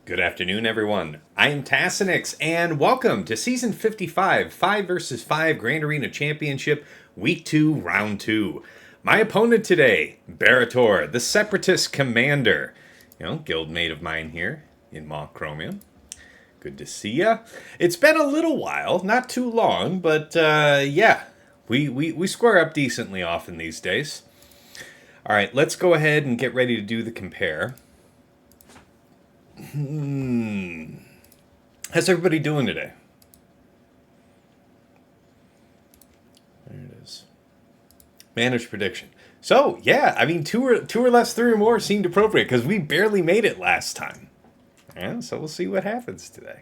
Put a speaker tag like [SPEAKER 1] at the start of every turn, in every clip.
[SPEAKER 1] Good afternoon, everyone. I am Tassinix, and welcome to Season 55, 5 vs. 5 Grand Arena Championship, Week 2, Round 2. My opponent today, Berator, the Separatist Commander. Guildmate of mine here in Mock Chromium. Good to see ya. It's been a little while, not too long, but yeah, we square up decently often these days. All right, let's go ahead and get ready to do the compare. How's everybody doing today? There it is. Managed prediction. So, yeah, I mean, two or less, 3 or more seemed appropriate because we barely made it last time. Yeah, so we'll see what happens today.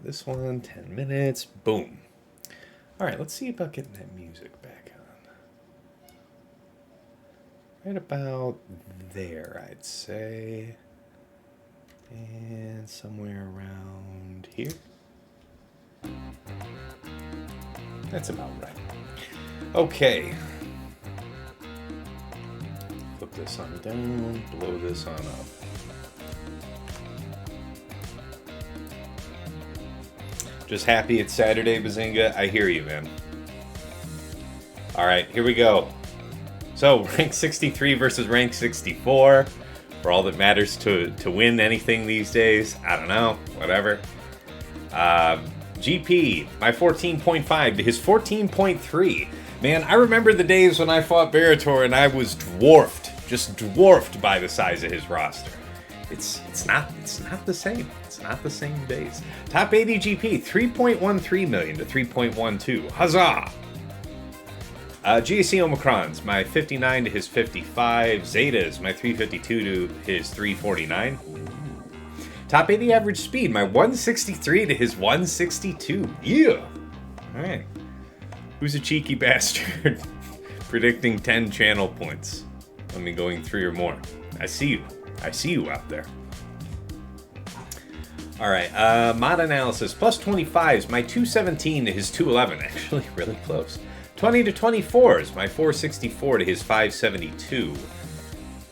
[SPEAKER 1] This one, 10 minutes. Boom. All right, let's see about getting that music back on. Right about there, I'd say. And somewhere around here. That's about right. Okay. Flip this on down, blow this on up. Just happy it's Saturday, Bazinga. I hear you, man. All right, here we go. So, rank 63 versus rank 64. For all that matters to win anything these days. I don't know. Whatever. GP, my 14.5 to his 14.3. Man, I remember the days when I fought Berator and I was dwarfed. Just dwarfed by the size of his roster. It's not the same. It's not the same days. Top 80 GP, 3.13 million to 3.12. Huzzah! GAC Omicrons, my 59 to his 55. Zetas, my 352 to his 349. Top 80 average speed, my 163 to his 162. Yeah! Alright. Who's a cheeky bastard? Predicting 10 channel points. Let me going 3 or more. I see you. I see you out there. Alright, mod analysis. Plus 25s, my 217 to his 211. Actually, really close. 20 to 24s, my 464 to his 572.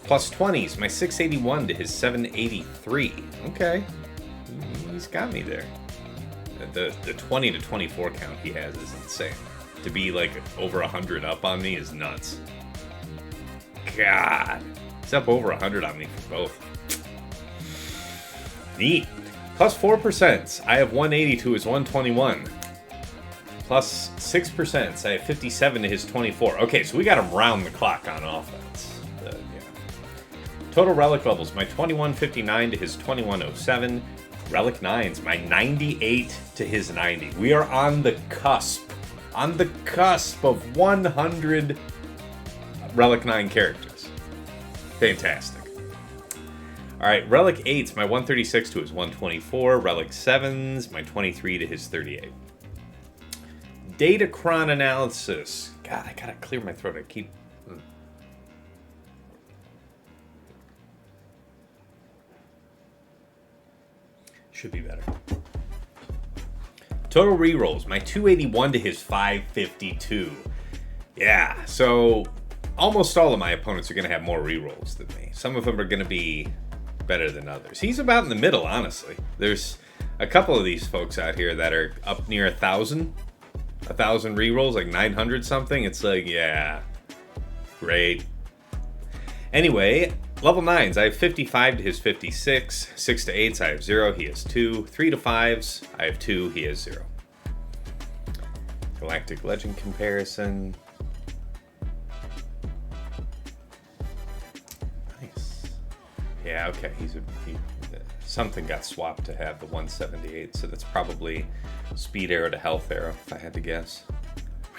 [SPEAKER 1] Plus 20s, my 681 to his 783. Okay. he's got me there. The 20 to 24 count he has is insane. To be like over 100 up on me is nuts. God. He's up over 100 on me for both. Neat. Plus 4%. I have 180 to his 121. Plus 6%. I have 57 to his 24. Okay, so we got him round the clock on offense. Yeah. Total relic levels. My 2159 to his 2107. Relic 9s. My 98 to his 90. We are on the cusp. On the cusp of 100 Relic 9 characters. Fantastic. Alright, Relic 8s, my 136 to his 124. Relic 7s, my 23 to his 38. Datacron analysis. God, I gotta clear my throat. I keep... Should be better. Total rerolls, my 281 to his 552. Yeah, so almost all of my opponents are going to have more rerolls than me. Some of them are going to be better than others. He's about in the middle, honestly. There's a couple of these folks out here that are up near 1,000 rerolls, like 900 something. It's like, yeah, great. Anyway, level 9s, I have 55 to his 56. 6 to 8s, I have 0, he has 2. 3 to 5s, I have 2, he has 0. Galactic Legend comparison. Nice. Yeah, okay, something got swapped to have the 178, so that's probably speed arrow to health arrow, if I had to guess.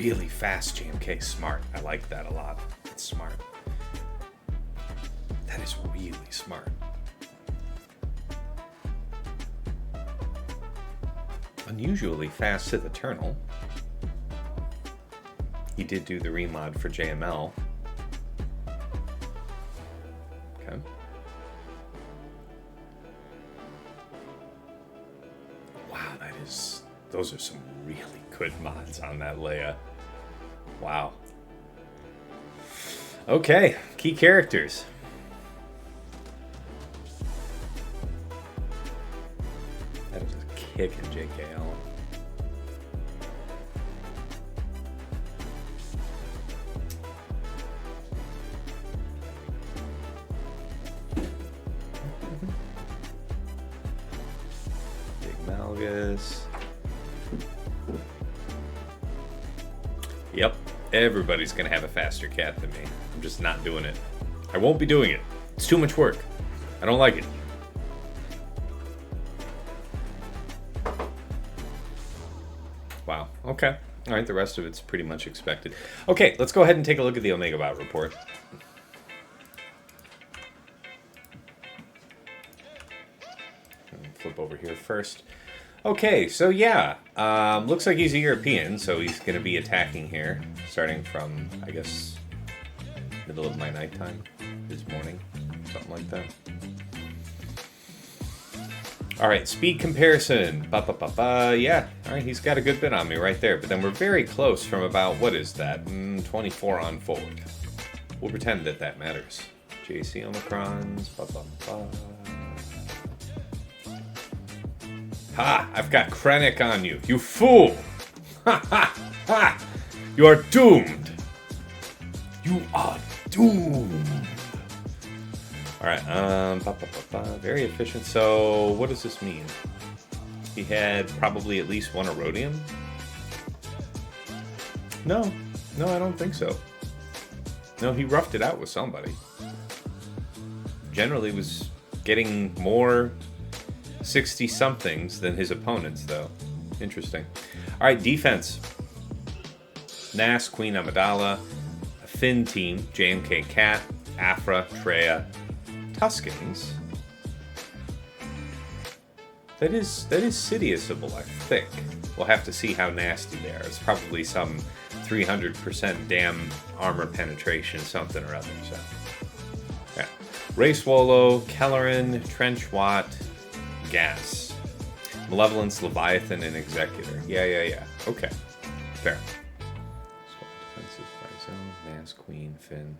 [SPEAKER 1] Really fast GMK, smart. I like that a lot. It's smart. That is really smart. Unusually fast Sith Eternal. He did do the remod for JML. Okay. Wow, those are some really good mods on that Leia. Wow. Okay, key characters. That is a kick in JKL. Big Malgus. Yep, everybody's gonna have a faster cat than me. I'm just not doing it. I won't be doing it. It's too much work. I don't like it. Wow, okay. All right, the rest of it's pretty much expected. Okay, let's go ahead and take a look at the Omega Bot report. Flip over here first. Okay, so yeah, looks like he's a European, so he's going to be attacking here, starting from, I guess, middle of my nighttime, his morning, something like that. All right, speed comparison. Yeah, all right, he's got a good bit on me right there, but then we're very close from about, what is that, 24 on forward. We'll pretend that that matters. JC Omicrons, Ha! I've got Krennic on you, you fool! Ha ha ha! You are doomed! You are doomed! Alright, very efficient. So, what does this mean? He had probably at least one Erodium? No, I don't think so. No, he roughed it out with somebody. Generally was getting more 60-somethings than his opponents, though. Interesting. Alright, defense. Nas, Queen Amidala, a Finn team, JMK Cat, Aphra, Traya, Tuskens. That is Sidiousable, I think. We'll have to see how nasty they are. It's probably some 300% damn armor penetration, something or other. So, yeah. Race Wolo, Kelleran, Trenchwatt, Gas, Malevolence, Leviathan, and Executor. Yeah. Okay. Fair. Swap defenses by zone, Nas, Queen, Finn.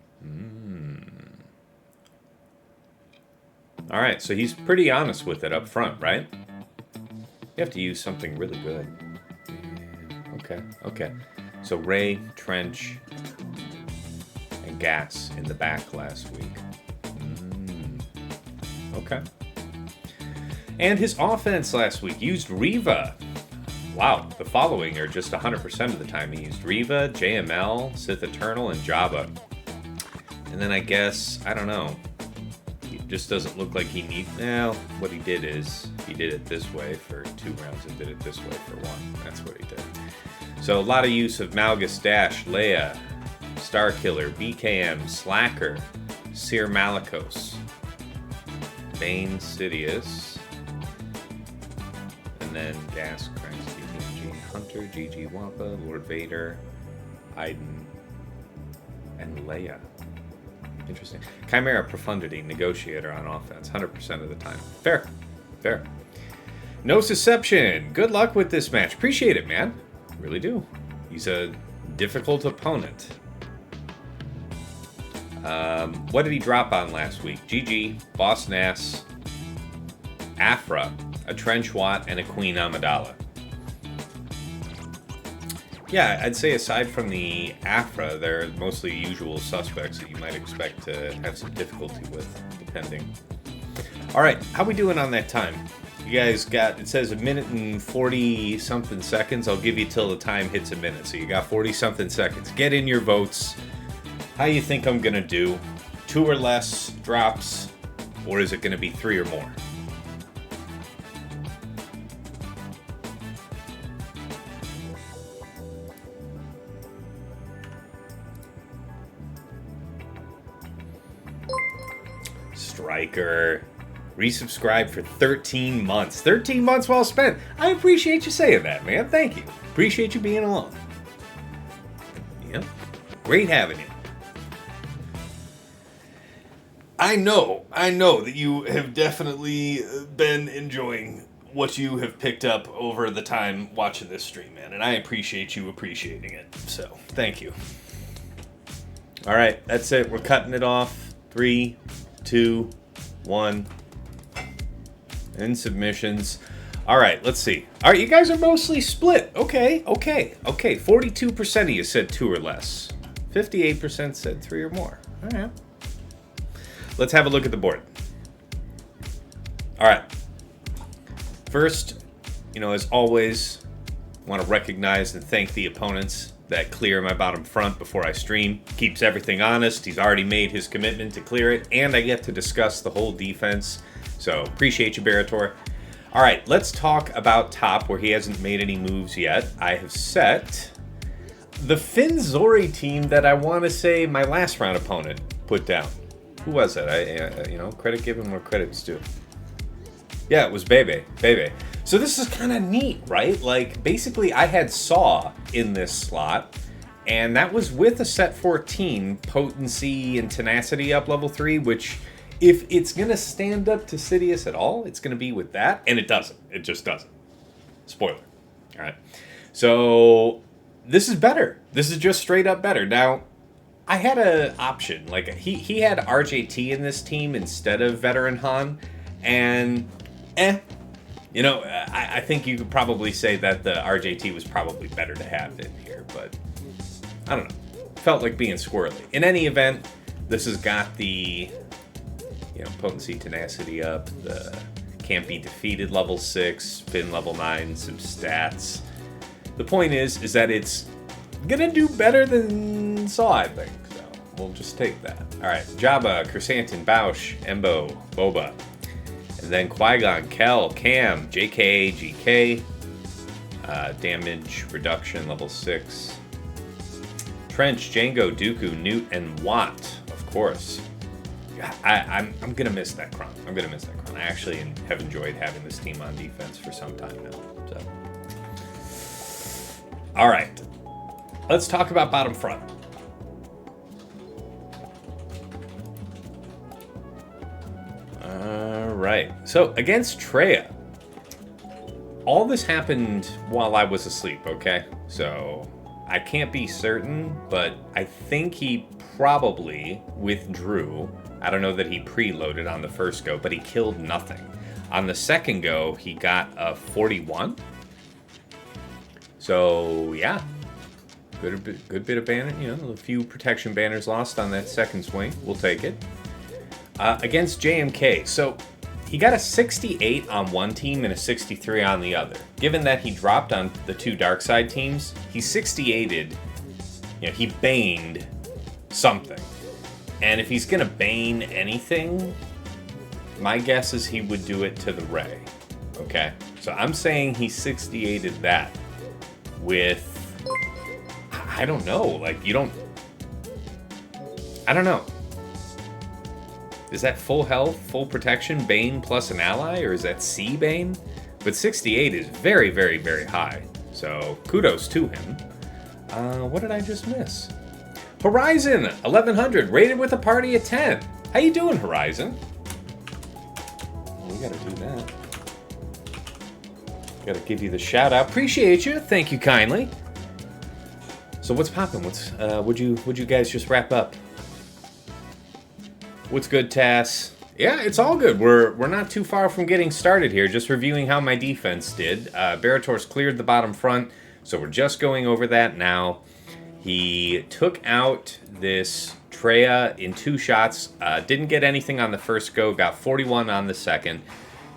[SPEAKER 1] Alright, so he's pretty honest with it up front, right? You have to use something really good. Okay. So Ray, Trench, and Gas in the back last week. Okay. And his offense last week used Reva. Wow, the following are just 100% of the time. He used Reva, JML, Sith Eternal, and Jabba. And then I guess, I don't know. It just doesn't look like he needs... Well, what he did is, he did it this way for 2 rounds and did it this way for 1. That's what he did. So a lot of use of Malgus Dash, Leia, Starkiller, BKM, Slacker, Cere Malicos, Bane, Sidious, and then Gas, CRex, DTMG, Hunter, GG Wampa, Lord Vader, Iden, and Leia. Interesting. Chimera, Profundity, Negotiator on offense, 100% of the time. Fair. No Deception. Good luck with this match. Appreciate it, man. Really do. He's a difficult opponent. What did he drop on last week? GG, Boss Nass, Aphra, a Trench Watt, and a Queen Amidala. Yeah, I'd say aside from the Aphra, they're mostly usual suspects that you might expect to have some difficulty with, depending. All right, how we doing on that time? You guys got, it says 1 minute and 40-something seconds. I'll give you till the time hits a minute. So you got 40-something seconds. Get in your votes. How you think I'm going to do? 2 or less drops, or is it going to be 3 or more? Striker. Resubscribe for 13 months. 13 months well spent. I appreciate you saying that, man. Thank you. Appreciate you being along. Yeah. Great having you. I know that you have definitely been enjoying what you have picked up over the time watching this stream, man. And I appreciate you appreciating it. So, thank you. All right, that's it. We're cutting it off. 3, 2, 1. And submissions. All right, let's see. All right, you guys are mostly split. Okay. 42% of you said 2 or less. 58% said 3 or more. All right. Let's have a look at the board. All right. First, as always, I want to recognize and thank the opponents that clear my bottom front before I stream. Keeps everything honest. He's already made his commitment to clear it, and I get to discuss the whole defense. So, appreciate you, Berator. All right, let's talk about top, where he hasn't made any moves yet. I have set the Finn Zori team that I want to say my last round opponent put down. Who was it? Credit given where credit's due. Yeah, it was Bebe. So this is kind of neat, right? Like, basically, I had Saw in this slot, and that was with a set 14, Potency and Tenacity up level 3, which, if it's going to stand up to Sidious at all, it's going to be with that, and it doesn't. It just doesn't. Spoiler. All right. So, this is better. This is just straight up better. Now, I had an option. Like, he had RJT in this team instead of Veteran Han, and I think you could probably say that the RJT was probably better to have in here, but I don't know. Felt like being squirrely. In any event, this has got the Potency, Tenacity up, the Can't Be Defeated level 6, Finn level 9, some stats. The point is that it's gonna do better than Saw, I think. So we'll just take that. All right, Jabba, Chrysanthemum, Bausch, Embo, Boba. And then Qui-Gon, Kel, Cam, JK, GK, damage reduction level 6. Trench, Django, Dooku, Newt, and Watt, of course. I'm gonna miss that Kron. I actually have enjoyed having this team on defense for some time now. So, all right, let's talk about bottom front. Right. So against Traya, all this happened while I was asleep, okay? So I can't be certain, but I think he probably withdrew. I don't know that he preloaded on the first go, but he killed nothing. On the second go, he got a 41. So, yeah. Good bit of banner, a few protection banners lost on that second swing. We'll take it. Against JMK, so he got a 68 on one team and a 63 on the other. Given that he dropped on the two dark side teams, he 68'd, he baned something. And if he's gonna bane anything, my guess is he would do it to the Ray. Okay? So I'm saying he 68'd that with, I don't know, I don't know. Is that full health, full protection, Bane plus an ally, or is that C Bane? But 68 is very, very, very high. So kudos to him. What did I just miss? Horizon, 1100, rated with a party of 10. How you doing, Horizon? We gotta do that. Gotta give you the shout out. Appreciate you. Thank you kindly. So what's poppin'? Would you guys just wrap up? What's good, Tass? Yeah, it's all good. We're not too far from getting started here. Just reviewing how my defense did. Berator's cleared the bottom front, so we're just going over that now. He took out this Traya in 2 shots. Didn't get anything on the first go. Got 41 on the second.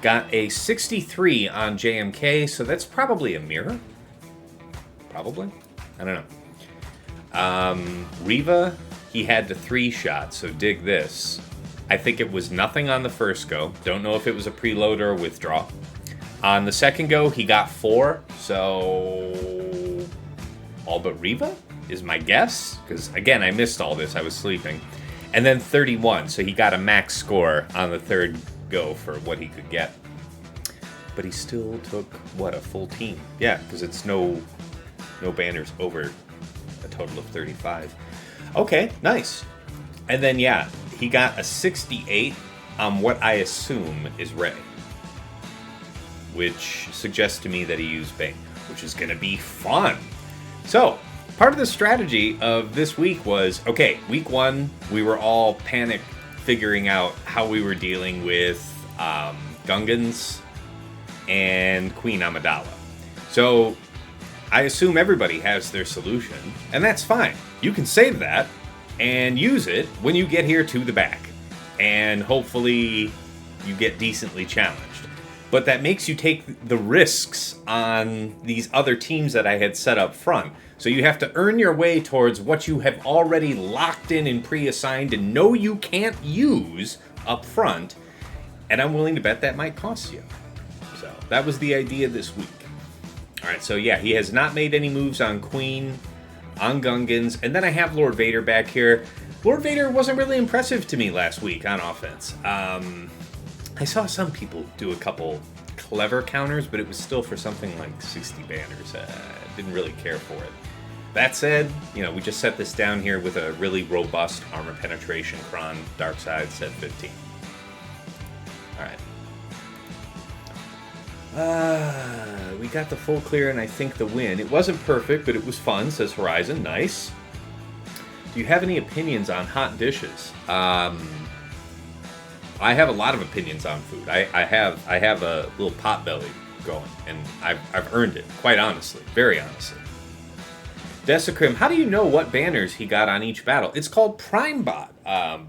[SPEAKER 1] Got a 63 on JMK, so that's probably a mirror. Probably? I don't know. Riva, he had the 3 shot, so dig this. I think it was nothing on the first go. Don't know if it was a preload or a withdraw. On the second go, he got 4, so all but Riva is my guess. Because, again, I missed all this. I was sleeping. And then 31, so he got a max score on the third go for what he could get. But he still took, what, a full team? Yeah, because it's no banners over a total of 35. Okay, nice. And then, yeah, he got a 68 on what I assume is Ray. Which suggests to me that he used Bane, which is going to be fun. So, part of the strategy of this week was, okay, week 1, we were all panic figuring out how we were dealing with Gungans and Queen Amidala. So, I assume everybody has their solution, and that's fine. You can save that and use it when you get here to the back. And hopefully you get decently challenged. But that makes you take the risks on these other teams that I had set up front. So you have to earn your way towards what you have already locked in and pre-assigned and know you can't use up front. And I'm willing to bet that might cost you. So that was the idea this week. Alright, so yeah, he has not made any moves on Queen, on Gungans, and then I have Lord Vader back here. Lord Vader wasn't really impressive to me last week on offense. I saw some people do a couple clever counters, but it was still for something like 60 banners. Didn't really care for it. That said, we just set this down here with a really robust armor penetration Kron dark side set 15. Alright. We got the full clear and I think the win. It wasn't perfect, but it was fun, says Horizon. Nice. Do you have any opinions on hot dishes? I have a lot of opinions on food. I have a little pot belly going, and I've earned it, quite honestly, very honestly. Desecrim, how do you know what banners he got on each battle? It's called PrimeBot.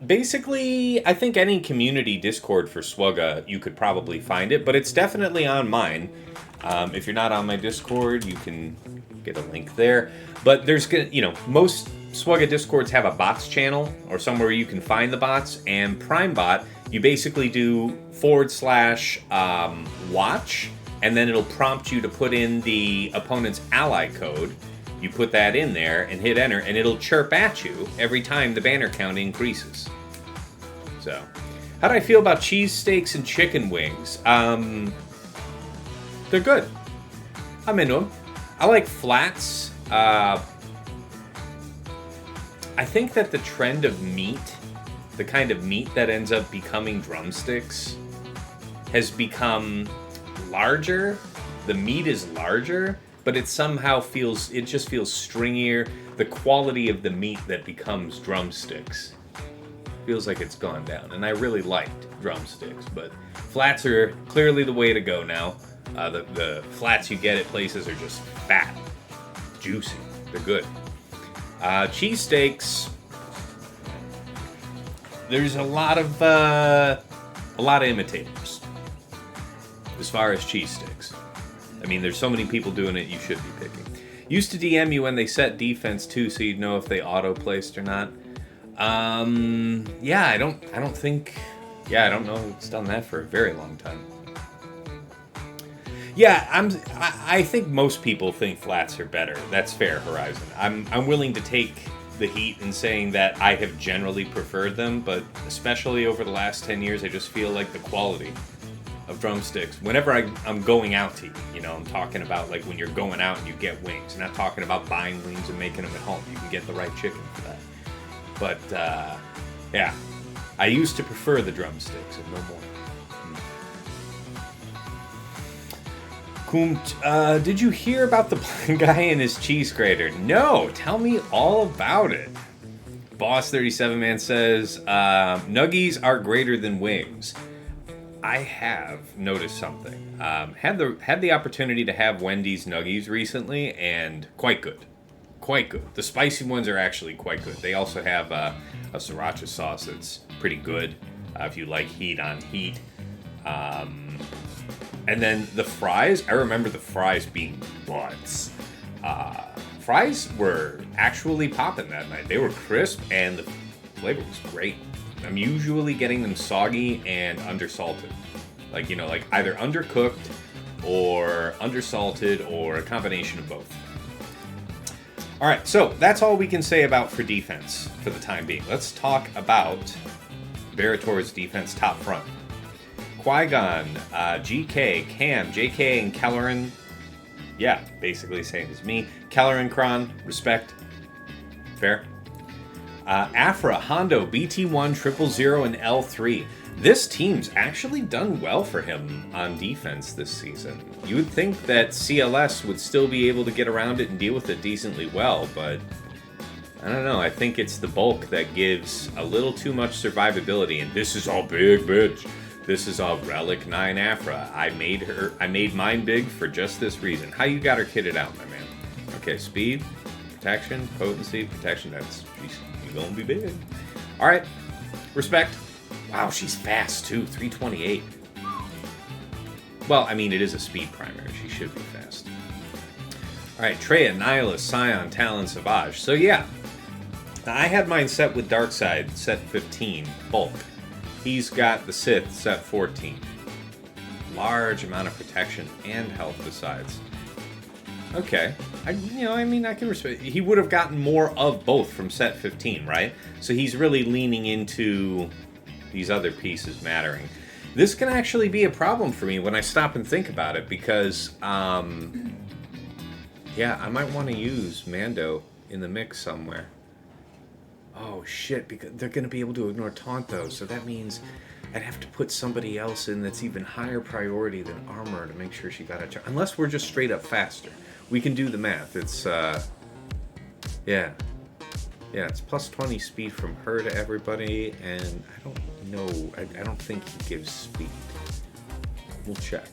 [SPEAKER 1] Basically, I think any community Discord for SWGOH, you could probably find it, but it's definitely on mine. If you're not on my Discord, you can get a link there. But there's, most SWGOH Discords have a bots channel or somewhere you can find the bots, and PrimeBot, you basically do / watch, and then it'll prompt you to put in the opponent's ally code. You put that in there and hit enter, and it'll chirp at you every time the banner count increases. So, how do I feel about cheesesteaks and chicken wings? They're good. I'm into them. I like flats. I think that the trend of meat, the kind of meat that ends up becoming drumsticks, has become larger. The meat is larger, but it somehow just feels stringier. The quality of the meat that becomes drumsticks feels like it's gone down. And I really liked drumsticks, but Flats are clearly the way to go now. The flats you get at places are just fat, juicy. They're good. Cheesesteaks. There's a lot of imitators as far as cheesesteaks. I mean, there's so many people doing it. You should be picking. Used to DM you when they set defense too, so you'd know if they auto placed or not. Yeah, I don't think. Yeah, I don't know. It's done that for a very long time. Yeah, I think most people think flats are better. That's fair, Horizon. I'm willing to take the heat in saying that I have generally preferred them, but especially over the last 10 years, I just feel like the quality of drumsticks. Whenever I'm going out to eat, you know, I'm talking about like when you're going out and you get wings. I'm not talking about buying wings and making them at home. You can get the right chicken for that. But yeah, I used to prefer the drumsticks and no more. Did you hear about the blind guy and his cheese grater? No, tell me all about it. Boss37 Man says, nuggies are greater than wings. I have noticed something. Had the opportunity to have Wendy's nuggies recently, and quite good. Quite good. The spicy ones are actually quite good. They also have a sriracha sauce that's pretty good if you like heat on heat. And then the fries, I remember the fries being butts. Fries were actually popping that night. They were crisp and the flavor was great. I'm usually getting them soggy and undersalted. Like, you know, like either undercooked or undersalted or a combination of both. All right, so that's all we can say about for defense for the time being. Let's talk about Berator's defense top front. Qui-Gon, GK, Cam, JK, and Kelleran. Yeah, basically same as me. Kelleran, Kron, respect. Fair. Aphra, Hondo, BT1, 000, and L3. This team's actually done well for him on defense this season. You would think that CLS would still be able to get around it and deal with it decently well, but I don't know. I think it's the bulk that gives a little too much survivability, and this is all big, bitch. This is a Relic 9 Aphra. I made mine big for just this reason. How you got her kitted out, my man? Okay, speed, protection, potency, protection. She's gonna be big. All right, respect. Wow, she's fast too, 328. Well, I mean, it is a speed primary. She should be fast. All right, Traya, Nihilus, Scion, Talon, Savage. So yeah, now, I had mine set with Darkside, set 15, bulk. He's got the Sith set 14. Large amount of protection and health besides. Okay. I can respect. He would have gotten more of both from set 15, right? So he's really leaning into these other pieces mattering. This can actually be a problem for me when I stop and think about it because, yeah, I might want to use Mando in the mix somewhere. Oh shit, because they're going to be able to ignore taunt though, so that means I'd have to put somebody else in that's even higher priority than armor to make sure she got a charge. Unless we're just straight up faster. We can do the math. It's, yeah. Yeah, it's plus 20 speed from her to everybody, and I don't know, I don't think he gives speed. We'll check.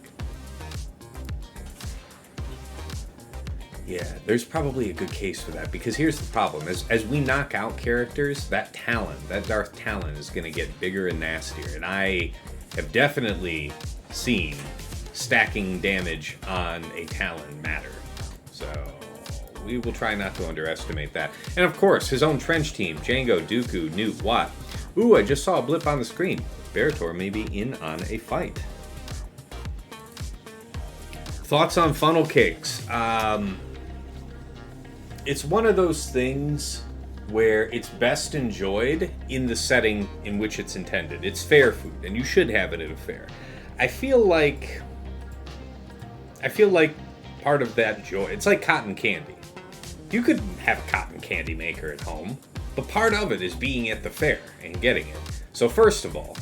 [SPEAKER 1] Yeah, there's probably a good case for that, because here's the problem. As we knock out characters, that Talon, that Darth Talon is going to get bigger and nastier, and I have definitely seen stacking damage on a Talon matter. So we will try not to underestimate that. And of course, his own trench team, Django, Dooku, Newt, Watt. Ooh, I just saw a blip on the screen. Berator may be in on a fight. Thoughts on funnel cakes? It's one of those things where it's best enjoyed in the setting in which it's intended. It's fair food, and you should have it at a fair. I feel like part of that joy, it's like cotton candy. You could have a cotton candy maker at home, but part of it is being at the fair and getting it. So first of all,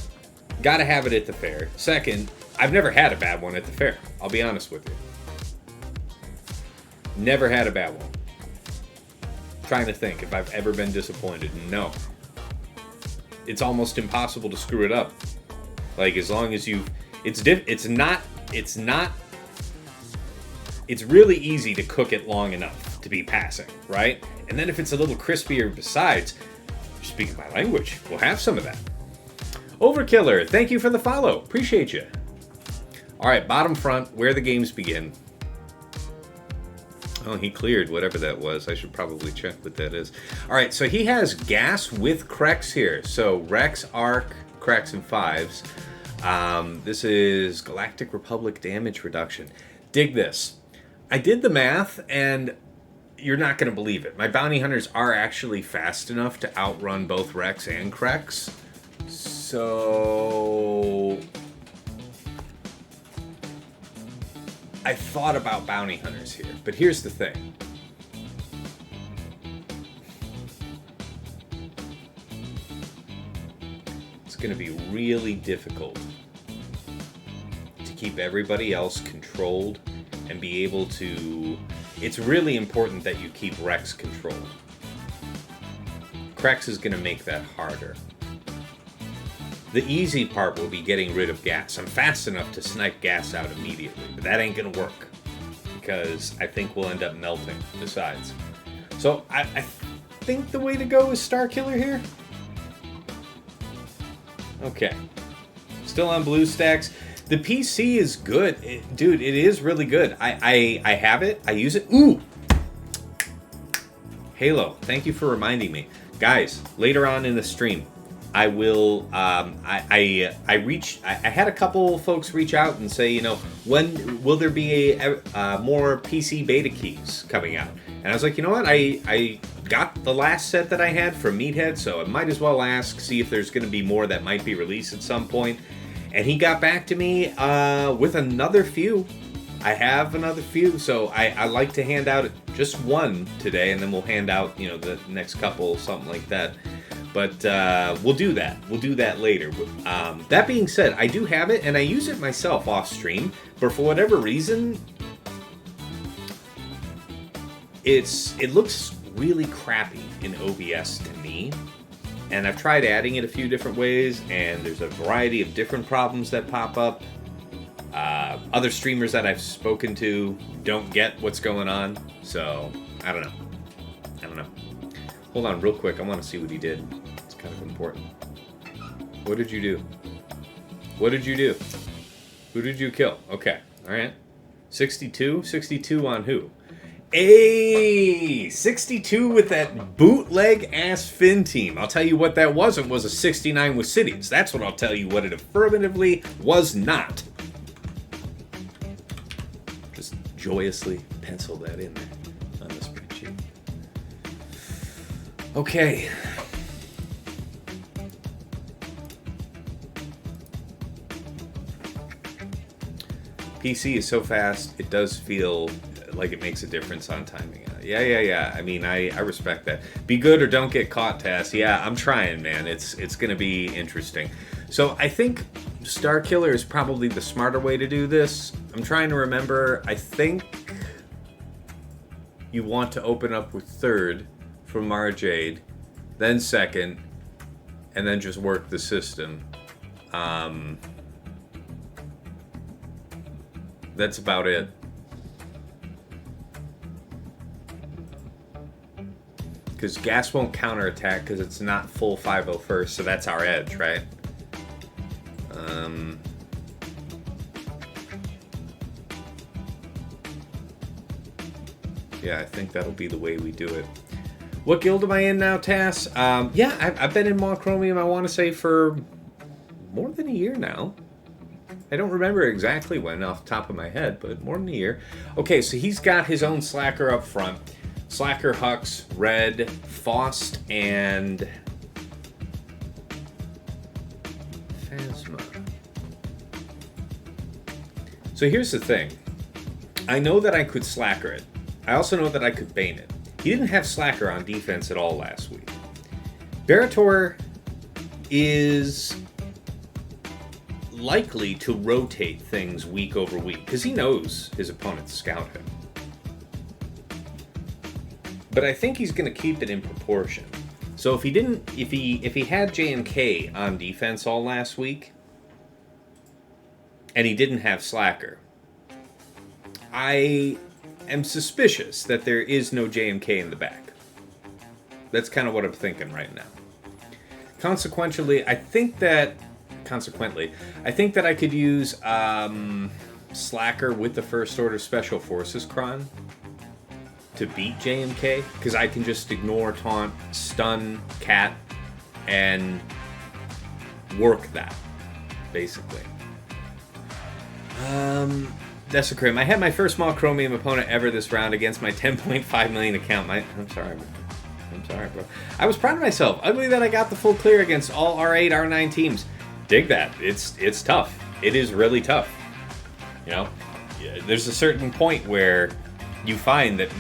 [SPEAKER 1] gotta have it at the fair. Second, I've never had a bad one at the fair. I'll be honest with you. Never had a bad one. Trying to think if I've ever been disappointed. No. It's almost impossible to screw it up. Like, as long as if It's really easy to cook it long enough to be passing, right? And then if it's a little crispier besides, speaking my language, we'll have some of that. Overkiller, thank you for the follow. Appreciate you. All right, bottom front, where the games begin. Oh, he cleared whatever that was. I should probably check what that is. All right, so he has gas with CRex here. So Rex, Arc, CRex, and 5s. This is Galactic Republic damage reduction. Dig this. I did the math, and you're not going to believe it. My bounty hunters are actually fast enough to outrun both Rex and CRex. So I thought about bounty hunters here, but here's the thing. It's going to be really difficult to keep everybody else controlled and be able to... It's really important that you keep Rex controlled. CRex is going to make that harder. The easy part will be getting rid of gas. I'm fast enough to snipe gas out immediately, but that ain't going to work because I think we'll end up melting besides. So I think the way to go is Starkiller here. Okay. Still on blue stacks. The PC is good. Dude, it is really good. I have it. I use it. Ooh! Halo, thank you for reminding me. Guys, later on in the stream, I will, I had a couple folks reach out and say, you know, when will there be more PC beta keys coming out? And I was like, you know what, I got the last set that I had from Meathead, so I might as well ask, see if there's going to be more that might be released at some point. And he got back to me with another few. I have another few, so I like to hand out just one today, and then we'll hand out, you know, the next couple, something like that. But we'll do that. We'll do that later. That being said, I do have it, and I use it myself off stream. But for whatever reason, it looks really crappy in OBS to me. And I've tried adding it a few different ways, and there's a variety of different problems that pop up. Other streamers that I've spoken to don't get what's going on, so I don't know. Hold on real quick, I want to see what he did. It's kind of important. What did you do? What did you do? Who did you kill? Okay, alright. 62? 62 on who? Hey, 62 with that bootleg-ass Finn team. I'll tell you what that wasn't was a 69 with Sidious. That's what I'll tell you what it affirmatively was not. Just joyously pencil that in there on the spreadsheet. Okay. PC is so fast, it does feel like it makes a difference on timing. Yeah. I mean, I respect that. Be good or don't get caught, Tass. Yeah, I'm trying, man. It's going to be interesting. So I think Starkiller is probably the smarter way to do this. I'm trying to remember. I think you want to open up with third from Marjade, then second, and then just work the system. That's about it. Because gas won't counterattack because it's not full 501st, so that's our edge, right? Yeah, I think that'll be the way we do it. What guild am I in now, Tass? Yeah, I've been in Monochromium, I want to say, for more than a year now. I don't remember exactly when off the top of my head, but more than a year. Okay, so he's got his own Slacker up front. Slacker, Hux, Red, Faust, and Phasma. So here's the thing. I know that I could Slacker it. I also know that I could Bane it. He didn't have Slacker on defense at all last week. Berator is likely to rotate things week over week because he knows his opponents scout him. But I think he's going to keep it in proportion. So if he had J and K on defense all last week, and he didn't have Slacker, I am suspicious that there is no JMK in the back. That's kind of what I'm thinking right now. Consequently, I think that I could use Slacker with the First Order Special Forces Cron to beat JMK, because I can just ignore taunt, stun, cat, and work that, basically. Desecrim. I had my first small chromium opponent ever this round against my 10.5 million account. I'm sorry, bro. I was proud of myself. Ugly that I got the full clear against all R8, R9 teams. Dig that. It's tough. It is really tough. You know, there's a certain point where you find that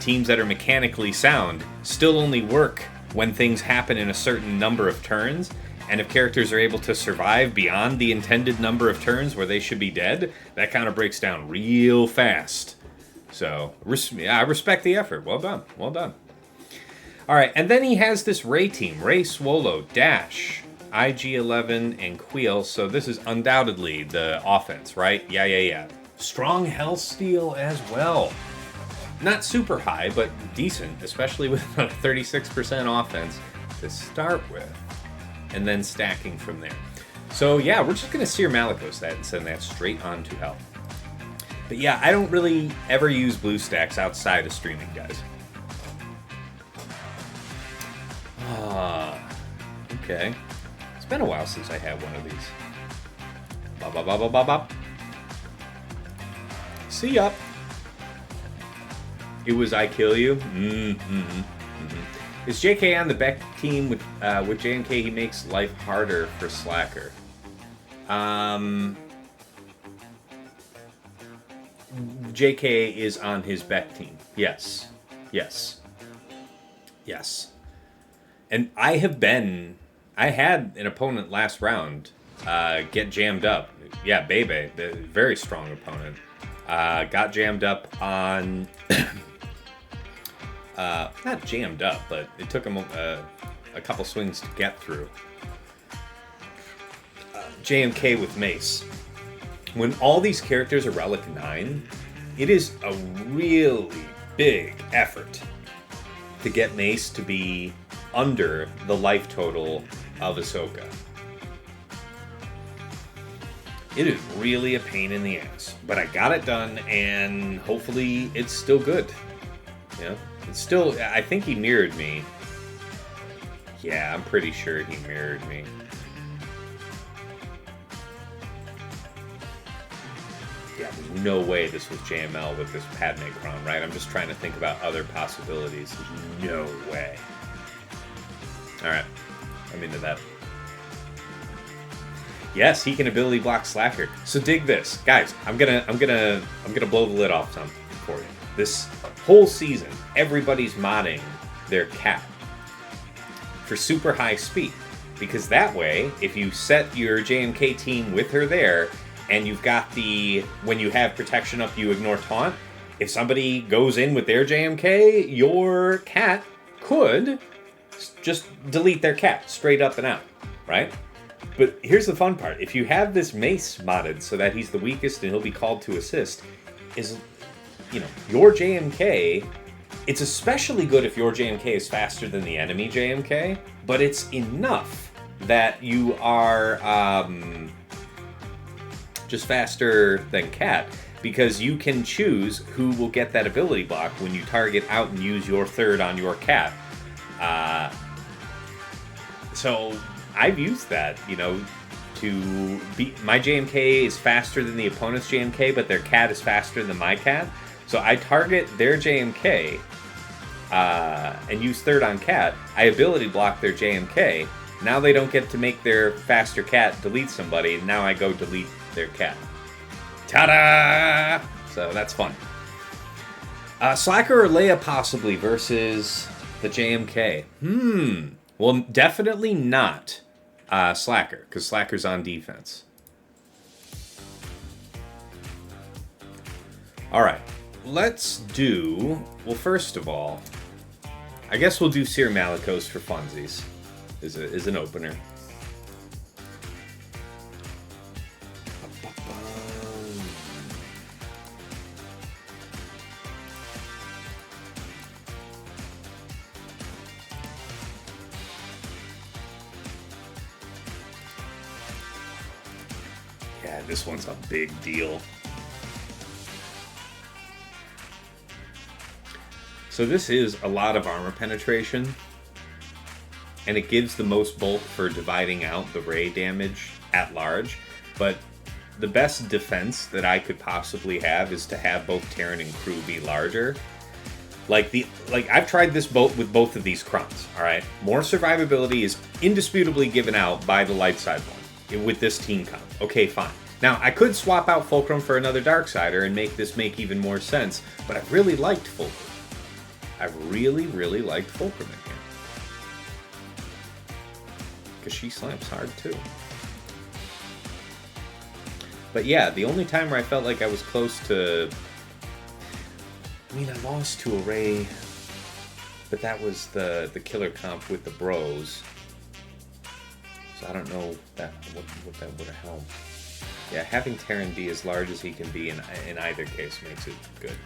[SPEAKER 1] teams that are mechanically sound still only work when things happen in a certain number of turns, and if characters are able to survive beyond the intended number of turns where they should be dead, that kind of breaks down real fast. So, I respect the effort. Well done. Well done. Alright, and then he has this Ray team. Ray, Swolo, Dash, IG-11, and Queel. So this is undoubtedly the offense, right? Yeah. Strong Hellsteel as well. Not super high, but decent, especially with a 36% offense to start with, and then stacking from there. So yeah, we're just going to Cere Malgus that and send that straight on to hell. But yeah, I don't really ever use blue stacks outside of streaming, guys. Okay. It's been a while since I had one of these. Bop. See ya. It was I kill you. Is JK on the Beck team with JMK? He makes life harder for Slacker. JK is on his Beck team. Yes. And I had an opponent last round get jammed up. Yeah, Bebe, the very strong opponent, got jammed up on. Not jammed up, but it took him a couple swings to get through. JMK with Mace. When all these characters are Relic 9, it is a really big effort to get Mace to be under the life total of Ahsoka. It is really a pain in the ass, but I got it done, and hopefully it's still good. Yeah. It's still, I think he mirrored me. Yeah, I'm pretty sure he mirrored me. Yeah, there's no way this was JML with this Padme Cron, right? I'm just trying to think about other possibilities. There's no way. Alright, I'm into that. Yes, he can ability block Slacker. So dig this. Guys, I'm gonna blow the lid off something for you. This whole season, everybody's modding their cat for super high speed, because that way, if you set your JMK team with her there, and you've got when you have protection up, you ignore taunt, if somebody goes in with their JMK, your cat could just delete their cat straight up and out, right? But here's the fun part. If you have this Mace modded so that he's the weakest and he'll be called to assist, your JMK, it's especially good if your JMK is faster than the enemy JMK, but it's enough that you are just faster than Cat, because you can choose who will get that ability block when you target out and use your third on your Cat. So I've used that, to beat my JMK is faster than the opponent's JMK, but their Cat is faster than my Cat. So I target their JMK and use third on Cat. I ability block their JMK. Now they don't get to make their faster Cat delete somebody. Now I go delete their Cat. Ta-da! So that's fun. Slacker or Leia possibly versus the JMK. Well, definitely not Slacker, because Slacker's on defense. Alright, let's do... Well, first of all, I guess we'll do Cere Malgus for funsies. Is an opener. Yeah, this one's a big deal. So this is a lot of armor penetration, and it gives the most bulk for dividing out the ray damage at large, but the best defense that I could possibly have is to have both Terran and crew be larger. Like I've tried this boat with both of these Krons, alright? More survivability is indisputably given out by the light side one with this team comp. Okay, fine. Now, I could swap out Fulcrum for another Darksider and make this make even more sense, but I really liked Fulcrum. I really, really liked Fulcrum in here. Because she slams hard, too. But yeah, the only time where I felt like I was close to... I mean, I lost to a Ray, but that was the killer comp with the bros. So I don't know what that would have helped. Yeah, having Terran be as large as he can be in either case makes it good.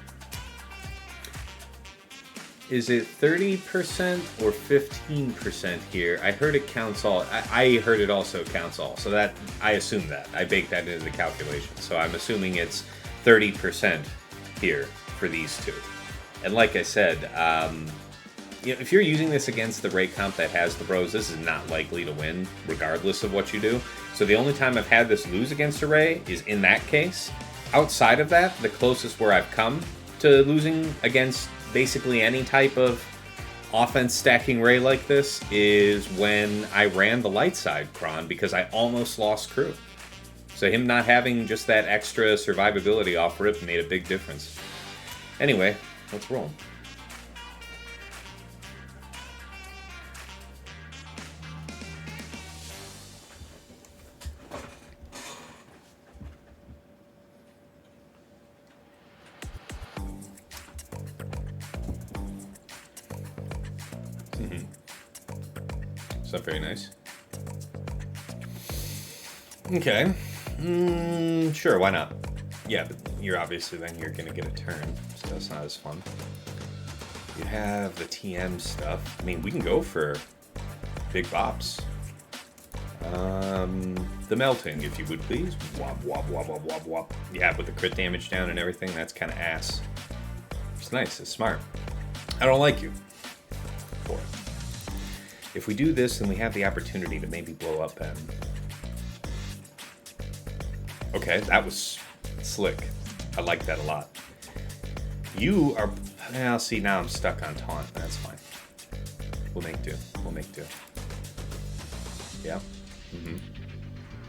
[SPEAKER 1] Is it 30% or 15% here? I heard it counts all. I heard it also counts all. So that I assume that. I baked that into the calculation. So I'm assuming it's 30% here for these two. And like I said, you know, if you're using this against the Ray comp that has the bros, this is not likely to win, regardless of what you do. So the only time I've had this lose against a Ray is in that case. Outside of that, the closest where I've come to losing against basically any type of offense stacking Ray like this is when I ran the light side Kron because I almost lost crew. So him not having just that extra survivability off rip made a big difference. Anyway, let's roll. Is that very nice? Okay. Sure, why not? Yeah, but you're obviously then you're gonna get a turn, so that's not as fun. You have the TM stuff. I mean, we can go for big bops. The melting, if you would please. Wop, wop, wop, wop, wop, wop. Yeah, with the crit damage down and everything, that's kind of ass. It's nice, it's smart. I don't like you for it. If we do this, then we have the opportunity to maybe blow up Ben. Okay, that was slick. I like that a lot. You are... Well, see, now I'm stuck on taunt. That's fine. We'll make do. We'll make do. Yeah.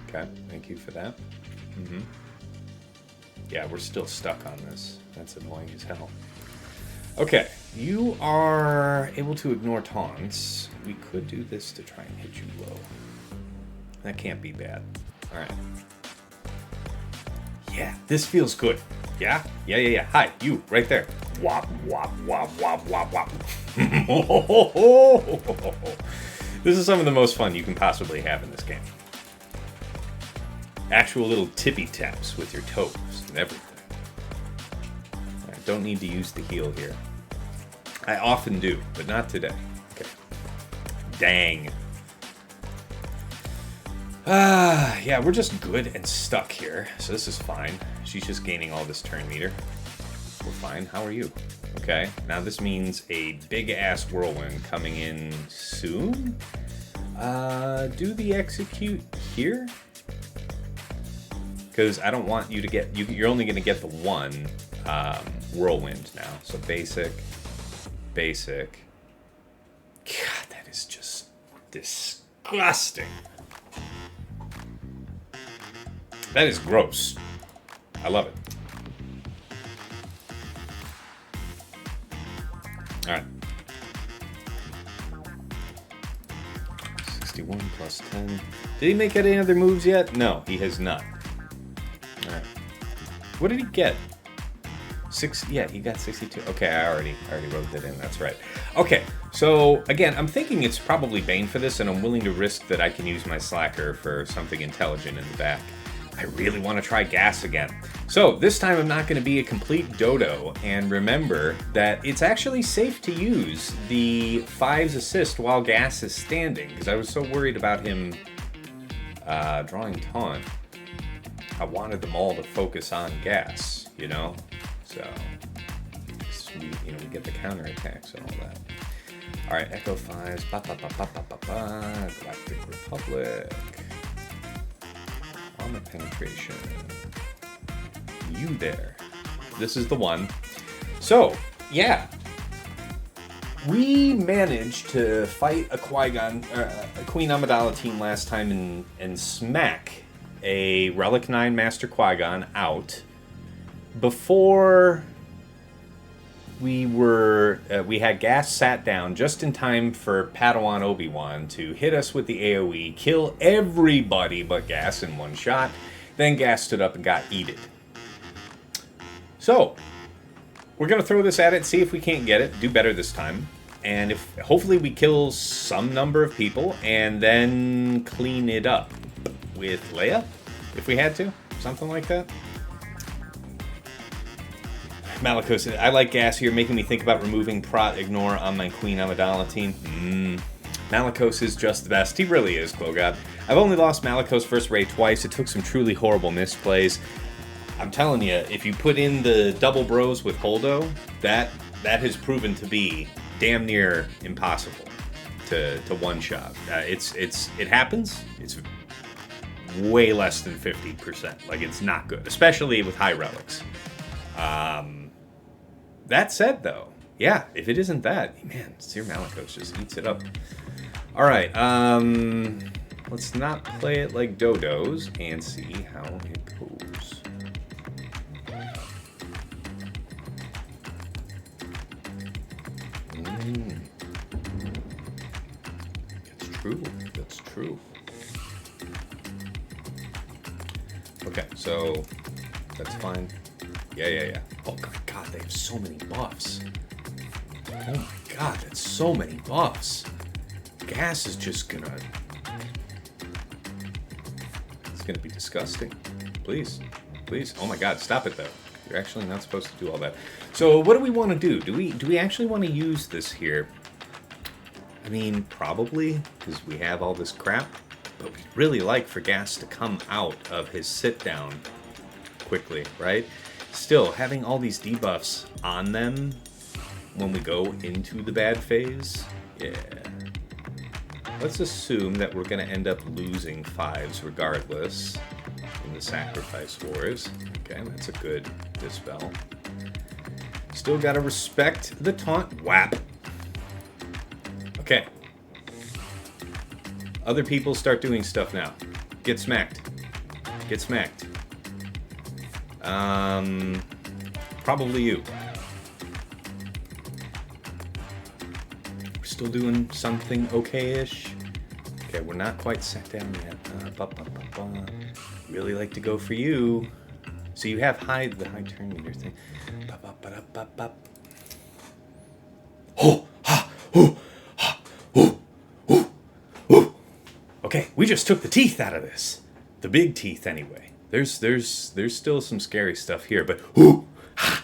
[SPEAKER 1] Okay, thank you for that. Yeah, we're still stuck on this. That's annoying as hell. Okay, you are able to ignore taunts. We could do this to try and hit you low. That can't be bad. Alright. Yeah, this feels good. Yeah? Yeah. Hi, you, right there. Wop, wop, wop, wop, wop, wop. This is some of the most fun you can possibly have in this game. Actual little tippy taps with your toes and everything. Don't need to use the heal here. I often do, but not today. Okay. Dang. Yeah, we're just good and stuck here, so this is fine. She's just gaining all this turn meter. We're fine. How are you? Okay. Now this means a big-ass whirlwind coming in soon. Do the execute here? Because I don't want you to get... You're only going to get the one... whirlwind now. So basic. God, that is just disgusting. That is gross. I love it. Alright. 61 plus 10. Did he make any other moves yet? No, he has not. Alright. What did he get? Yeah, he got 62. Okay, I already wrote that in. That's right. Okay, so again, I'm thinking it's probably Bane for this, and I'm willing to risk that I can use my Slacker for something intelligent in the back. I really want to try Gas again. So this time I'm not going to be a complete dodo, and remember that it's actually safe to use the 5's assist while Gas is standing, because I was so worried about him drawing taunt. I wanted them all to focus on gas, you know? So, we get the counterattacks and all that. Alright, Echo 5s, Galactic Republic. Armor penetration. You there. This is the one. So, yeah. We managed to fight a Qui-Gon, a Queen Amidala team last time and smack a Relic 9 Master Qui-Gon out before we had gas sat down just in time for Padawan Obi-Wan to hit us with the AoE, kill everybody but Gas in one shot, then Gas stood up and got eated. So, we're going to throw this at it, see if we can't get it, do better this time, and if hopefully we kill some number of people and then clean it up with Leia, if we had to, something like that. Malgus, I like Gas here, making me think about removing Prot Ignore on my Queen Amidala team. Malgus is just the best. He really is, Klogod. I've only lost Malgus first raid twice. It took some truly horrible misplays. I'm telling you, if you put in the double bros with Hondo, that has proven to be damn near impossible to one-shot. It happens. It's way less than 50%. Like, it's not good, especially with high relics. That said, though, yeah, if it isn't that, man, Cere Malgus just eats it up. All right, let's not play it like dodos and see how it goes. That's true. That's true. Okay, so that's fine. Yeah. Oh my god, they have so many buffs. Oh my god, that's so many buffs. Gas is just gonna... It's gonna be disgusting. Please. Oh my god, stop it though. You're actually not supposed to do all that. So what do we want to do? Do we actually want to use this here? I mean, probably, because we have all this crap. But we'd really like for Gas to come out of his sit-down quickly, right? Still, having all these debuffs on them when we go into the bad phase, yeah. Let's assume that we're going to end up losing 5s regardless in the Sacrifice Wars. Okay, that's a good dispel. Still got to respect the taunt. Whap. Okay. Other people start doing stuff now. Get smacked. Get smacked. Probably you. We're still doing something okay-ish. Okay, we're not quite sat down yet. Really like to go for you. So you have the high turn meter thing. Oh, ha, oh, ha, oh, oh, oh. Okay, we just took the teeth out of this. The big teeth, anyway. There's still some scary stuff here, but ooh, ha.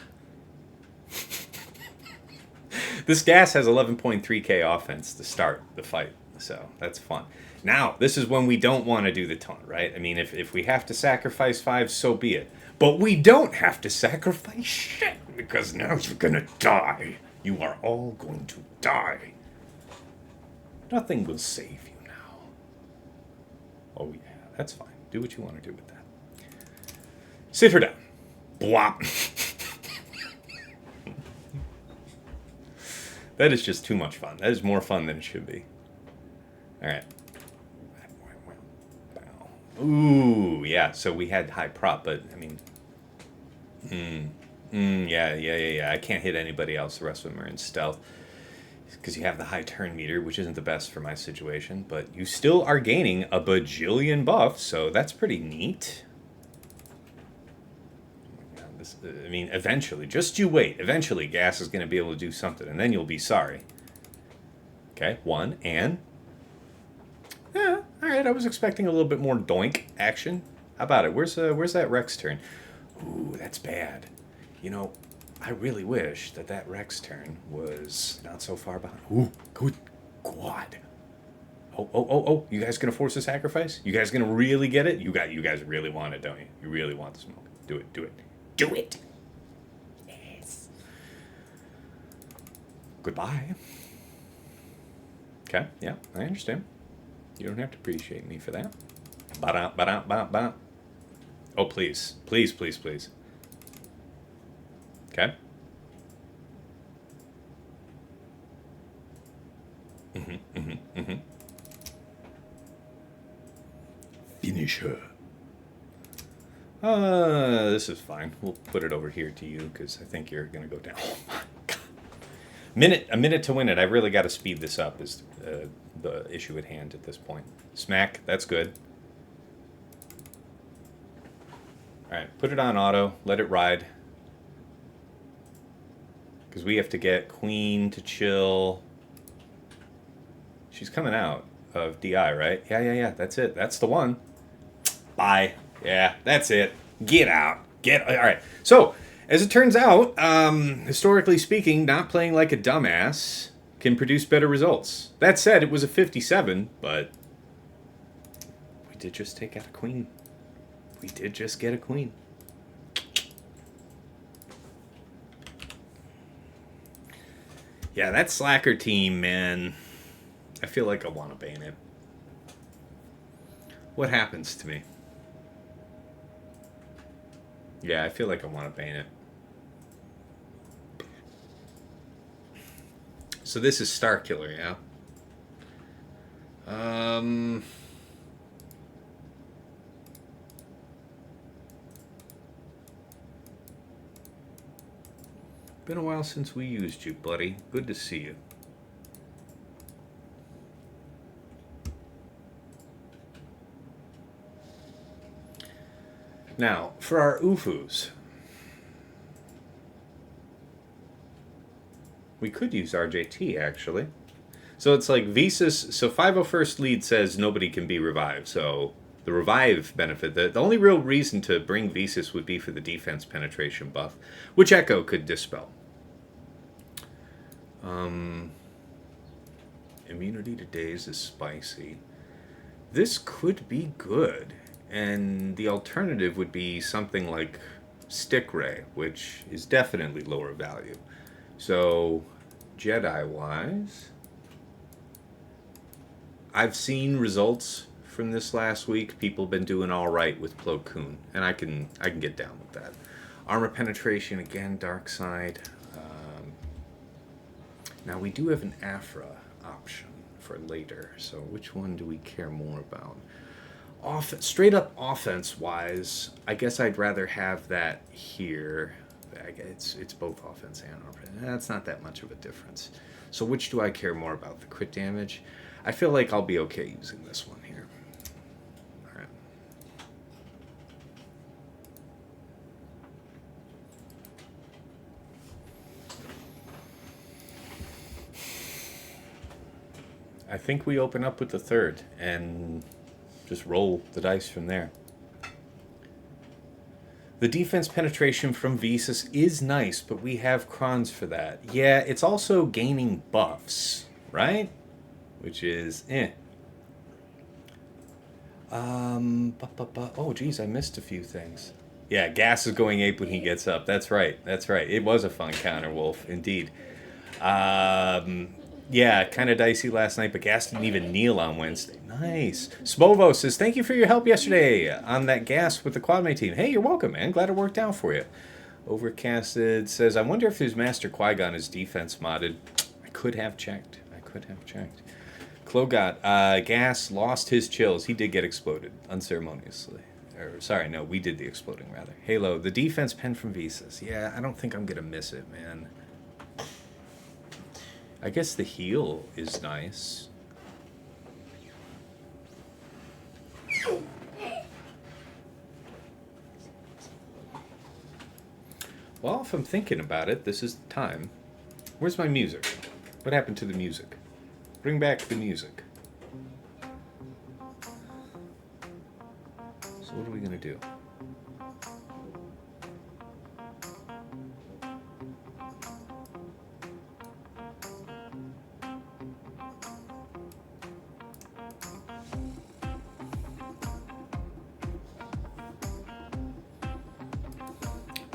[SPEAKER 1] This Gas has 11.3k offense to start the fight, so that's fun. Now, this is when we don't want to do the taunt, right? I mean, if we have to sacrifice 5, so be it. But we don't have to sacrifice shit, because now you're gonna die. You are all going to die. Nothing will save you now. Oh yeah, that's fine. Do what you want to do with that. Sit her down. Blop. That is just too much fun. That is more fun than it should be. Alright. Ooh, yeah, so we had high prop, but, I mean... Yeah. I can't hit anybody else. The rest of them are in stealth. Because you have the high turn meter, which isn't the best for my situation, but you still are gaining a bajillion buffs, so that's pretty neat. I mean, eventually, just you wait. Eventually, Gas is going to be able to do something, and then you'll be sorry. Okay, 1, and... Yeah, alright, I was expecting a little bit more doink action. How about it? Where's that Rex turn? Ooh, that's bad. You know, I really wish that Rex turn was not so far behind. Ooh, good God. Oh, you guys gonna force a sacrifice? You guys gonna really get it? You guys really want it, don't you? You really want the smoke. Do it. Yes. Goodbye. Okay, yeah, I understand. You don't have to appreciate me for that. Ba-da. Oh, please. Okay. Finish her. This is fine. We'll put it over here to you because I think you're going to go down. Oh my God. A minute to win it. I really got to speed this up is the issue at hand at this point. Smack. That's good. All right. Put it on auto. Let it ride. Because we have to get Queen to chill. She's coming out of DI, right? Yeah. That's it. That's the one. Bye. Yeah, that's it. Get out. All right. So, as it turns out, historically speaking, not playing like a dumbass can produce better results. That said, it was a 57, but we did just take out a queen. We did just get a queen. Yeah, that slacker team, man. I feel like I want to Bane it. What happens to me? Yeah, I feel like I want to Bane it. So this is Star Killer, yeah? Been a while since we used you, buddy. Good to see you. Now, for our UFUs, we could use RJT, actually. So it's like Visas, so 501st lead says nobody can be revived, so the revive benefit, the only real reason to bring Visas would be for the defense penetration buff, which Echo could dispel. Immunity to daze is spicy. This could be good. And the alternative would be something like Stick Ray, which is definitely lower value. So, Jedi-wise, I've seen results from this last week. People have been doing all right with Plo Koon, and I can get down with that. Armor penetration, again, Dark Side. Now, we do have an Aphra option for later, so which one do we care more about? Straight up offense-wise, I guess I'd rather have that here. It's both offense and offense. That's not that much of a difference. So which do I care more about? The crit damage? I feel like I'll be okay using this one here. All right. I think we open up with the third and just roll the dice from there. The defense penetration from Visas is nice, but we have Krons for that. Yeah, it's also gaining buffs, right? Which is, Oh, geez, I missed a few things. Yeah, Gas is going ape when he gets up. That's right. It was a fun counter, Wolf, indeed. Yeah, kind of dicey last night, but Gas didn't even kneel on Wednesday. Nice. Spovo says, thank you for your help yesterday on that Gas with the Quadmate team. Hey, you're welcome, man. Glad it worked out for you. Overcasted says, I wonder if his Master Qui-Gon is defense modded. I could have checked. Klogot, Gas lost his chills. He did get exploded unceremoniously. Sorry, no, we did the exploding, rather. Halo, the defense pen from Visas. Yeah, I don't think I'm going to miss it, man. I guess the heal is nice. Well, if I'm thinking about it, this is the time. Where's my music? What happened to the music? Bring back the music. So what are we going to do?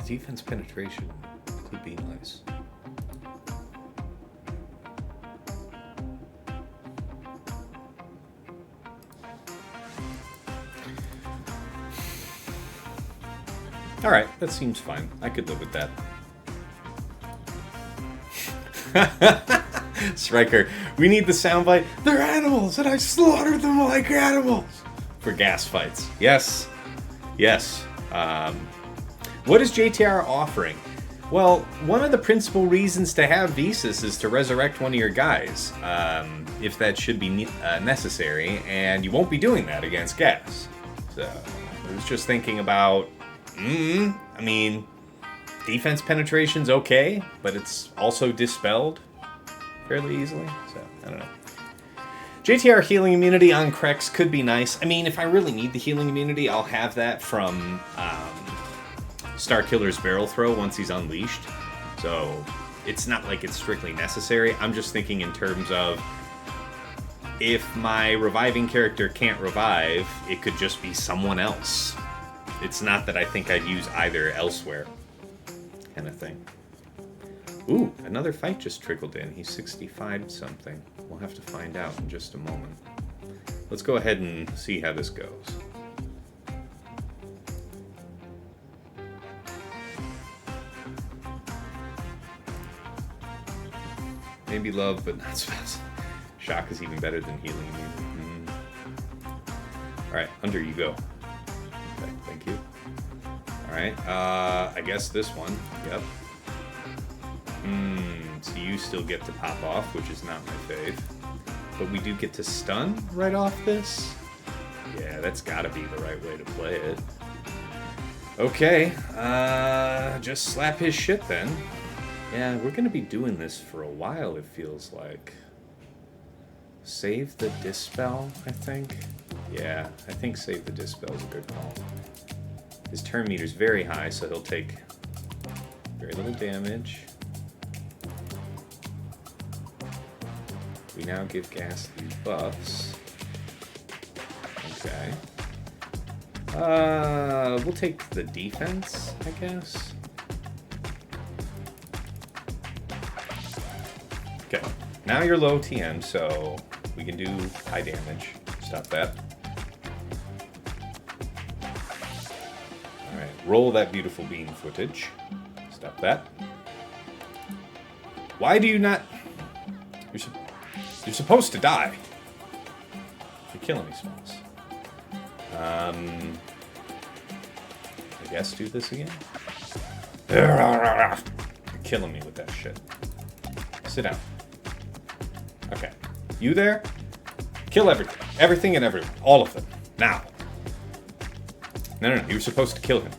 [SPEAKER 1] Defense penetration could be nice. Alright, that seems fine. I could live with that. Striker, we need the soundbite. They're animals, and I slaughtered them like animals. For gas fights. Yes. Yes. What is JTR offering? Well, one of the principal reasons to have Visas is to resurrect one of your guys, if that should be necessary, and you won't be doing that against gas. So, I was just thinking about, I mean, defense penetration's okay, but it's also dispelled fairly easily, so, I don't know. JTR healing immunity on CRex could be nice. I mean, if I really need the healing immunity, I'll have that from Starkiller's barrel throw once he's unleashed. So it's not like it's strictly necessary. I'm just thinking in terms of if my reviving character can't revive, it could just be someone else. It's not that I think I'd use either elsewhere, kind of thing. Ooh, another fight just trickled in. He's 65 something. We'll have to find out in just a moment. Let's go ahead and see how this goes. Maybe love, but not spells. Shock is even better than healing immunity. Alright, Hunter, you go. Okay, thank you. Alright, I guess this one. Yep. So you still get to pop off, which is not my fave. But we do get to stun right off this? Yeah, that's gotta be the right way to play it. Okay, just slap his shit then. Yeah, we're gonna be doing this for a while, it feels like. Save the Dispel, I think? Yeah, I think Save the Dispel is a good call. His turn meter's very high, so he'll take very little damage. We now give Gas these buffs. Okay. We'll take the defense, I guess. Okay. Now you're low TM, so we can do high damage. Stop that. Alright, roll that beautiful beam footage. Stop that. Why do you not... You're supposed to die. You're killing me, Smalls. I guess do this again? You're killing me with that shit. Sit down. Okay. You there? Kill everything. Everything and everyone. All of them. Now. No. You were supposed to kill him.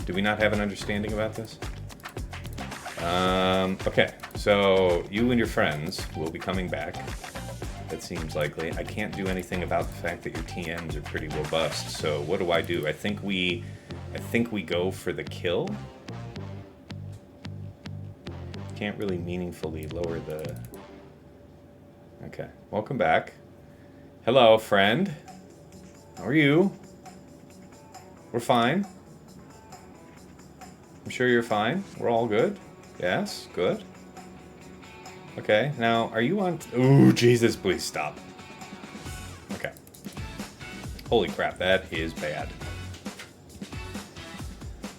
[SPEAKER 1] Do we not have an understanding about this? Okay. So, you and your friends will be coming back. That seems likely. I can't do anything about the fact that your TMs are pretty robust. So, what do? I think we go for the kill. Can't really meaningfully lower the... Okay. Welcome back. Hello, friend. How are you? We're fine. I'm sure you're fine. We're all good. Yes? Good. Okay, now, are you on... Ooh, Jesus, please stop. Okay. Holy crap, that is bad.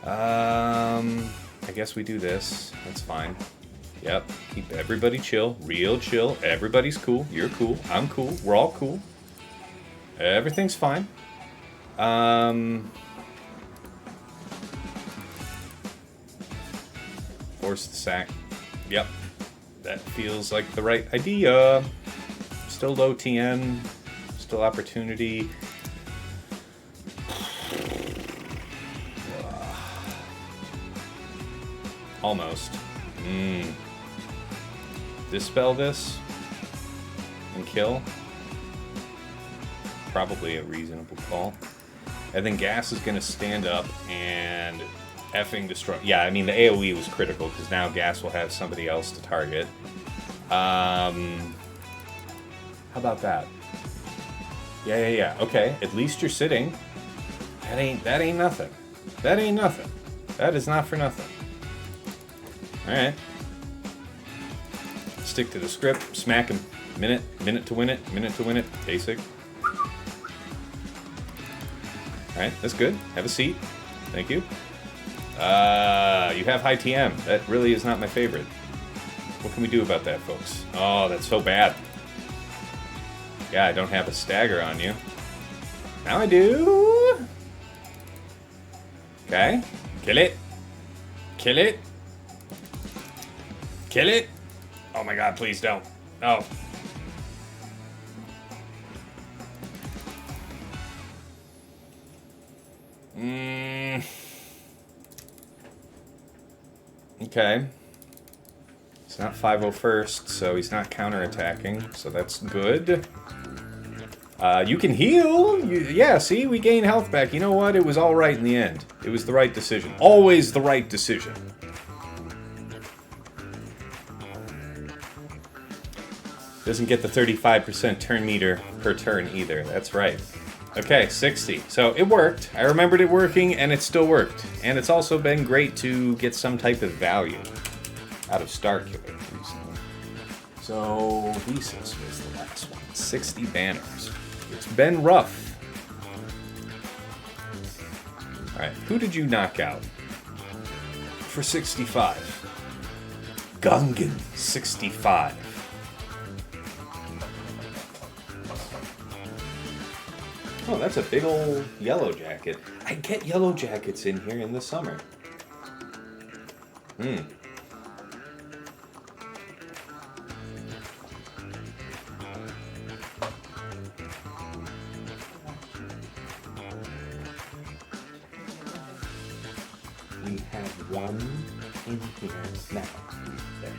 [SPEAKER 1] I guess we do this. That's fine. Yep, keep everybody chill. Real chill. Everybody's cool. You're cool. I'm cool. We're all cool. Everything's fine. Force the sack. Yep. That feels like the right idea. Still low TN. Still opportunity. Almost. Dispel this and kill. Probably a reasonable call. And then Gas is going to stand up and effing destroy. Yeah, I mean, the AoE was critical because now Gas will have somebody else to target. How about that? Yeah. Okay, at least you're sitting. That ain't nothing. That ain't nothing. That is not for nothing. Alright. Stick to the script. Smack him. Minute to win it. Minute to win it. Basic. Alright, that's good. Have a seat. Thank you. You have high TM. That really is not my favorite. What can we do about that, folks? Oh, that's so bad. Yeah, I don't have a stagger on you. Now I do. Okay. Kill it. Kill it. Kill it. Oh my god, please don't. Oh. Okay. It's not 501st, so he's not counterattacking, so that's good. You can heal! Yeah, see? We gain health back. You know what? It was alright in the end. It was the right decision. Always the right decision. Doesn't get the 35% turn meter per turn either. That's right. Okay, 60. So it worked. I remembered it working, and it still worked. And it's also been great to get some type of value out of Starkiller recently. So Thesis was the last one. 60 banners. It's been rough. Alright, who did you knock out? For 65. Gungans, 65. Oh, that's a big old yellow jacket. I get yellow jackets in here in the summer. Hmm. We have one in here now. There.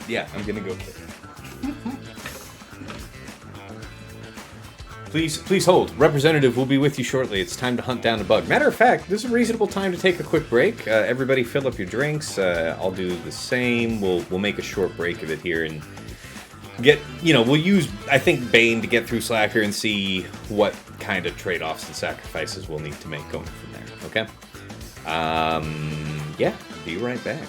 [SPEAKER 1] Yeah, I'm gonna go kill it. Please hold. Representative will be with you shortly. It's time to hunt down a bug. Matter of fact, this is a reasonable time to take a quick break. Everybody fill up your drinks. I'll do the same. We'll make a short break of it here and get, we'll use, I think, Bane to get through Slacker and see what kind of trade-offs and sacrifices we'll need to make going from there, okay? Yeah, be right back.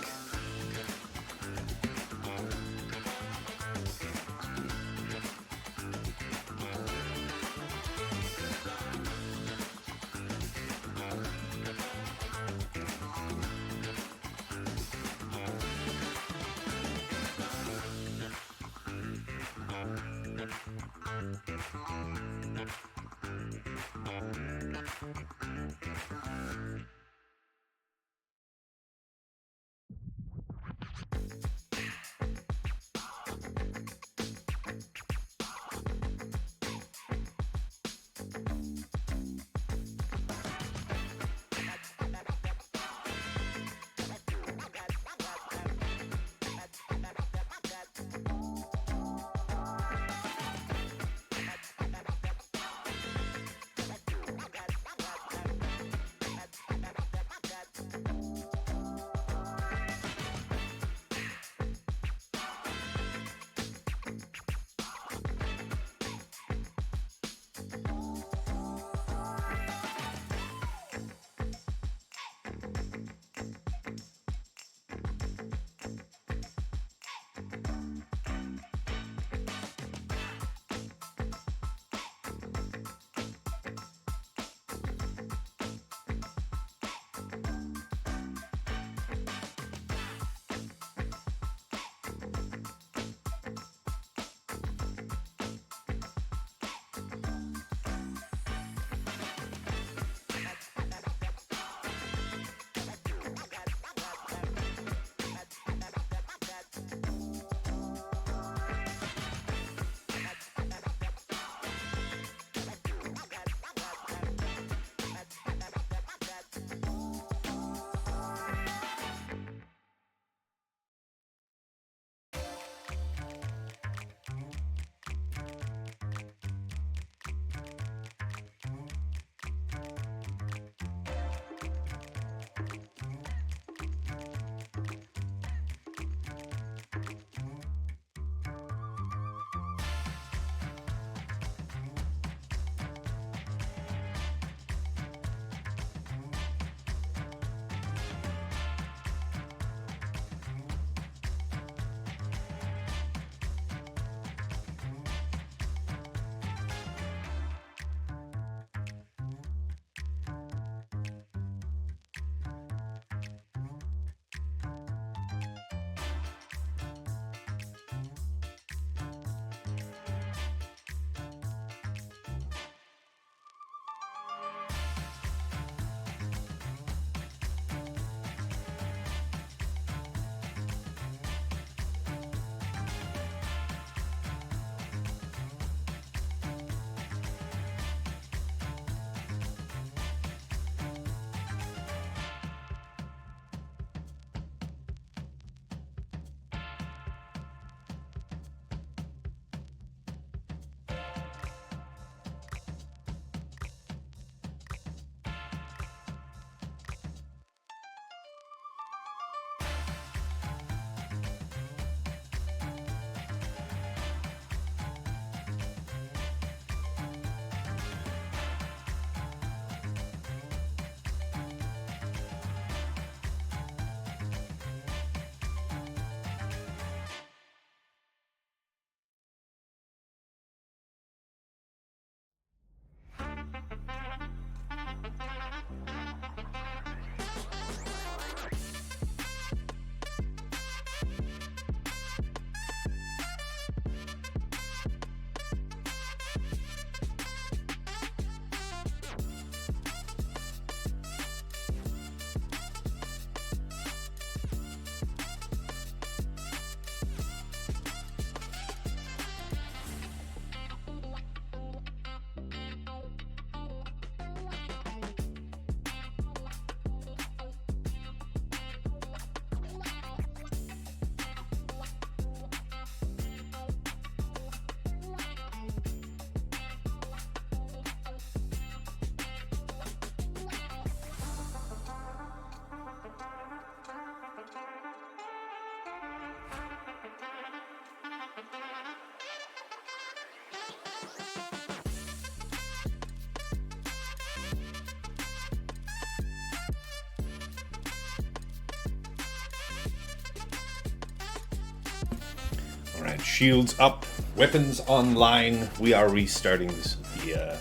[SPEAKER 1] And shields up, weapons online. We are restarting the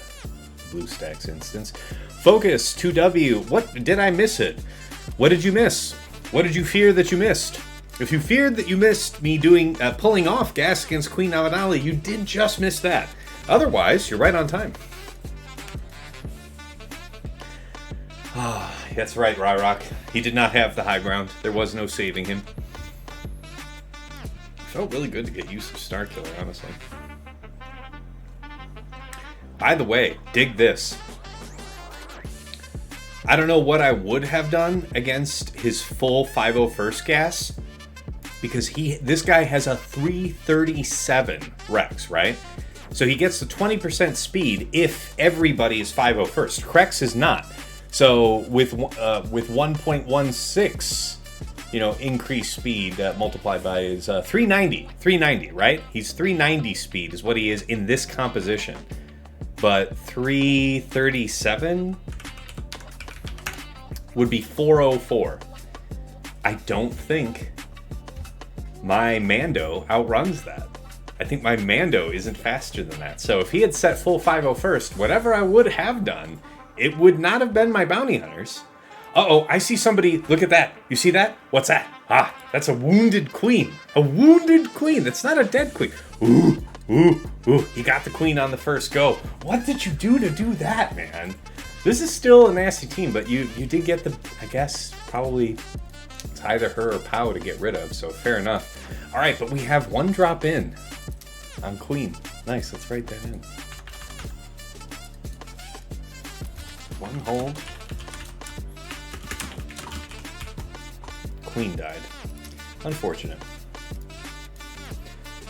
[SPEAKER 1] BlueStacks instance. Focus, 2W. What did I miss it? What did you miss? What did you fear that you missed? If you feared that you missed me doing pulling off Gas against Queen Avenali, you did just miss that. Otherwise, you're right on time. Ah, that's right, Ryrock. He did not have the high ground. There was no saving him. Felt really good to get use of Star Killer, honestly. By the way, dig this. I don't know what I would have done against his full 501st gas, because this guy has a 337 Rex, right? So he gets the 20% speed if everybody is 501st. CRex is not. So with 1.16, increased speed multiplied by his 390, right? He's 390 speed is what he is in this composition. But 337 would be 404. I don't think my Mando outruns that. I think my Mando isn't faster than that. So if he had set full 501st, whatever I would have done, it would not have been my bounty hunters. Uh-oh, I see somebody. Look at that. You see that? What's that? Ah, that's a wounded queen. A wounded queen. That's not a dead queen. Ooh, ooh, ooh. He got the queen on the first go. What did you do to do that, man? This is still a nasty team, but you did get the, I guess, probably it's either her or Pow to get rid of, so fair enough. All right, but we have one drop in on queen. Nice, let's write that in. One hold. Queen died. Unfortunate.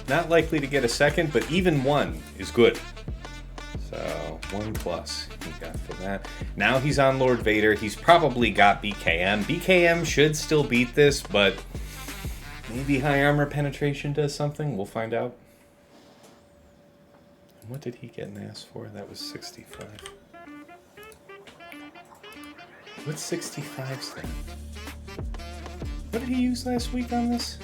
[SPEAKER 1] Not likely to get a second, but even one is good. So 1+ he got for that. Now he's on Lord Vader. He's probably got BKM. BKM should still beat this, but maybe high armor penetration does something. We'll find out. What did he get an ass for? That was 65. What's 65's thing? What did he use last week on this?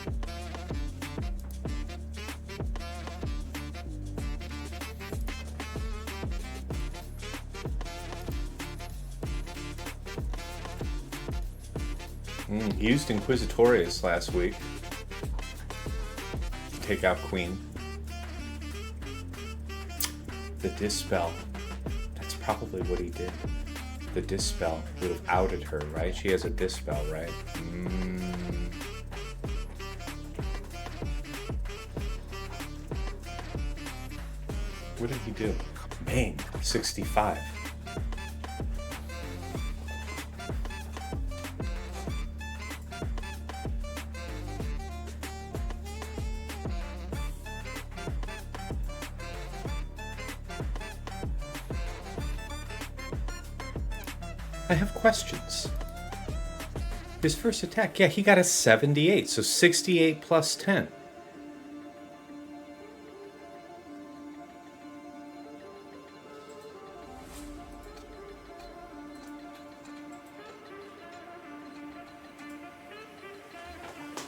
[SPEAKER 1] He used Inquisitorius last week to take out Queen. The Dispel. That's probably what he did. The Dispel would have outed her, right? She has a Dispel, right? What did he do? Bane, 65. I have questions. His first attack, yeah, he got a 78, so 68 plus 10.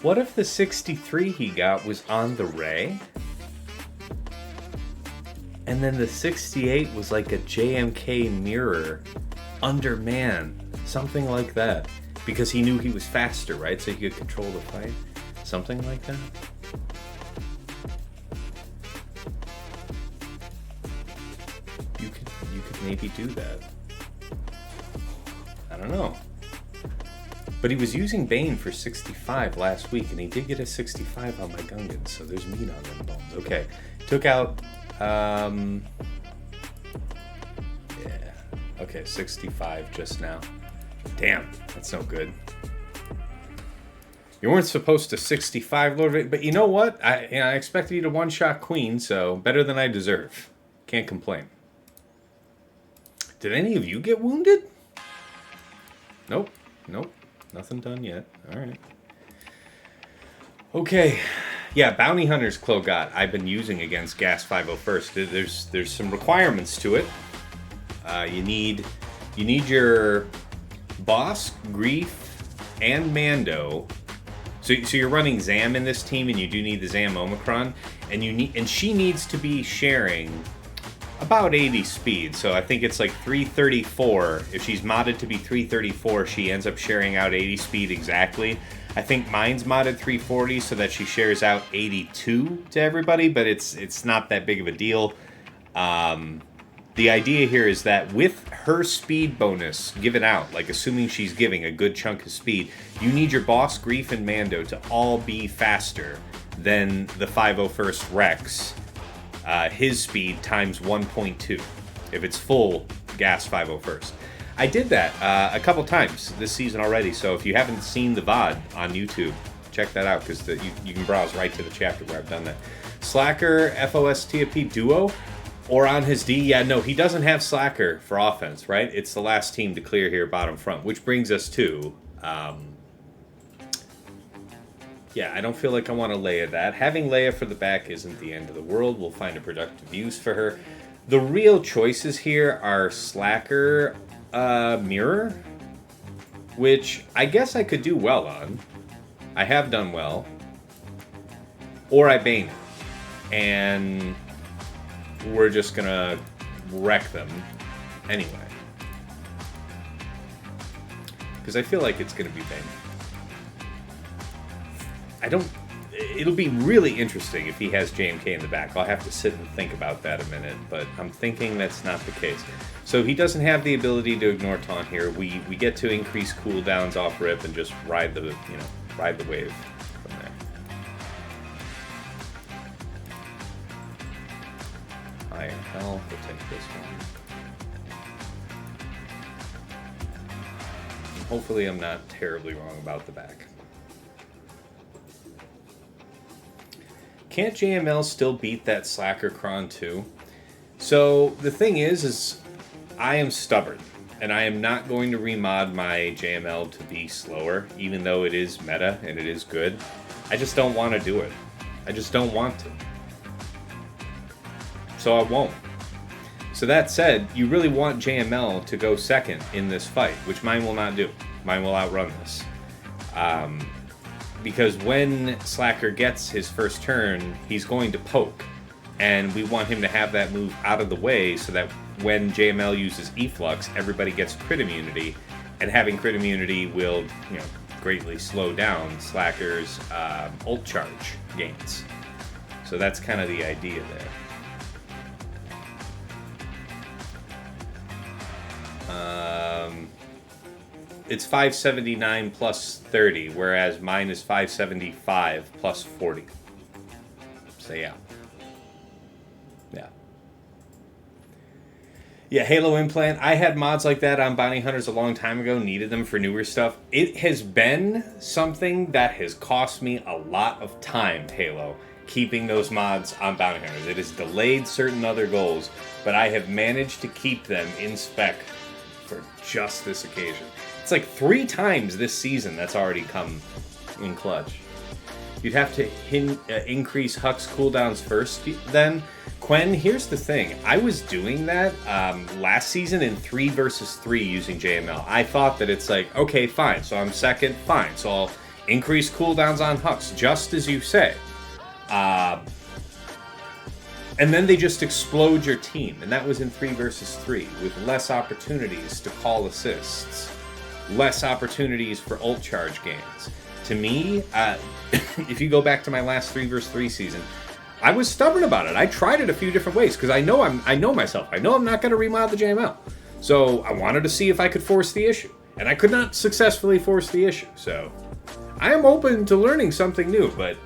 [SPEAKER 1] What if the 63 he got was on the Ray? And then the 68 was like a JMK mirror under man, something like that, because he knew he was faster, right? So he could control the fight, something like that. You could maybe do that. I don't know. But he was using Bane for 65 last week, and he did get a 65 on my Gungans, so there's meat on them bones. Okay, took out. Okay, 65 just now. Damn, that's no good. You weren't supposed to 65, Lord Vader, but you know what? I expected you to one-shot Queen, so better than I deserve. Can't complain. Did any of you get wounded? Nope. Nothing done yet. All right. Okay. Yeah, Bounty Hunter's Klogot I've been using against Gas 501st. There's some requirements to it. You need your boss, Grief, and Mando So you're running Zam in this team, and you do need the Zam Omicron, and she needs to be sharing about 80 speed. So I think it's like 334. If she's modded to be 334, she ends up sharing out 80 speed exactly. I think mine's modded 340 so that she shares out 82 to everybody, but it's not that big of a deal. The idea here is that with her speed bonus given out, like assuming she's giving a good chunk of speed, you need your boss, Grief, and Mando to all be faster than the 501st Rex, his speed times 1.2. If it's full gas 501st. I did that a couple times this season already, so if you haven't seen the VOD on YouTube, check that out, because you can browse right to the chapter where I've done that. Slacker, FOSTAP duo, or on his D, yeah, no, he doesn't have Slacker for offense, right? It's the last team to clear here, bottom front, which brings us to, yeah, I don't feel like I want to Leia that. Having Leia for the back isn't the end of the world. We'll find a productive use for her. The real choices here are Slacker, Mirror, which I guess I could do well on. I have done well. Or I Bane, and we're just gonna wreck them anyway. Because I feel like it's gonna be Bane. It'll be really interesting if he has JMK in the back. I'll have to sit and think about that a minute, but I'm thinking that's not the case. So he doesn't have the ability to ignore taunt here. We get to increase cooldowns off rip and just ride the wave from there. Iron Hell, we'll take this one. And hopefully I'm not terribly wrong about the back. Can't JML still beat that Slacker Cron too? So the thing is I am stubborn, and I am not going to remod my JML to be slower, even though it is meta and it is good. I just don't want to do it. I just don't want to. So I won't. So that said, you really want JML to go second in this fight, which mine will not do. Mine will outrun this. Because when Slacker gets his first turn, he's going to poke. And we want him to have that move out of the way so that when JML uses Efflux, everybody gets crit immunity. And having crit immunity will, greatly slow down Slacker's ult charge gains. So that's kind of the idea there. It's 579 plus 30, whereas mine is 575 plus 40. So yeah. Yeah, Halo Implant. I had mods like that on Bounty Hunters a long time ago, needed them for newer stuff. It has been something that has cost me a lot of time, Halo, keeping those mods on Bounty Hunters. It has delayed certain other goals, but I have managed to keep them in spec for just this occasion. It's like 3 times this season that's already come in clutch. You'd have to increase Huck's cooldowns first then. Quen, here's the thing. I was doing that last season in 3 versus 3 using JML. I thought that it's like, okay, fine, so I'm second, fine. So I'll increase cooldowns on Hux, just as you say. And then they just explode your team. And that was in 3 versus 3, with less opportunities to call assists. Less opportunities for ult charge gains. To me, if you go back to my last 3 versus 3 season, I was stubborn about it. I tried it a few different ways because I know myself. I know I'm not going to remod the JML. So I wanted to see if I could force the issue. And I could not successfully force the issue. So I am open to learning something new. But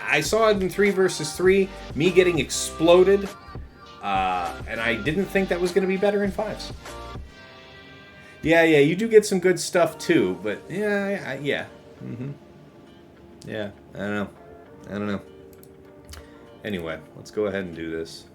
[SPEAKER 1] I saw it in 3 versus 3, me getting exploded. And I didn't think that was going to be better in 5s. Yeah, you do get some good stuff too, but yeah. Yeah, I don't know. Anyway, let's go ahead and do this.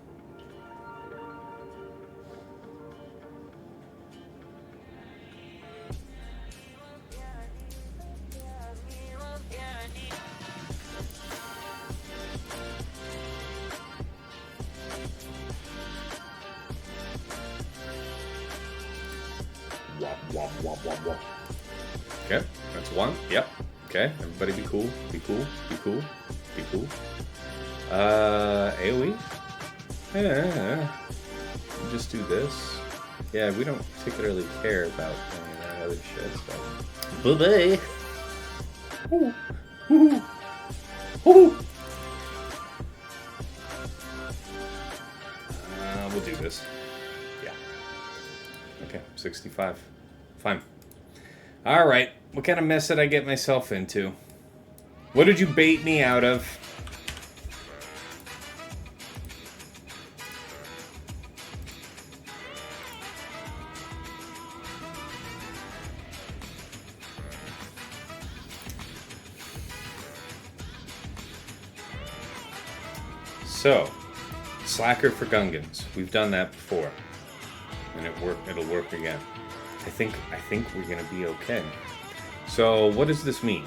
[SPEAKER 1] Okay, that's 1. Yep. Okay, everybody be cool, be cool, be cool, be cool. AoE? Yeah. We'll just do this. Yeah, we don't particularly care about any of that other shit, so. Bye-bye! Ooh. Ooh. Ooh. We'll do this. Yeah. Okay, 65. Fine. Alright, what kind of mess did I get myself into? What did you bait me out of? So, Slacker for Gungans. We've done that before. And it'll work again. I think we're gonna be okay. So what does this mean?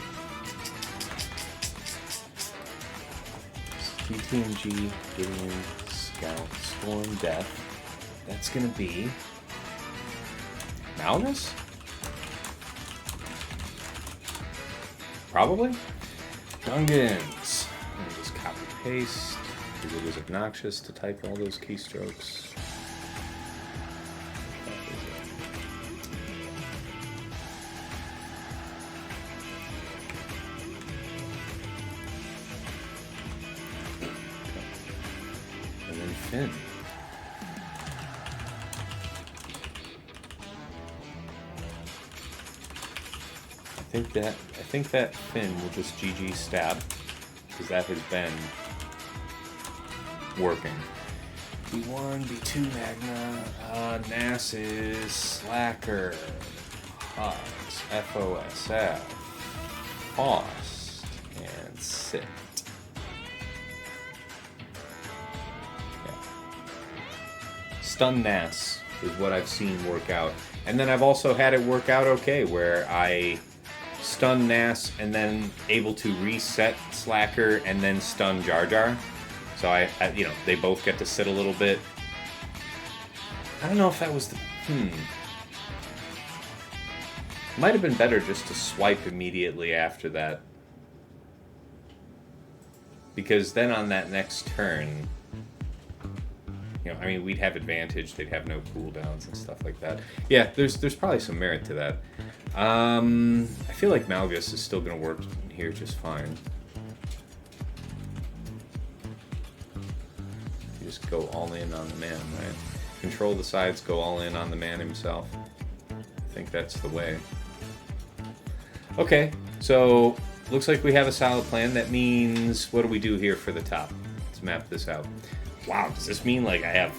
[SPEAKER 1] DTMG, Gideon, Scout, Storm, Death. That's gonna be Malgus? Probably? Gungans. Let me just copy paste. Because it was obnoxious to type all those keystrokes. And then Finn. I think that Finn will just GG STAP, because that has been working. B1, B2 Magna, Nasus, Slacker, Hogs, FOSF, Faust, and Sit. Yeah. Stun Nas is what I've seen work out. And then I've also had it work out okay, where I stun Nas and then able to reset Slacker and then stun Jar Jar. So I you know, they both get to sit a little bit. I don't know if that was the... Might have been better just to swipe immediately after that. Because then on that next turn... You know, I mean, we'd have advantage. They'd have no cooldowns and stuff like that. Yeah, there's probably some merit to that. I feel like Malgus is still going to work here just fine. You just go all in on the man, right? Control the sides, go all in on the man himself. I think that's the way. Okay, so looks like we have a solid plan. That means, what do we do here for the top? Let's map this out. Wow, does this mean like I have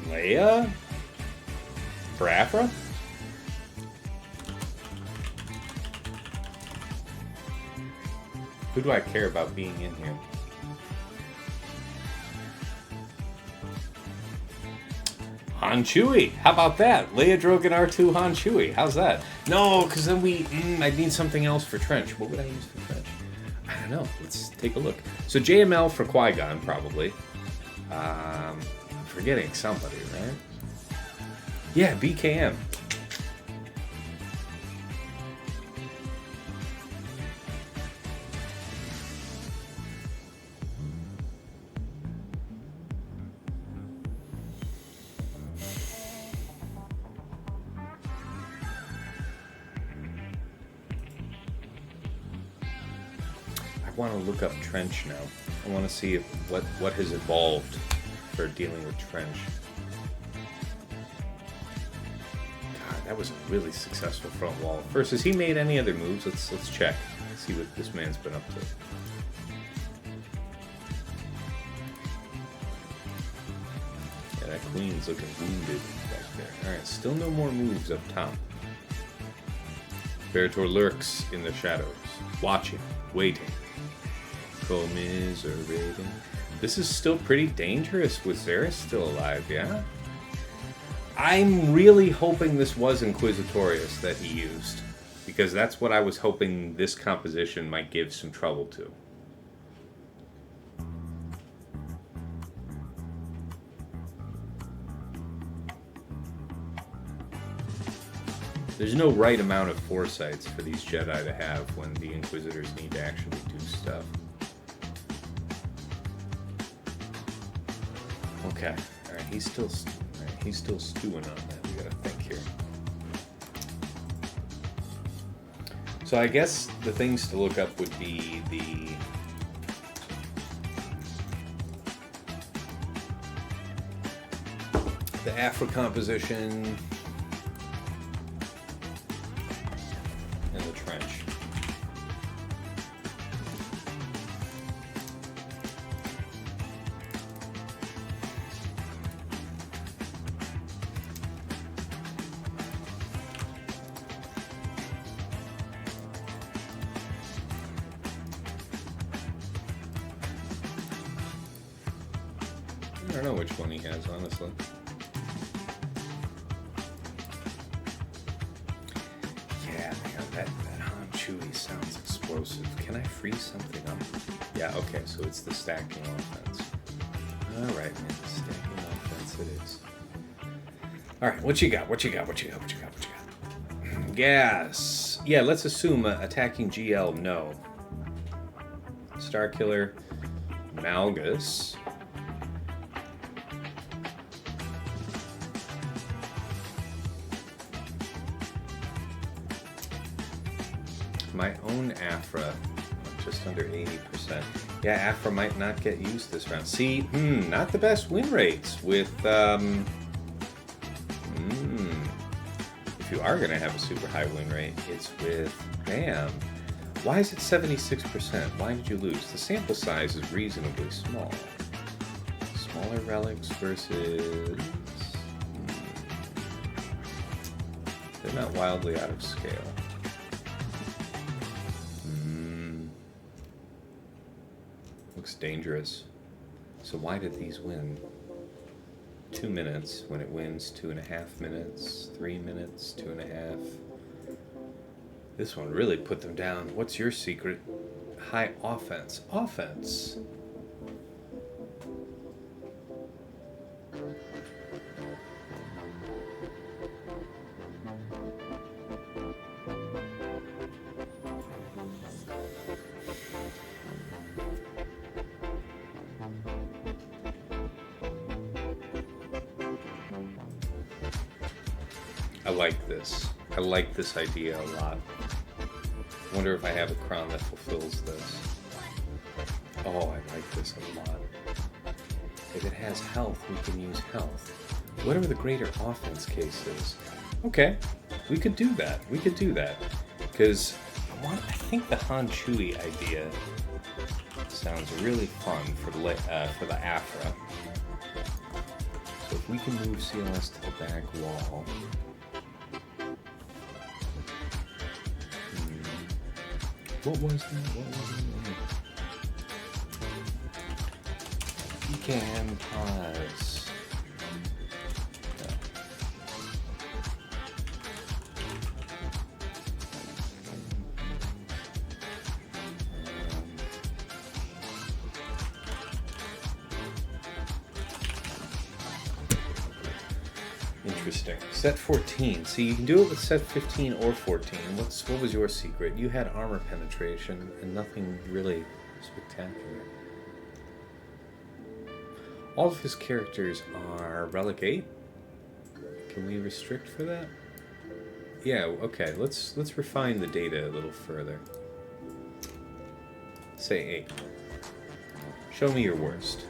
[SPEAKER 1] Leia for Aphra? Who do I care about being in here? Han Chewie. How about that? Leia Drogan R2 Han Chewie. How's that? No, because then I'd need something else for Trench. What would I use for Trench? I don't know. Let's take a look. So JML for Qui-Gon, probably. I'm forgetting somebody, right? Yeah, BKM. I want to look up Trench now. I want to see if what has evolved for dealing with Trench. God, that was a really successful front wall. First, has he made any other moves? Let's check. See what this man's been up to. Yeah, that queen's looking wounded back there. Alright, still no more moves up top. Berator lurks in the shadows, watching, waiting. Commiserating. This is still pretty dangerous with Cere still alive, yeah? I'm really hoping this was Inquisitorius that he used, because that's what I was hoping this composition might give some trouble to. There's no right amount of foresights for these Jedi to have when the Inquisitors need to actually do stuff. Okay, all right, he's still stewing on that. We gotta think here. So I guess the things to look up would be the Aphra composition and the trench. I don't know which one he has, honestly. Yeah, man, that Han Chewie sounds explosive. Can I freeze something up? Yeah, okay, so it's the stacking offense. Alright, man, stacking offense it is. Alright, what you got? What you got? Gas. Yeah, let's assume attacking GL, no. Starkiller, Malgus. My own Aphra, just under 80%. Yeah, Aphra might not get used this round. See, not the best win rates with, if you are going to have a super high win rate, it's with Bam. Why is it 76%? Why did you lose? The sample size is reasonably small. Smaller relics versus... They're not wildly out of scale. Looks dangerous. So why did these win? 2 minutes when it wins 2.5 minutes, 3 minutes, 2.5. This one really put them down. What's your secret? High offense. Offense. I like this idea a lot. I wonder if I have a crown that fulfills this. Oh, I like this a lot. If it has health, we can use health. Whatever the greater offense case is. Okay, we could do that. Because I think the Han Chewie idea sounds really fun for the Aphra. So if we can move CLS to the back wall. What was that? You can pause. Interesting. Set 14. So you can do it with set 15 or 14. What was your secret? You had armor penetration and nothing really spectacular. All of his characters are relic 8. Can we restrict for that? Yeah, okay. Let's refine the data a little further. Say 8. Show me your worst.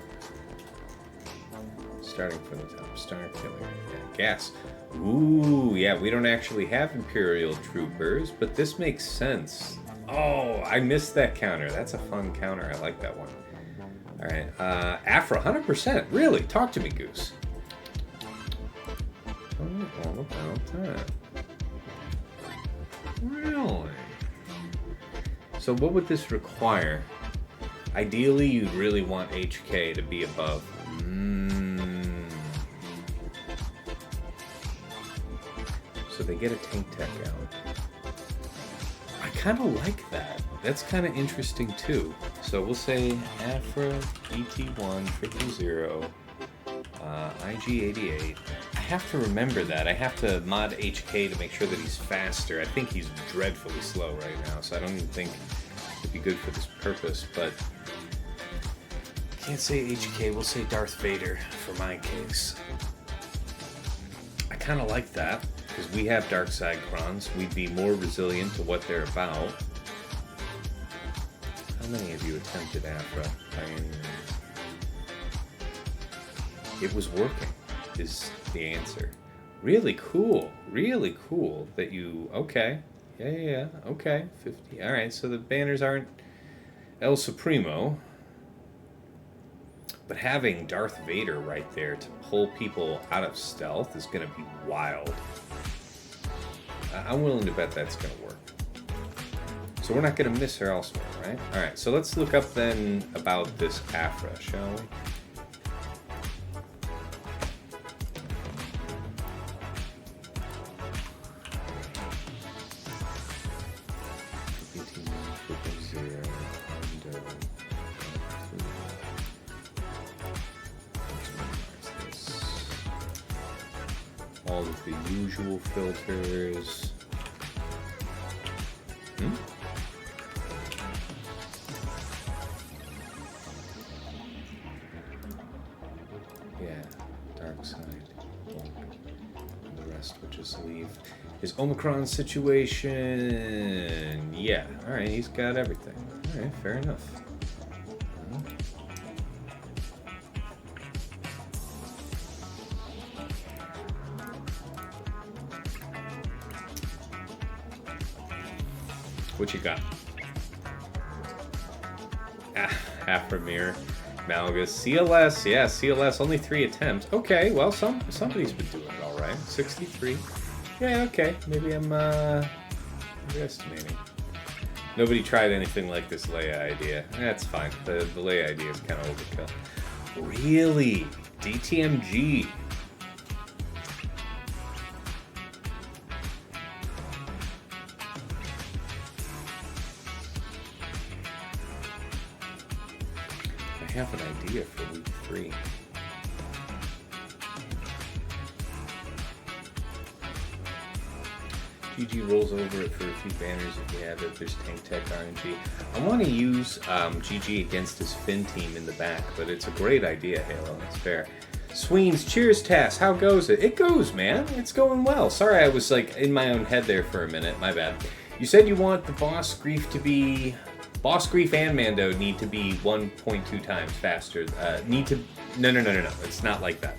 [SPEAKER 1] Starting from the top. Starkiller. Yeah, gas. Ooh, yeah, we don't actually have Imperial Troopers, but this makes sense. Oh, I missed that counter. That's a fun counter. I like that one. Alright, Aphra, 100%. Really? Talk to me, Goose. All about that. Really? So what would this require? Ideally, you'd really want HK to be above. So they get a tank tech out. I kind of like that. That's kind of interesting too. So we'll say Aphra, ET1, 000, IG88. I have to remember that. I have to mod HK to make sure that he's faster. I think he's dreadfully slow right now, so I don't even think it'd be good for this purpose, but can't say HK, we'll say Darth Vader for my case. I kind of like that, because we have dark side crons. We'd be more resilient to what they're about. How many of you attempted Aphra? It was working, is the answer. Really cool that you, okay. Yeah, okay, 50. All right, so the banners aren't El Supremo, but having Darth Vader right there to pull people out of stealth is going to be wild. I'm willing to bet that's going to work. So we're not going to miss her elsewhere, right? All right, so let's look up then about this Aphra, shall we? All of the usual filters. Yeah, dark side. And the rest will just leave. His Omicron situation. Yeah, alright, he's got everything. Alright, fair enough. What you got? Aphra, Malgus, CLS. Yeah, CLS. Only 3 attempts. Okay, well, somebody's been doing it all right. 63. Yeah, okay. Maybe I'm underestimating. Nobody tried anything like this Leia idea. That's fine. The Leia idea is kind of overkill. Really? DTMG. I have an idea for week 3. GG rolls over it for a few banners if we have it. There's Tank Tech RNG. I want to use GG against his Finn team in the back, but it's a great idea, Halo. That's fair. Sweens, cheers, Tass. How goes it? It goes, man. It's going well. Sorry, I was like in my own head there for a minute. My bad. You said you want the boss grief to be... Boss Grief and Mando need to be 1.2 times faster. No. It's not like that.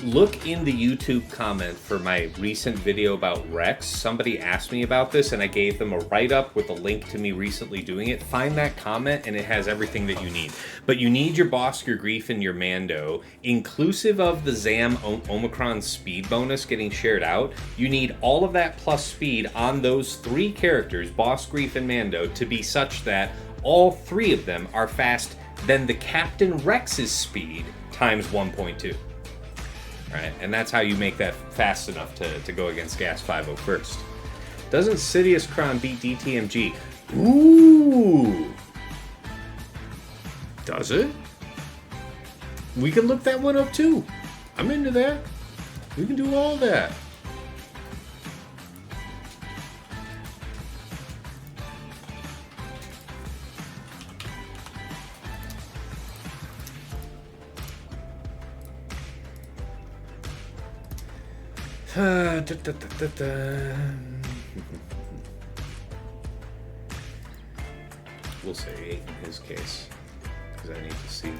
[SPEAKER 1] Look in the YouTube comment for my recent video about CRex. Somebody asked me about this, and I gave them a write-up with a link to me recently doing it. Find that comment, and it has everything that you need. But you need your Boss, your Grief, and your Mando, inclusive of the Zam Omicron speed bonus getting shared out. You need all of that plus speed on those 3 characters, Boss, Grief, and Mando, to be such that all 3 of them are fast than the Captain Rex's speed times 1.2. Right, and that's how you make that fast enough to go against Gas 50 first. Doesn't Sidious Cron beat DTMG? Ooh! Does it? We can look that one up too. I'm into that. We can do all that. We'll say 8 in his case, because I need to see.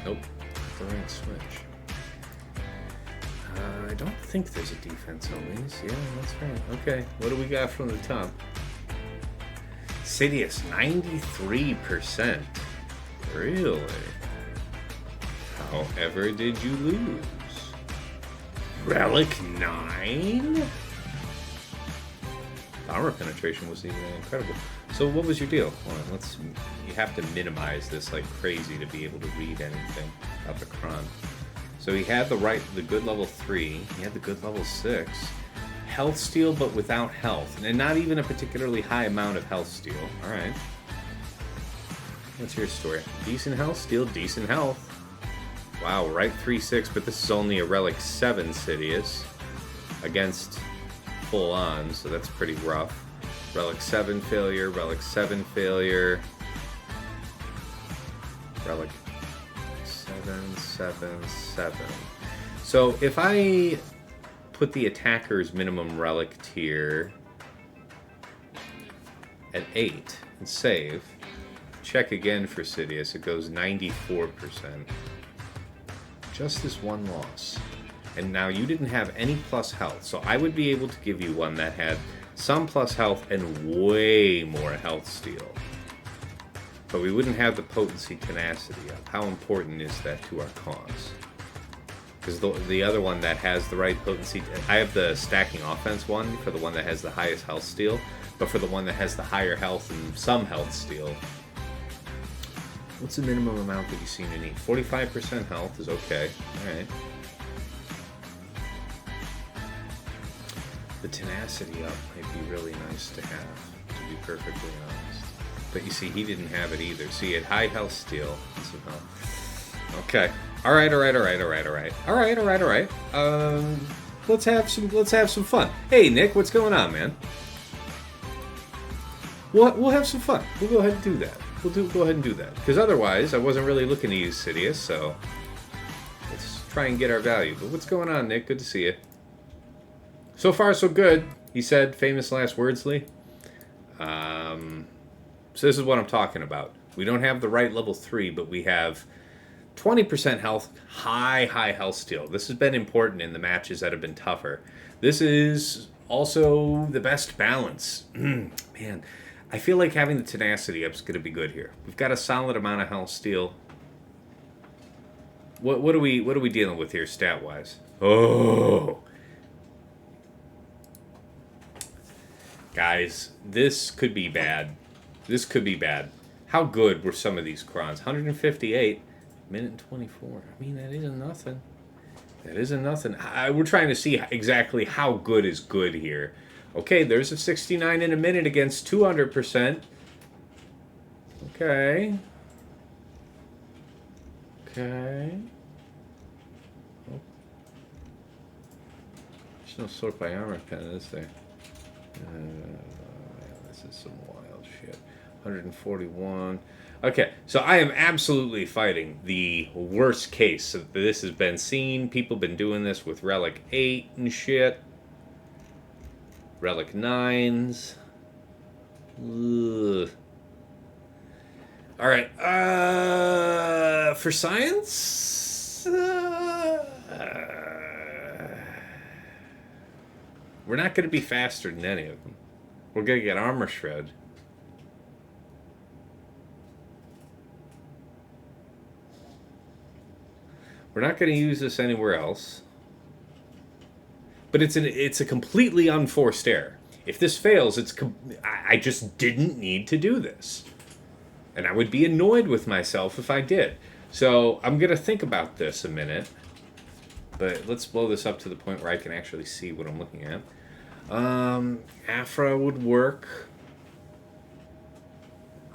[SPEAKER 1] Nope, the right switch. I don't think there's a defense on these. Yeah, that's right. Okay, what do we got from the top? Sidious, 93%. Really? However did you lose? Relic 9? Armor penetration was even incredible. So what was your deal? Hold on, you have to minimize this like crazy to be able to read anything about the Kron. So he had the good level 3. He had the good level 6. Health steal, but without health. And not even a particularly high amount of health steal. Alright. What's your story? Decent health steal, decent health. Wow, right 3-6, but this is only a Relic 7 Sidious. Against full on, so that's pretty rough. Relic 7 failure, Relic 7 failure. Relic 7, 7, 7. So if I put the attacker's minimum relic tier at 8 and save, check again for Sidious, it goes 94%. Just this one loss. And now you didn't have any plus health, so I would be able to give you one that had some plus health and way more health steal. But we wouldn't have the potency tenacity up. How important is that to our cause? Because the other one that has the right potency... I have the stacking offense one for the one that has the highest health steal, but for the one that has the higher health and some health steal... What's the minimum amount that you seem to need? 45% health is okay. Alright. The tenacity up might be really nice to have, to be perfectly honest. But you see, he didn't have it either. So he had high health steal and some health. Okay. Alright. Let's have some fun. Hey Nick, what's going on, man? We'll have some fun. We'll go ahead and do that. Go ahead and do that. Because otherwise, I wasn't really looking to use Sidious, so let's try and get our value. But what's going on, Nick? Good to see you. So far, so good, he said, famous last words, Lee. So this is what I'm talking about. We don't have the right level 3, but we have 20% health, high health steal. This has been important in the matches that have been tougher. This is also the best balance. Man, I feel like having the tenacity up is going to be good here. We've got a solid amount of health steal. What are we dealing with here stat-wise? Oh, guys, this could be bad. This could be bad. How good were some of these crons? 158, minute and 24. I mean, that isn't nothing. That isn't nothing. We're trying to see exactly how good is good here. Okay, there's a 69 in a minute against 200%. Okay. Okay. Oh. There's no sort by armor pen, is there? This is some wild shit. 141. Okay, so I am absolutely fighting the worst case. This has been seen. People have been doing this with Relic 8 and shit. Relic 9s. Ugh. Alright, for science? We're not going to be faster than any of them. We're going to get armor shred. We're not going to use this anywhere else. But it's a completely unforced error. If this fails, I just didn't need to do this. And I would be annoyed with myself if I did. So I'm going to think about this a minute. But let's blow this up to the point where I can actually see what I'm looking at. Aphra would work.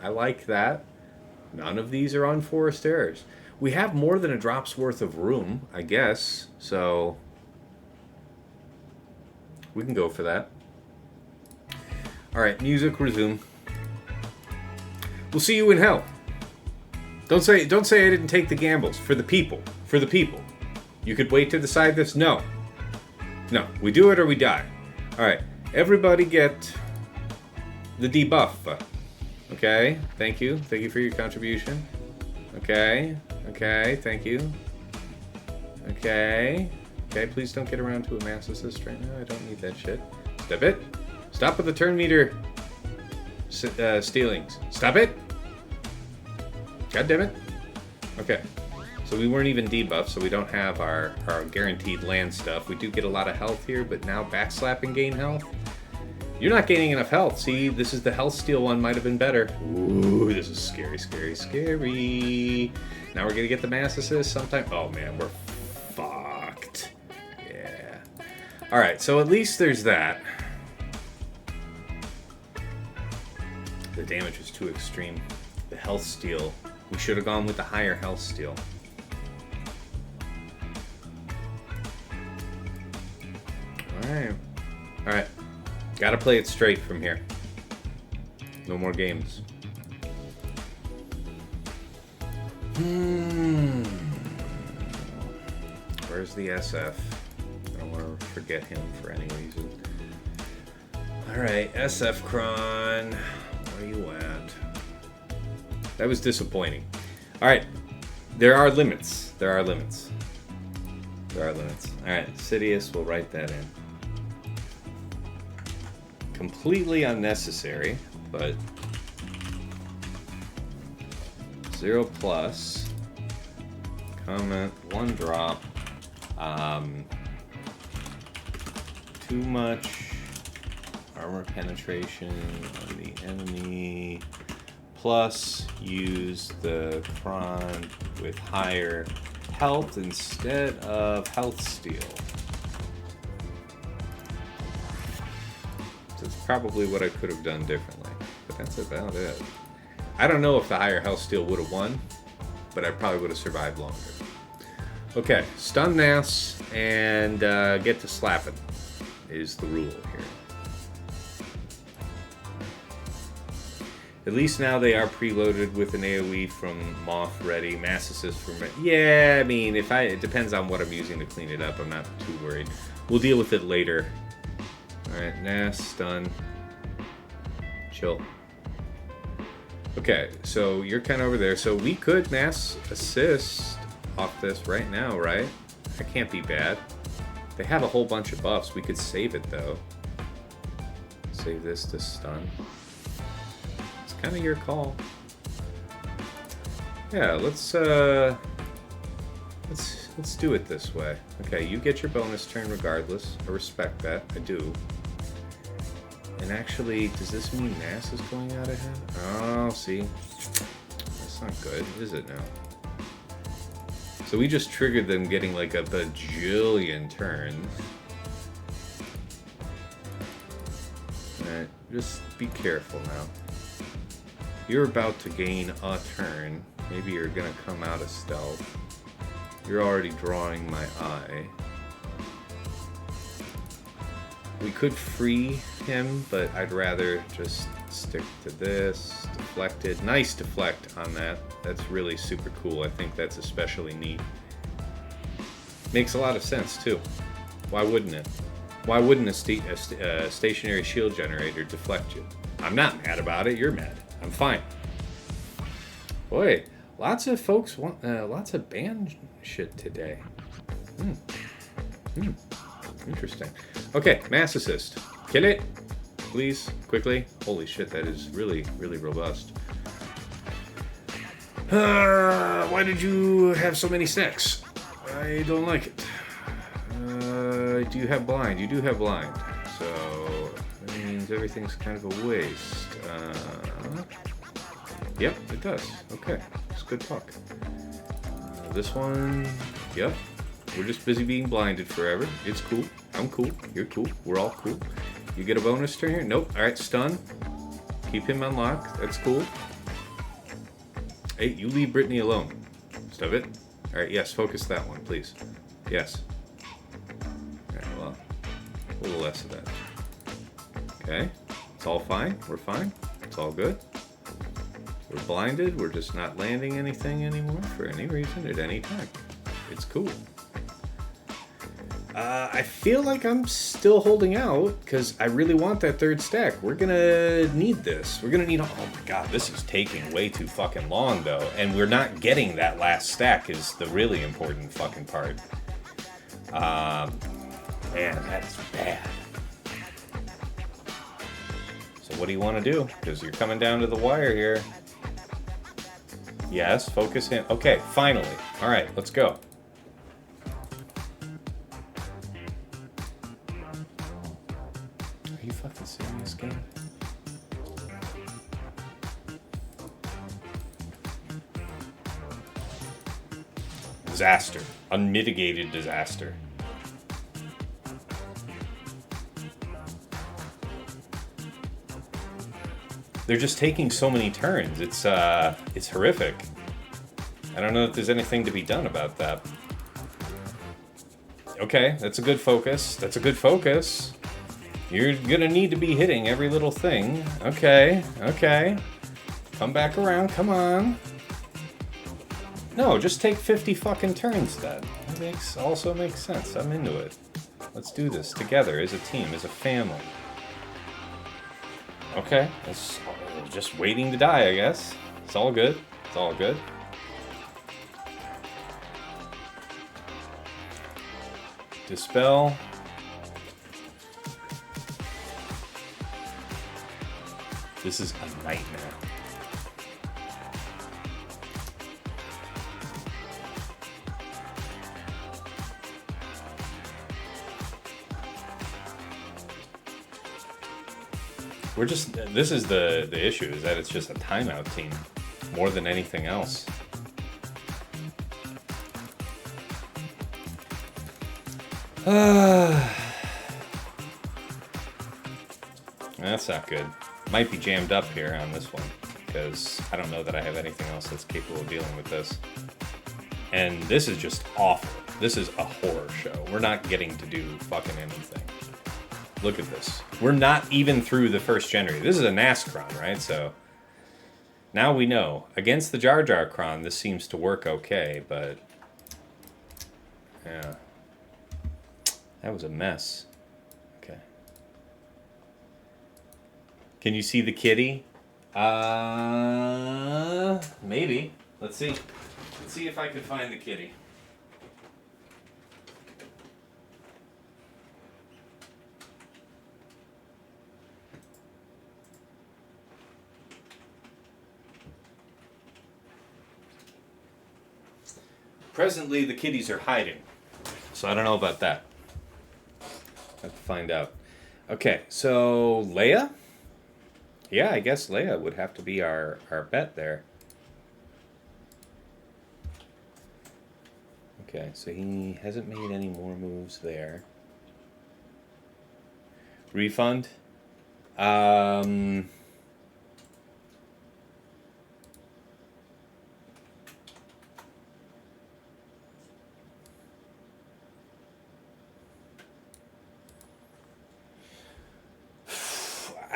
[SPEAKER 1] I like that. None of these are unforced errors. We have more than a drop's worth of room, I guess. So we can go for that. Alright, music, resume. We'll see you in hell. Don't say I didn't take the gambles. For the people. For the people. You could wait to decide this? No. No. We do it or we die. Alright. Everybody get the debuff. Okay. Thank you. Thank you for your contribution. Okay. Okay. Thank you. Okay. Okay, please don't get around to a mass assist right now. I don't need that shit. Stop it. Stop with the turn meter stealings. Stop it. God damn it. Okay. So we weren't even debuffed, so we don't have our guaranteed land stuff. We do get a lot of health here, but now backslap and gain health. You're not gaining enough health. See, this is the health steal one. Might have been better. Ooh, this is scary, scary, scary. Now we're going to get the mass assist sometime. Oh, man, we're Alright, so at least there's that. The damage was too extreme. The health steal. We should have gone with the higher health steal. Alright. Alright. Gotta play it straight from here. No more games. Where's the SF? I don't want to forget him for any reason. Alright, SF Kron. Where you at? That was disappointing. Alright. There are limits. There are limits. There are limits. Alright, Sidious, we'll write that in. Completely unnecessary, but 0 plus. Comment, 1 drop. Too much armor penetration on the enemy. Plus, use the Kron with higher health instead of health steal. That's probably what I could have done differently, but that's about it. I don't know if the higher health steal would have won, but I probably would have survived longer. Okay, stun Nass and get to slapping is the rule here. At least now they are preloaded with an AoE from Moth ready, mass assist from... Yeah, I mean, it depends on what I'm using to clean it up. I'm not too worried. We'll deal with it later. Alright, Nass, stun. Chill. Okay, so you're kind of over there. So we could mass assist off this right now, right? That can't be bad. They have a whole bunch of buffs. We could save it, though. Save this to stun. It's kind of your call. Yeah, let's do it this way. Okay, you get your bonus turn regardless. I respect that. I do. And actually, does this mean Nass is going out ahead? Oh, see. That's not good, is it now? So we just triggered them getting like a bajillion turns. Alright, just be careful now. You're about to gain a turn. Maybe you're gonna come out of stealth. You're already drawing my eye. We could free him, but I'd rather just stick to this. Deflected. Nice deflect on that. That's really super cool. I think that's especially neat. Makes a lot of sense, too. Why wouldn't it? Why wouldn't a stationary shield generator deflect you? I'm not mad about it. You're mad. I'm fine. Boy, lots of folks want lots of band shit today. Interesting. Okay, mass assist. Kill it, please, quickly. Holy shit, that is really, really robust. Why did you have so many stacks? I don't like it. Do you have blind? You do have blind. So, that means everything's kind of a waste. Yep, it does. Okay, it's good talk. This one, yep. We're just busy being blinded forever. It's cool. I'm cool. You're cool. We're all cool. You get a bonus turn here? Nope. Alright, stun. Keep him unlocked. That's cool. Hey, you leave Brittany alone. Stop it. Alright, yes, focus that one, please. Yes. Alright, well, a little less of that. Okay. It's all fine. We're fine. It's all good. We're blinded. We're just not landing anything anymore for any reason at any time. It's cool. I feel like I'm still holding out because I really want that third stack. We're gonna need this. We're gonna need. Oh my god, this is taking way too fucking long though, and we're not getting that last stack. Is the really important fucking part. Man, that's bad. So what do you want to do? Because you're coming down to the wire here. Yes, focus in. Okay, finally. All right, let's go. Are you fucking serious, game? Disaster. Unmitigated disaster. They're just taking so many turns. It's horrific. I don't know if there's anything to be done about that. Okay, that's a good focus. That's a good focus. You're gonna need to be hitting every little thing. Okay, okay. Come back around, come on. No, just take 50 fucking turns then. That also makes sense. I'm into it. Let's do this together as a team, as a family. Okay, it's just waiting to die, I guess. It's all good. It's all good. Dispel. This is a nightmare. This is the issue, is that it's just a timeout team more than anything else. That's not good. Might be jammed up here on this one, because I don't know that I have anything else that's capable of dealing with this. And this is just awful. This is a horror show. We're not getting to do fucking anything. Look at this. We're not even through the first generation. This is a Nascron, right? So now we know. Against the Jar Jar Cron, this seems to work okay, but yeah. That was a mess. Okay. Can you see the kitty? Maybe. Let's see. Let's see if I can find the kitty. Presently, the kitties are hiding, so I don't know about that. Have to find out. Okay, so Leia? Yeah, I guess Leia would have to be our bet there. Okay, so he hasn't made any more moves there. Refund?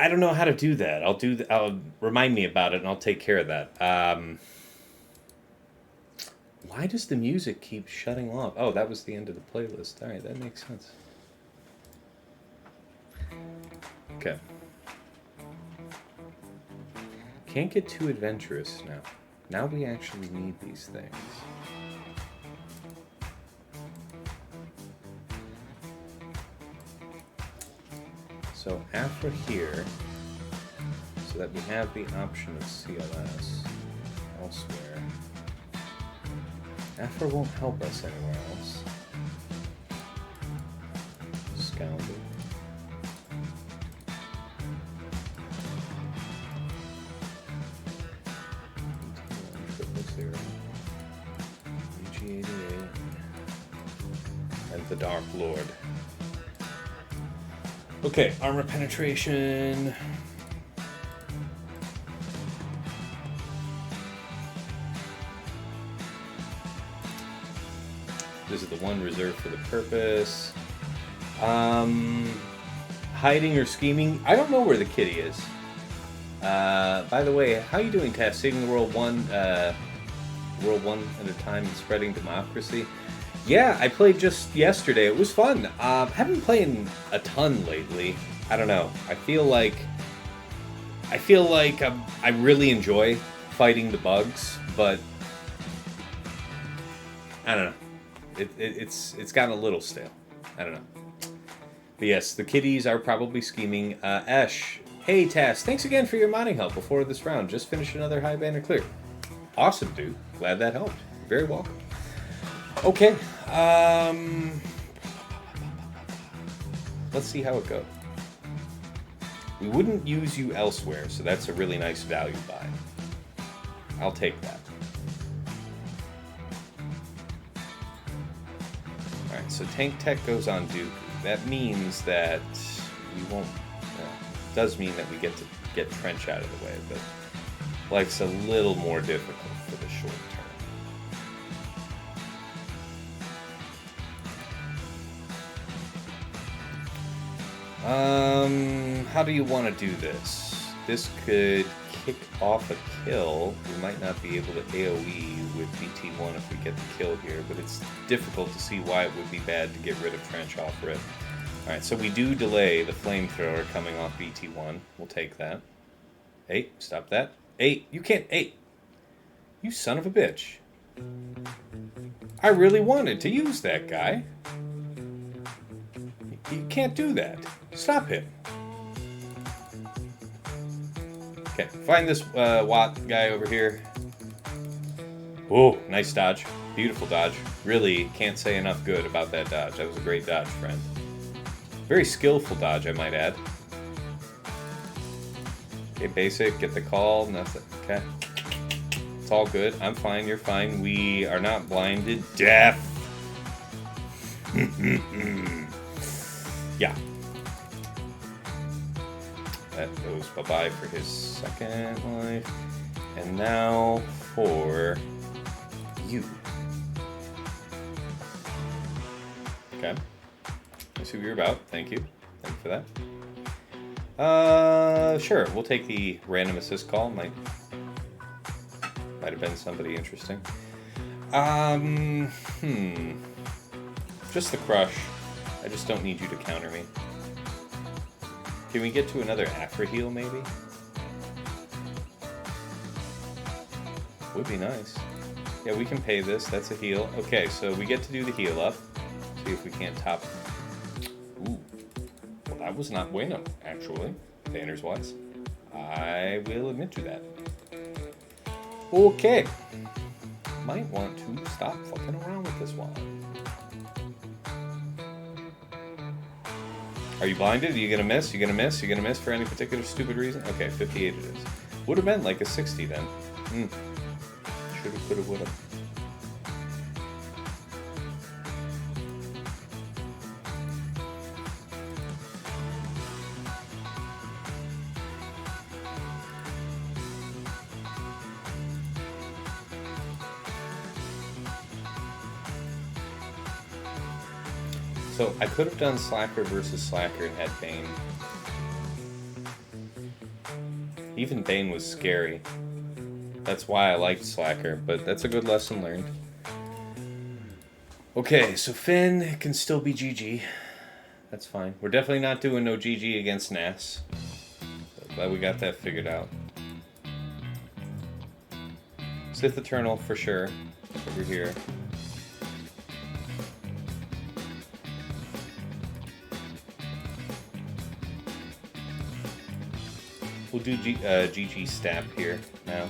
[SPEAKER 1] I don't know how to do that. I'll remind me about it, and I'll take care of that. Why does the music keep shutting off? Oh, that was the end of the playlist. All right, that makes sense. Okay. Can't get too adventurous now. Now we actually need these things. So Aphra here, so that we have the option of CLS elsewhere. Aphra won't help us anywhere else. Scoundrel. UG88 and the Dark Lord. Okay, armor penetration. This is the one reserved for the purpose. Hiding or scheming. I don't know where the kitty is. By the way, how you doing, Tess? Saving the world one at a time and spreading democracy. Yeah, I played just yesterday. It was fun. Haven't been playing a ton lately. I don't know. I feel like I really enjoy fighting the bugs, but I don't know. It's gotten a little stale. I don't know. But yes, the kitties are probably scheming. Esh, hey Tass, thanks again for your modding help before this round. Just finished another high banner clear. Awesome, dude. Glad that helped. Very welcome. Okay, let's see how it goes. We wouldn't use you elsewhere, so that's a really nice value buy. I'll take that. Alright, so Tank Tech goes on Dooku. That means that we won't... Does mean that we get to get Trench out of the way, but life's a little more difficult for the short term. How do you want to do this? This could kick off a kill. We might not be able to AoE with BT1 if we get the kill here, but it's difficult to see why it would be bad to get rid of Trench off rip. Alright, so we do delay the flamethrower coming off BT1. We'll take that. Hey, stop that. Hey, you can't. Hey, you son of a bitch. I really wanted to use that guy. You can't do that. Stop him. Okay, find this Watt guy over here. Whoa, nice dodge. Beautiful dodge. Really can't say enough good about that dodge. That was a great dodge, friend. Very skillful dodge, I might add. Okay, basic, get the call, nothing. Okay. It's all good. I'm fine, you're fine. We are not blinded. Death! Yeah. That goes bye-bye for his second life. And now for you. Okay. I see what you're about. Thank you. Thank you for that. Sure. We'll take the random assist call. Might have been somebody interesting. Just the crush. I just don't need you to counter me. Can we get to another Aphra heal, maybe? Would be nice. Yeah, we can pay this. That's a heal. Okay, so we get to do the heal up. See if we can't top. Ooh. Well, that was not bueno, actually. Banners wise. I will admit to that. Okay. Might want to stop fucking around with this one. Are you blinded? Are you gonna miss? You gonna miss? You gonna miss for any particular stupid reason? Okay, 58 it is. Would have been like a 60 then. Shoulda, coulda, woulda. So I could have done Slacker versus Slacker and had Bane. Even Bane was scary. That's why I liked Slacker, but that's a good lesson learned. Okay, so Finn can still be GG. That's fine. We're definitely not doing no GG against Nas. So glad we got that figured out. Sith Eternal for sure. Over here. We'll do GG STAP here now.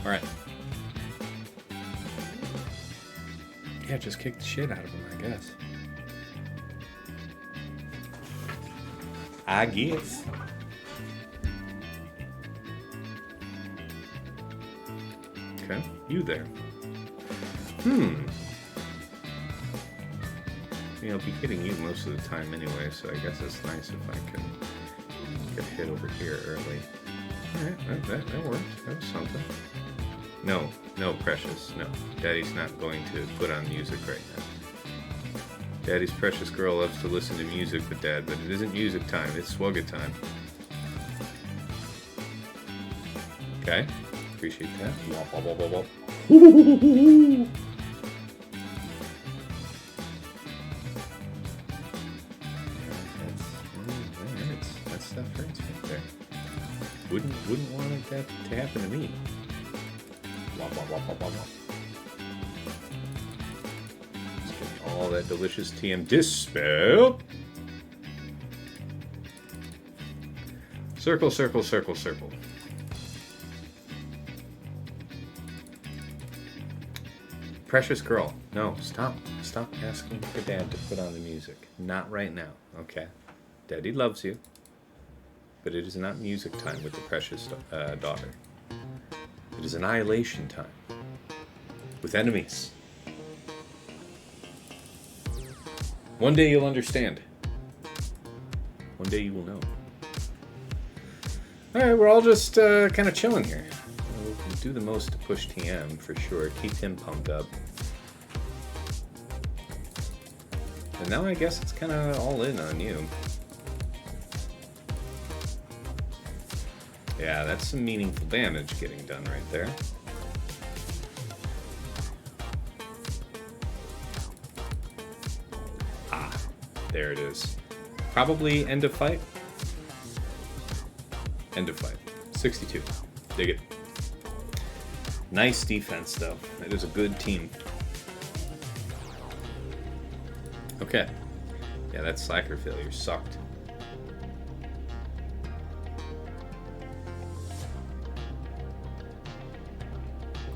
[SPEAKER 1] All right. Yeah, just kick the shit out of him, I guess. I guess. Okay, you there. I'll be hitting you most of the time anyway, so I guess it's nice if I can get hit over here early. Alright, that worked. That was something. No, Precious, no. Daddy's not going to put on music right now. Daddy's precious girl loves to listen to music with Dad, but it isn't music time, it's SWGOH time. Okay, appreciate that. That's stuff hurts right there. Wouldn't want that to happen to me. All that delicious TM Dispel. Circle, circle, circle, circle. Precious girl. No, stop. Stop asking for Dad to put on the music. Not right now, okay? Daddy loves you. But it is not music time with the precious daughter. It is annihilation time. With enemies. One day you'll understand. One day you will know. Alright, we're all just kind of chilling here. We'll do the most to push TM for sure. Keep him pumped up. And now I guess it's kind of all in on you. Yeah, that's some meaningful damage getting done right there. Ah, there it is. Probably end of fight. End of fight. 62. Dig it. Nice defense, though. It is a good team. Okay. Yeah, that slacker failure sucked.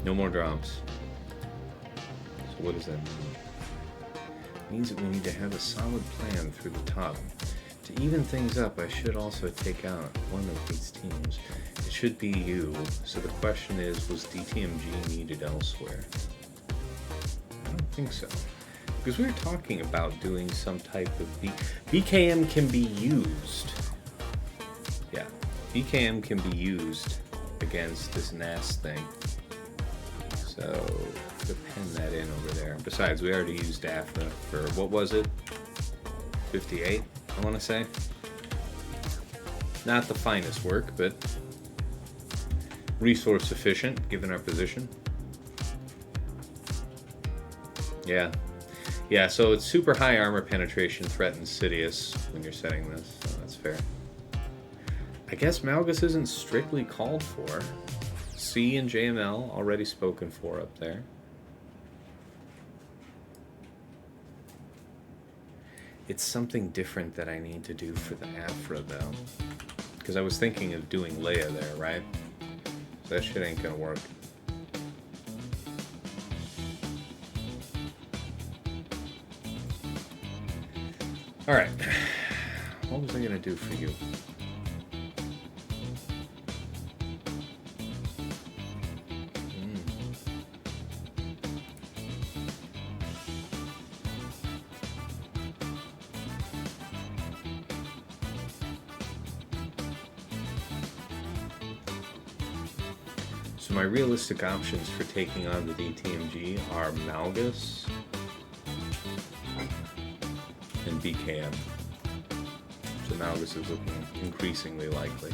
[SPEAKER 1] No more drops. So what does that mean? It means that we need to have a solid plan through the top. To even things up, I should also take out one of these teams. It should be you. So the question is, was DTMG needed elsewhere? I don't think so. Because we were talking about doing some type of BKM can be used. Yeah, BKM can be used against this NAS thing. So, pin that in over there. Besides, we already used Aphra for, what was it? 58, I want to say. Not the finest work, but resource efficient, given our position. Yeah. Yeah, so it's super high armor penetration threatens Sidious when you're setting this, so that's fair. I guess Malgus isn't strictly called for. C and JML already spoken for up there. It's something different that I need to do for the Aphra, though. Because I was thinking of doing Leia there, right? So that shit ain't gonna work. Alright. What was I gonna do for you? So my realistic options for taking on the DTMG are Malgus and BKM. So Malgus is looking increasingly likely.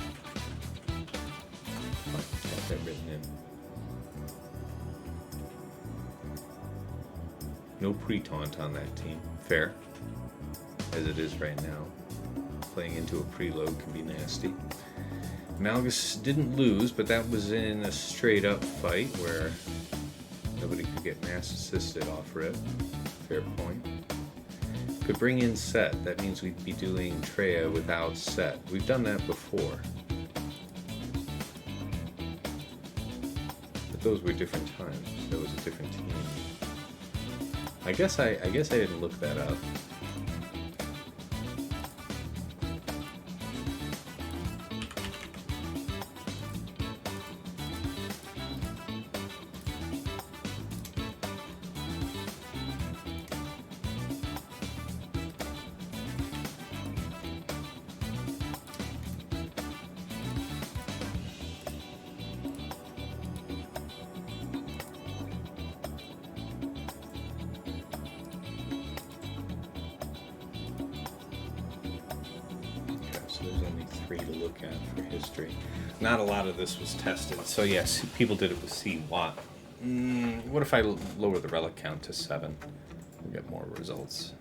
[SPEAKER 1] Got that written in. No pre-taunt on that team. Fair. As it is right now. Playing into a preload can be nasty. Malgus didn't lose, but that was in a straight-up fight where nobody could get mass assisted off rip. Fair point. Could bring in Set. That means we'd be doing Traya without Set. We've done that before. But those were different times. That was a different team. I guess I didn't look that up. Not a lot of this was tested, so yes, people did it with C-Watt. What if I lower the relic count to 7? We'll get more results.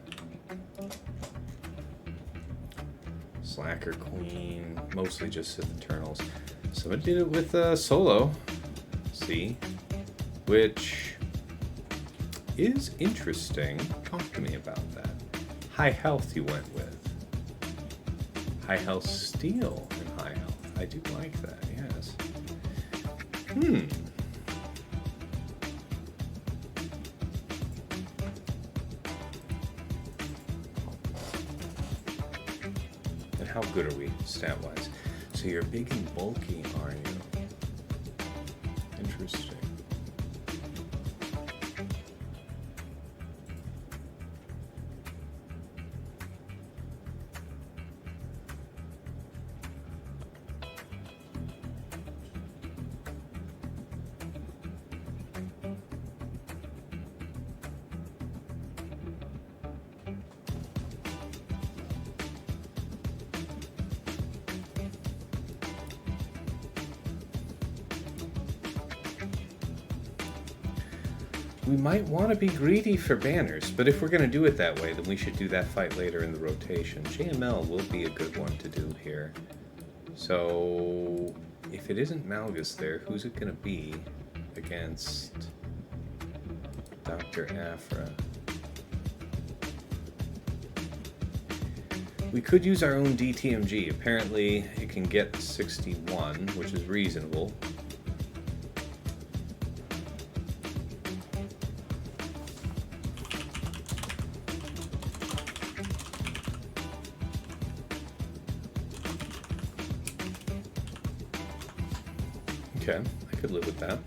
[SPEAKER 1] Slacker Queen, mostly just Sith Eternals. Somebody did it with Solo, C, which is interesting. Talk to me about that. High health you went with. High health steel and high health. I do like that, yes. how good are we stat-wise? So you're big and bulky, are you? Interesting. We might want to be greedy for banners, but if we're going to do it that way, then we should do that fight later in the rotation. JML will be a good one to do here. So, if it isn't Malgus there, who's it going to be against Dr. Aphra? We could use our own DTMG. Apparently, it can get 61, which is reasonable. Okay, I could live with that.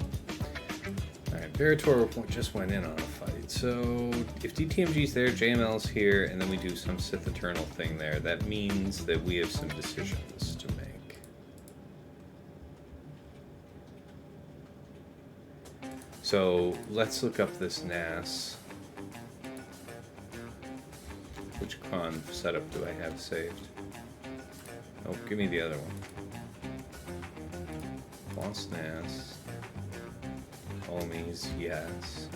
[SPEAKER 1] Alright, Berator just went in on a fight. So, if DTMG's there, JML's here, and then we do some Sith Eternal thing there, that means that we have some decisions to make. So, let's look up this NAS. Which con setup do I have saved? Oh, give me the other one. Boss NAS. Homies, yes.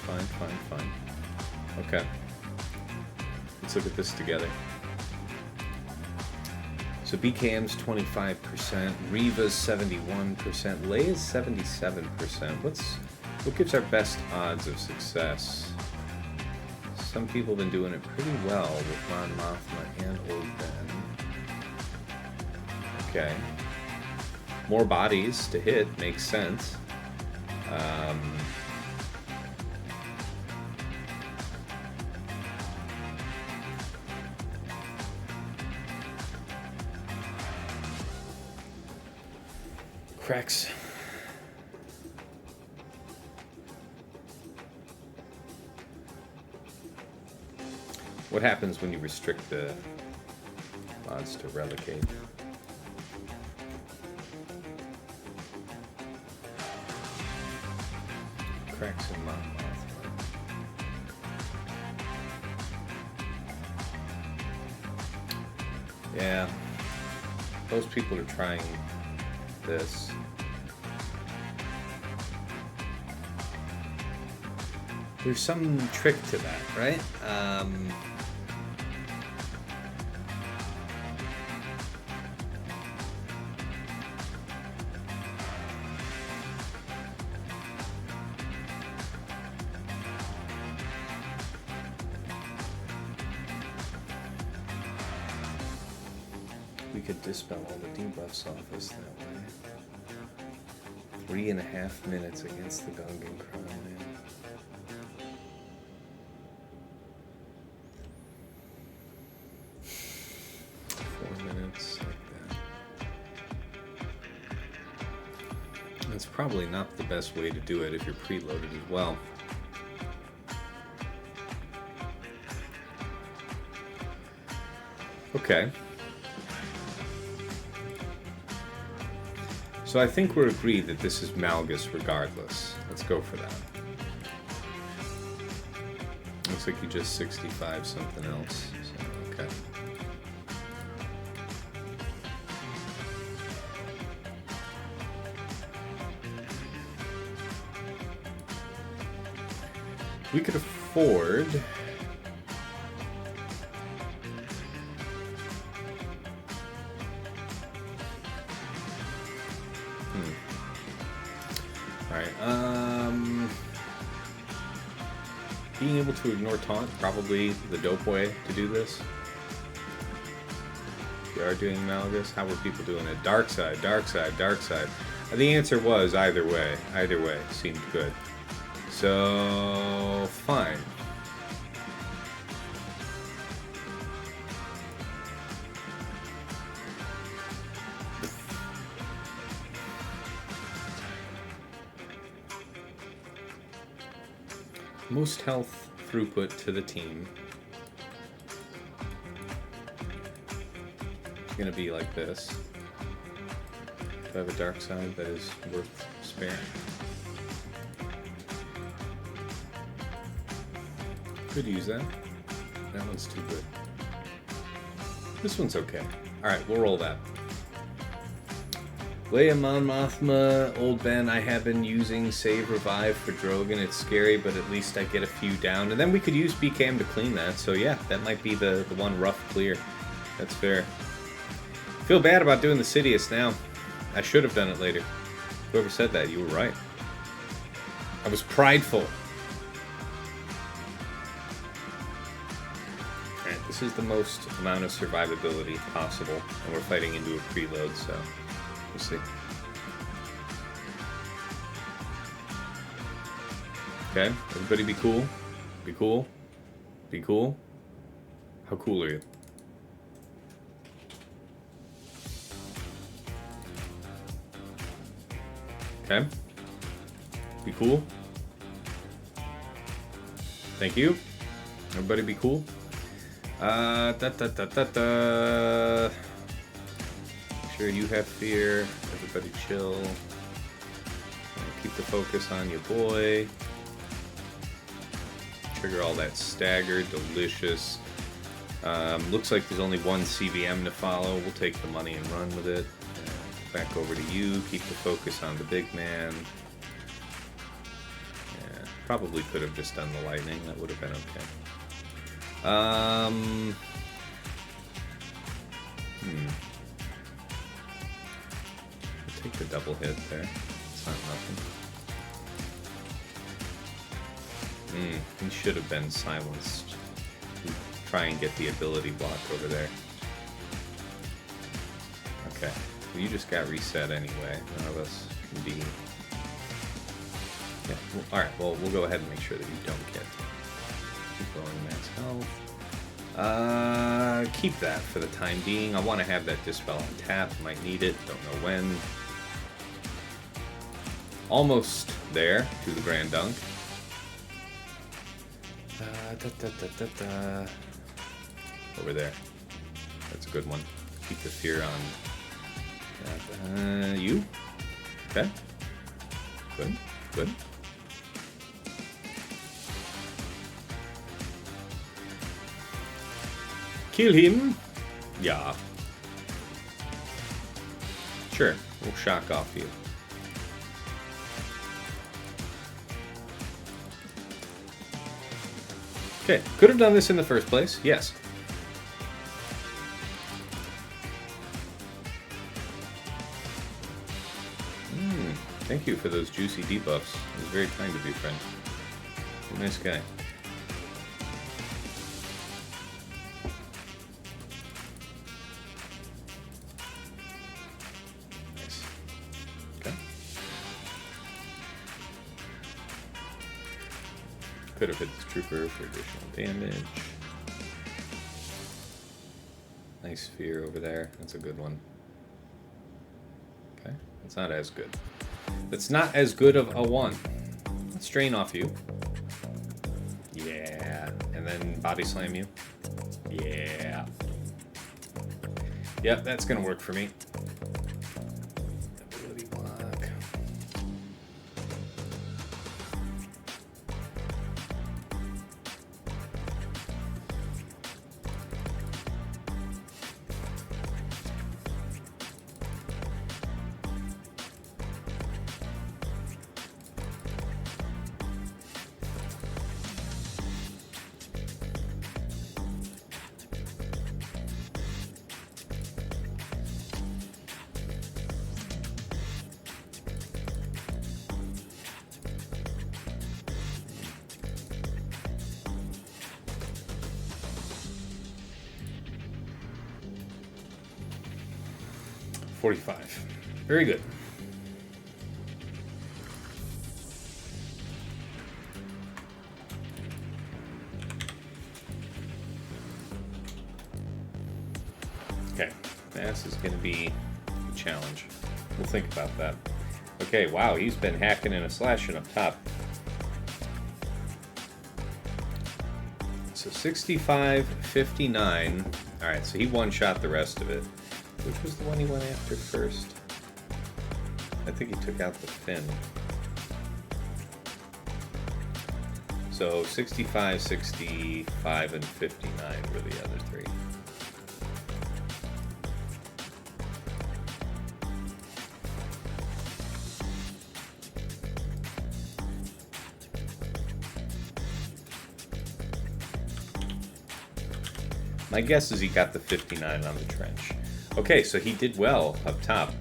[SPEAKER 1] Fine. Okay. Let's look at this together. So BKM's 25%, Reva's 71%, Leia's 77%. What gives our best odds of success? Some people have been doing it pretty well with Mon Mothma and Old Ben. Okay. More bodies to hit makes sense. CRex. What happens when you restrict the mods to relicate? CRex and Mon Mothma. Yeah, those people are trying this. There's some trick to that, right? We could dispel all the debuffs off us that way. 3.5 minutes against the Gungan crown, man. That's probably not the best way to do it if you're preloaded as well. Okay. So I think we're agreed that this is Malgus regardless. Let's go for that. Looks like you just 65 something else. So, okay. We could afford being able to ignore taunt, probably the dope way to do this. If you are doing Malgus, how were people doing it? Dark side, dark side, dark side. The answer was either way. Either way seemed good. So, fine. most health throughput to the team. It's gonna be like this. Do I have a dark side that is worth sparing? Could use that. That one's too good. This one's okay. Alright, we'll roll that. Leia Mon Mothma, Old Ben, I have been using Save Revive for Drogon. It's scary, but at least I get a few down. And then we could use BKM to clean that. So yeah, that might be the one rough clear. That's fair. Feel bad about doing the Sidious now. I should have done it later. Whoever said that, you were right. I was prideful. Alright, this is the most amount of survivability possible. And we're fighting into a preload, so... we'll see. Okay, everybody be cool. Be cool. Be cool. How cool are you? Okay. Be cool. Thank you. Everybody be cool. Sure you have fear. Everybody chill. Keep the focus on your boy. Trigger all that stagger. Delicious. Looks like there's only one CVM to follow. We'll take the money and run with it. Back over to you. Keep the focus on the big man. Yeah, probably could have just done the lightning. That would have been okay. Take the double hit there. It's not nothing. He should have been silenced. Try and get the ability block over there. Okay. Well, you just got reset anyway. None of us can be... yeah. Well, alright, well, we'll go ahead and make sure that you don't get... keep going max health. Keep that for the time being. I want to have that Dispel on tap. Might need it. Don't know when. Almost there to the Grand Dunk. Over there. That's a good one. Keep the fear on. You? Okay. Good. Good. Kill him. Yeah. Sure. We'll shock off you. Okay. Could have done this in the first place. Yes. Thank you for those juicy debuffs. It was very kind of you, friend. You're a nice guy. Nice. Okay. Could have hit this trooper for additional damage. Nice sphere over there. That's a good one. Okay. It's not as good. That's not as good of a one. Let's drain off you. Yeah. And then body slam you. Yeah. Yep, that's gonna work for me. Ability block. $45. Very good. Okay, this is going to be a challenge. We'll think about that. Okay, wow, he's been hacking and a slashing up top. so 65, 59. All right, so he one-shot the rest of it. Which was the one he went after first? I think he took out the fin. So 65, 65, and 59 were the other three. My guess is he got the 59 on the trench. Okay, so he did well up top.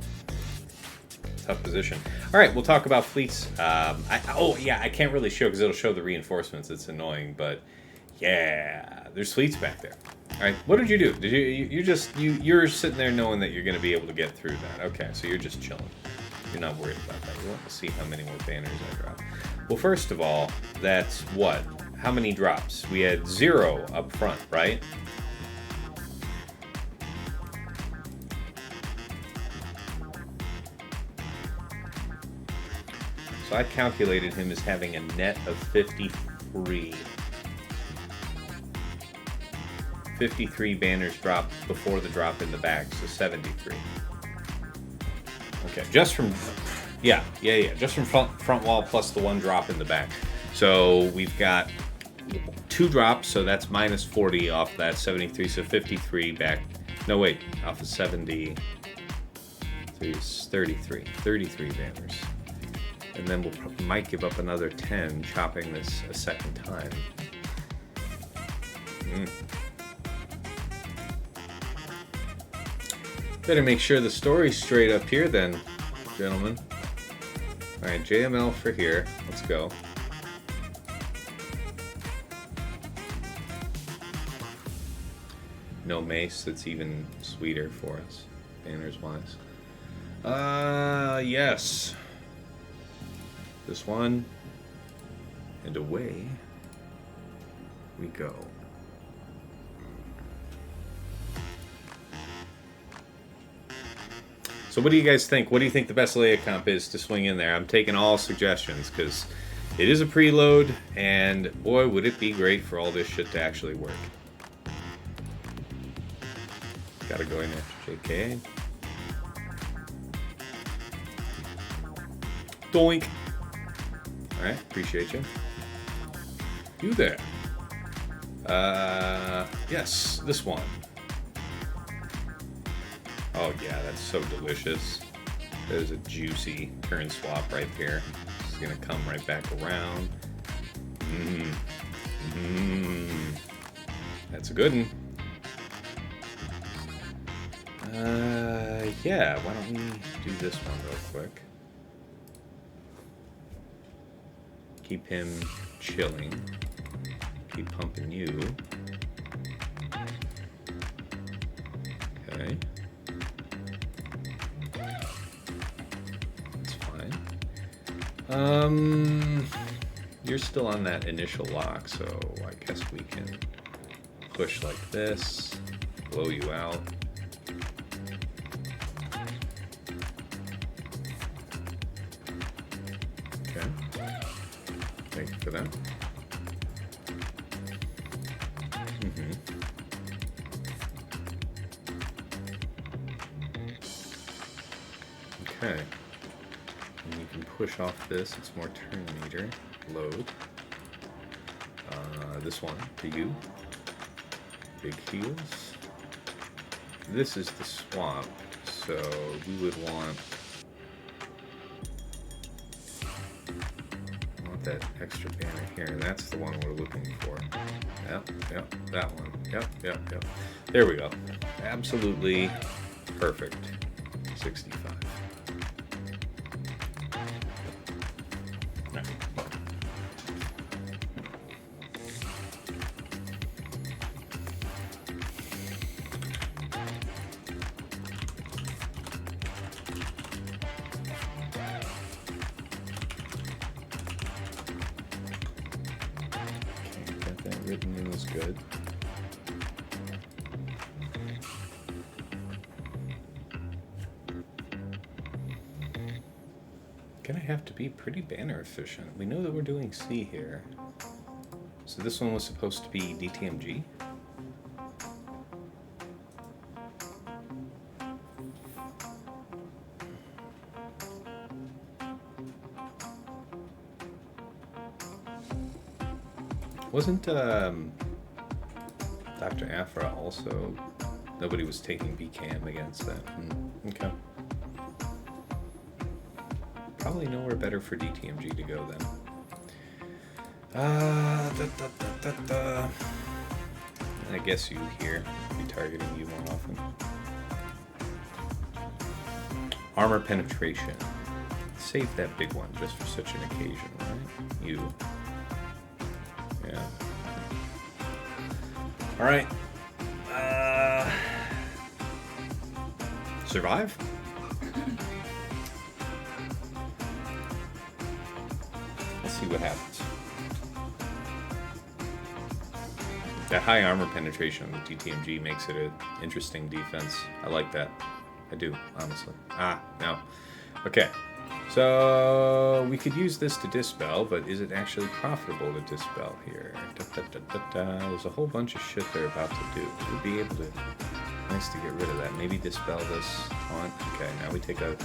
[SPEAKER 1] Tough position. All right, we'll talk about fleets. Oh, yeah, I can't really show because it'll show the reinforcements. It's annoying, but yeah, there's fleets back there. All right, what did you do? Did you're sitting there knowing that you're going to be able to get through that. Okay, so you're just chilling. You're not worried about that. You want to see how many more banners I drop. Well, first of all, that's what? How many drops? We had 0 up front, right? So I calculated him as having a net of 53. 53 banners dropped before the drop in the back, so 73. Okay, just from, yeah, just from front wall plus the 1 drop in the back. So we've got 2 drops, so that's minus 40 off that 73, so 53 back. No, wait, off of 70, 33 banners. And then we might give up another 10, chopping this a second time. Better make sure the story's straight up here then, gentlemen. Alright, JML for here. Let's go. No mace, that's even sweeter for us, banners-wise. Yes. This one, and away we go. So what do you guys think? What do you think the best layout comp is to swing in there? I'm taking all suggestions because it is a preload, and boy, would it be great for all this shit to actually work. Gotta go in after JK. Doink. Alright, appreciate you. You there. Yes, this one. Oh yeah, that's so delicious. There's a juicy turn swap right there. It's gonna come right back around. That's a good one. Yeah, why don't we do this one real quick? Keep him chilling. Keep pumping you. Okay. That's fine. You're still on that initial lock, so I guess we can push like this, blow you out. Thank you for that. Okay. And you can push off this. It's more turn meter. Load. This one to you. Big heals. This is the swap, so we would want that extra banner here, and that's the one we're looking for. Yep, that one. Yep. There we go. Absolutely perfect. 65. Written in is good. Gonna have to be pretty banner efficient. We know that we're doing C here. So this one was supposed to be DTMG. Wasn't Dr. Aphra also... Nobody was taking BKM against that. Okay. Probably nowhere better for DTMG to go then. I guess you here be targeting you more often. Armor penetration. Save that big one just for such an occasion, right? You. Yeah. All right. Survive? Let's see what happens. That high armor penetration on the DTMG makes it an interesting defense. I like that. I do, honestly. No. Okay. So we could use this to dispel, but is it actually profitable to dispel here? There's a whole bunch of shit they're about to do. We'll be able to... Nice to get rid of that. Maybe dispel this taunt. Okay, now we take a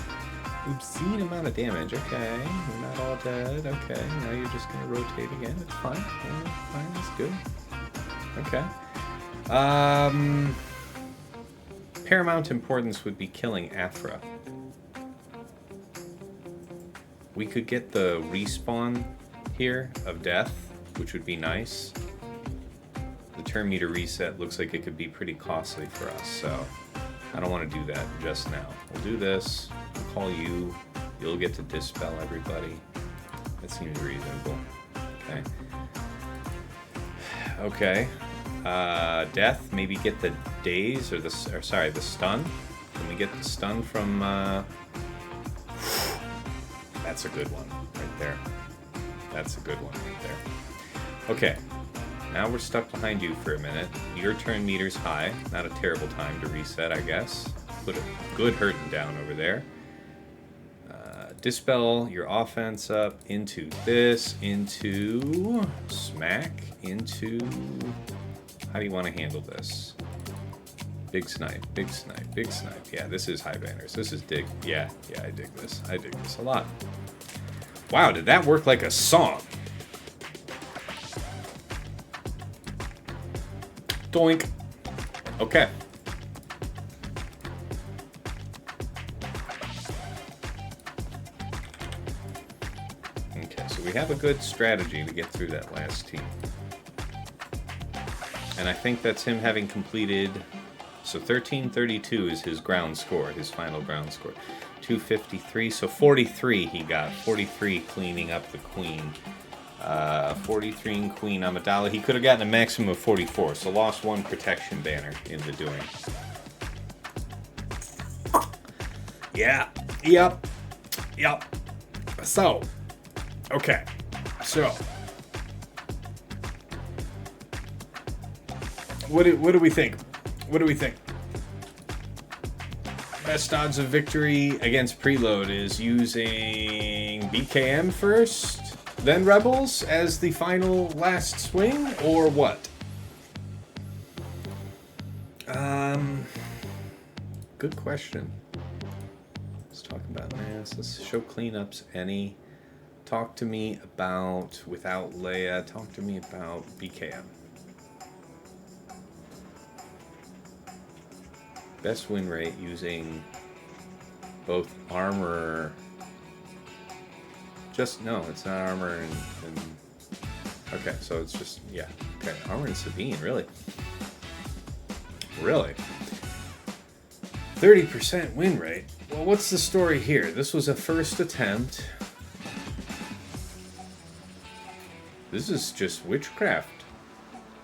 [SPEAKER 1] obscene amount of damage. Okay, we're not all dead. Okay, now you're just going to rotate again. It's fine. Yeah, fine, that's good. Okay. Paramount importance would be killing Aphra. We could get the respawn here of death, which would be nice. The turn meter reset looks like it could be pretty costly for us, so I don't want to do that just now. We'll do this. We'll call you. You'll get to dispel everybody. That seems reasonable. Okay. Okay. Death. Maybe get the daze or the stun. Can we get the stun from? That's a good one right there. That's a good one right there. Okay. Now we're stuck behind you for a minute. Your turn meter's high. Not a terrible time to reset, I guess. Put a good hurting down over there. Dispel your offense up into this, into smack, into... How do you want to handle this? Big snipe, big snipe, big snipe. Yeah, this is high banners. This is dig. Yeah, I dig this. I dig this a lot. Wow, did that work like a song? Doink. Okay. Okay, so we have a good strategy to get through that last team. And I think that's him having completed... So 1332 is his ground score, his final ground score. 253, so 43 he got. 43 cleaning up the queen. 43 in Queen Amidala. He could have gotten a maximum of 44, so lost one protection banner in the doing. Yeah. Yep. So. Okay. So. What do we think? What do we think? Best odds of victory against preload is using BKM first, then Rebels as the final last swing, or what? Good question. Let's talk about this. Let's show cleanups. Any? Talk to me about without Leia. Talk to me about BKM. Best win rate using both armor. No, it's not armor and okay, so it's just, yeah. Okay, armor and Sabine, really? Really? 30% win rate. Well, what's the story here? This was a first attempt. This is just witchcraft.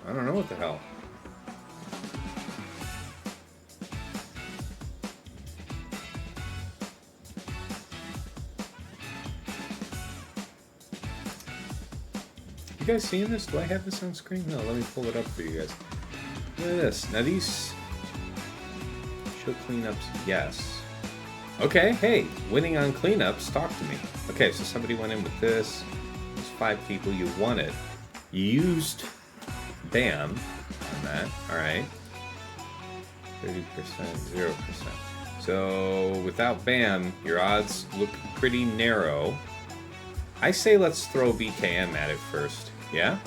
[SPEAKER 1] I don't know what the hell. You guys seeing this? Do I have this on screen? No, let me pull it up for you guys. Look at this. Now these show cleanups, yes. Okay, hey, winning on cleanups, talk to me. Okay, so somebody went in with this. There's 5 people, you won it. You used BAM on that. All right. 30%, 0%. So without BAM, your odds look pretty narrow. I say let's throw BKM at it first. Yeah?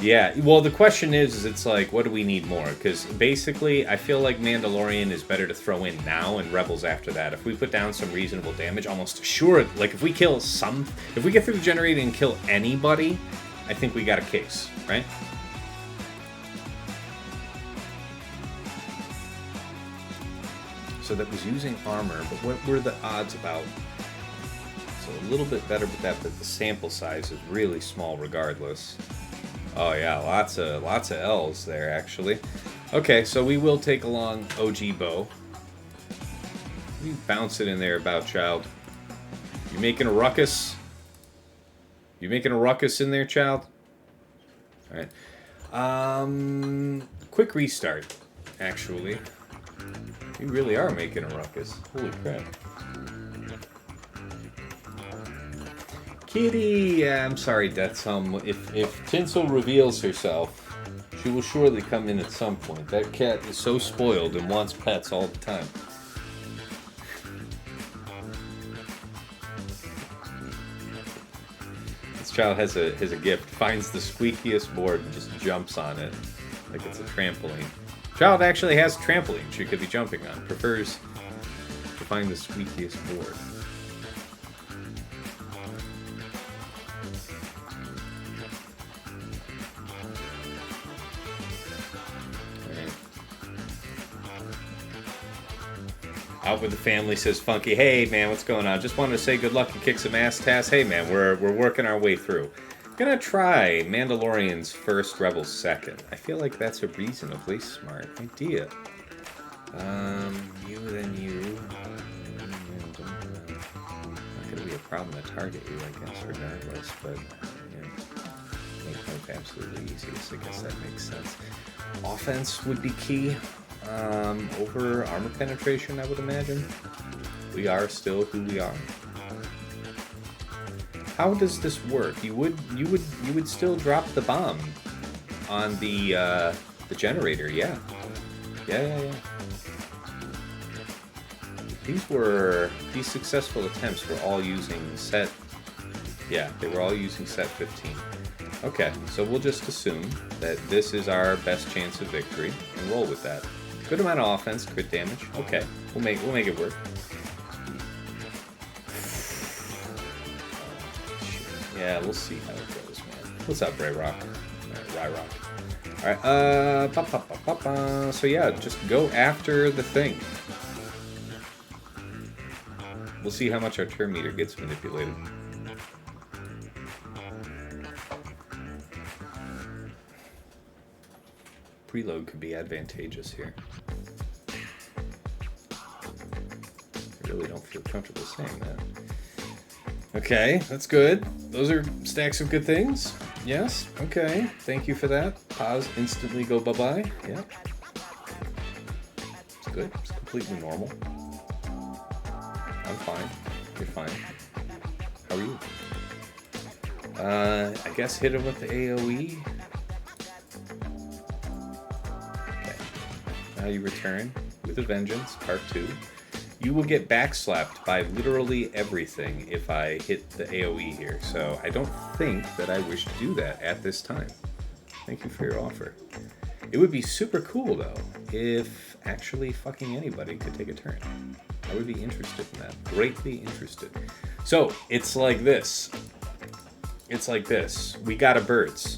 [SPEAKER 1] Yeah, well, the question is it's like, what do we need more? Because basically, I feel like Mandalorian is better to throw in now and Rebels after that. If we put down some reasonable damage, almost sure, like if we kill some, if we get through generating and kill anybody, I think we got a case, right? So that was using armor, but what were the odds about? So a little bit better with that, but the sample size is really small regardless. Oh yeah, lots of L's there actually. Okay, so we will take along OG Bow. You bounce it in there, about child. You making a ruckus? You making a ruckus in there, child? All right. Quick restart. Actually, you really are making a ruckus. Holy crap. Kitty! I'm sorry, Deathsum. If Tinsel reveals herself, she will surely come in at some point. That cat is so spoiled and wants pets all the time. This child has a gift. Finds the squeakiest board and just jumps on it like it's a trampoline. Child actually has a trampoline she could be jumping on. Prefers to find the squeakiest board. Out with the family, says Funky. Hey man, what's going on? Just wanted to say good luck and kick some ass, Tass. Hey man, we're working our way through. Gonna try Mandalorian's first, Rebels second. I feel like that's a reasonably smart idea. You then you. Not gonna be a problem to target you, I guess, regardless. But make life absolutely easy. So I guess that makes sense. Offense would be key. Over armor penetration, I would imagine. We are still who we are. How does this work? You would still drop the bomb on the generator, yeah. Yeah. These successful attempts were all using set. Yeah, they were all using set 15. Okay, so we'll just assume that this is our best chance of victory and roll with that. Good amount of offense, crit damage. Okay, we'll make it work. Yeah, we'll see how it goes, man. What's up, Ray Rock? Alright, so yeah, just go after the thing. We'll see how much our turn meter gets manipulated. Preload could be advantageous here. I really don't feel comfortable saying that. Okay, that's good. Those are stacks of good things. Yes, okay. Thank you for that. Pause, instantly go bye-bye. Yeah. It's good. It's completely normal. I'm fine. You're fine. How are you? I guess hit him with the AoE. Now you return with a vengeance, part 2. You will get backslapped by literally everything if I hit the AoE here, so I don't think that I wish to do that at this time. Thank you for your offer. It would be super cool, though, if actually fucking anybody could take a turn. I would be interested in that. Greatly interested. So, it's like this. It's like this. We got a birds.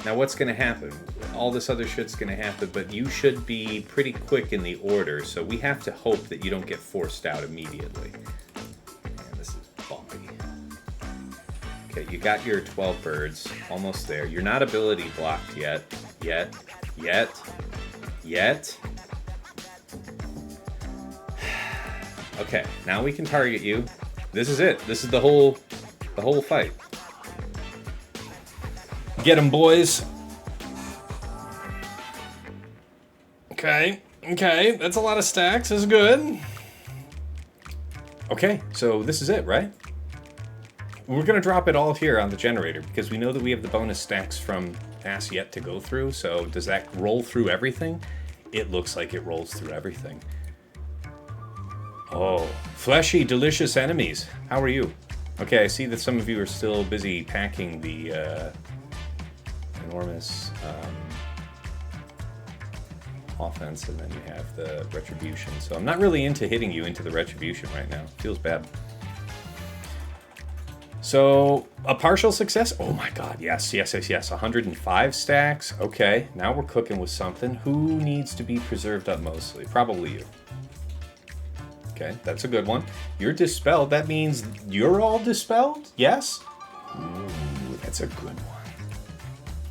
[SPEAKER 1] Now what's going to happen? All this other shit's going to happen, but you should be pretty quick in the order, so we have to hope that you don't get forced out immediately. Man, this is bumpy. Okay, you got your 12 birds. Almost there. You're not ability blocked yet. Yet. Okay, now we can target you. This is it. This is the whole fight. Get him, boys. Okay, that's a lot of stacks. This is good. Okay, so this is it, right? we're going to drop it all here on the generator because we know that we have the bonus stacks from Pass yet to go through. So does that roll through everything? It looks like it rolls through everything. Oh, fleshy, delicious enemies. How are you? Okay, I see that some of you are still busy packing the enormous offense, and then you have the retribution. So I'm not really into hitting you into the retribution right now. Feels bad. So a partial success. Oh my god, yes, yes, yes, yes. 105 stacks. Okay, now we're cooking with something. Who needs to be preserved up mostly? Probably you. Okay, that's a good one. You're dispelled. That means you're all dispelled? Yes? Ooh, that's a good one.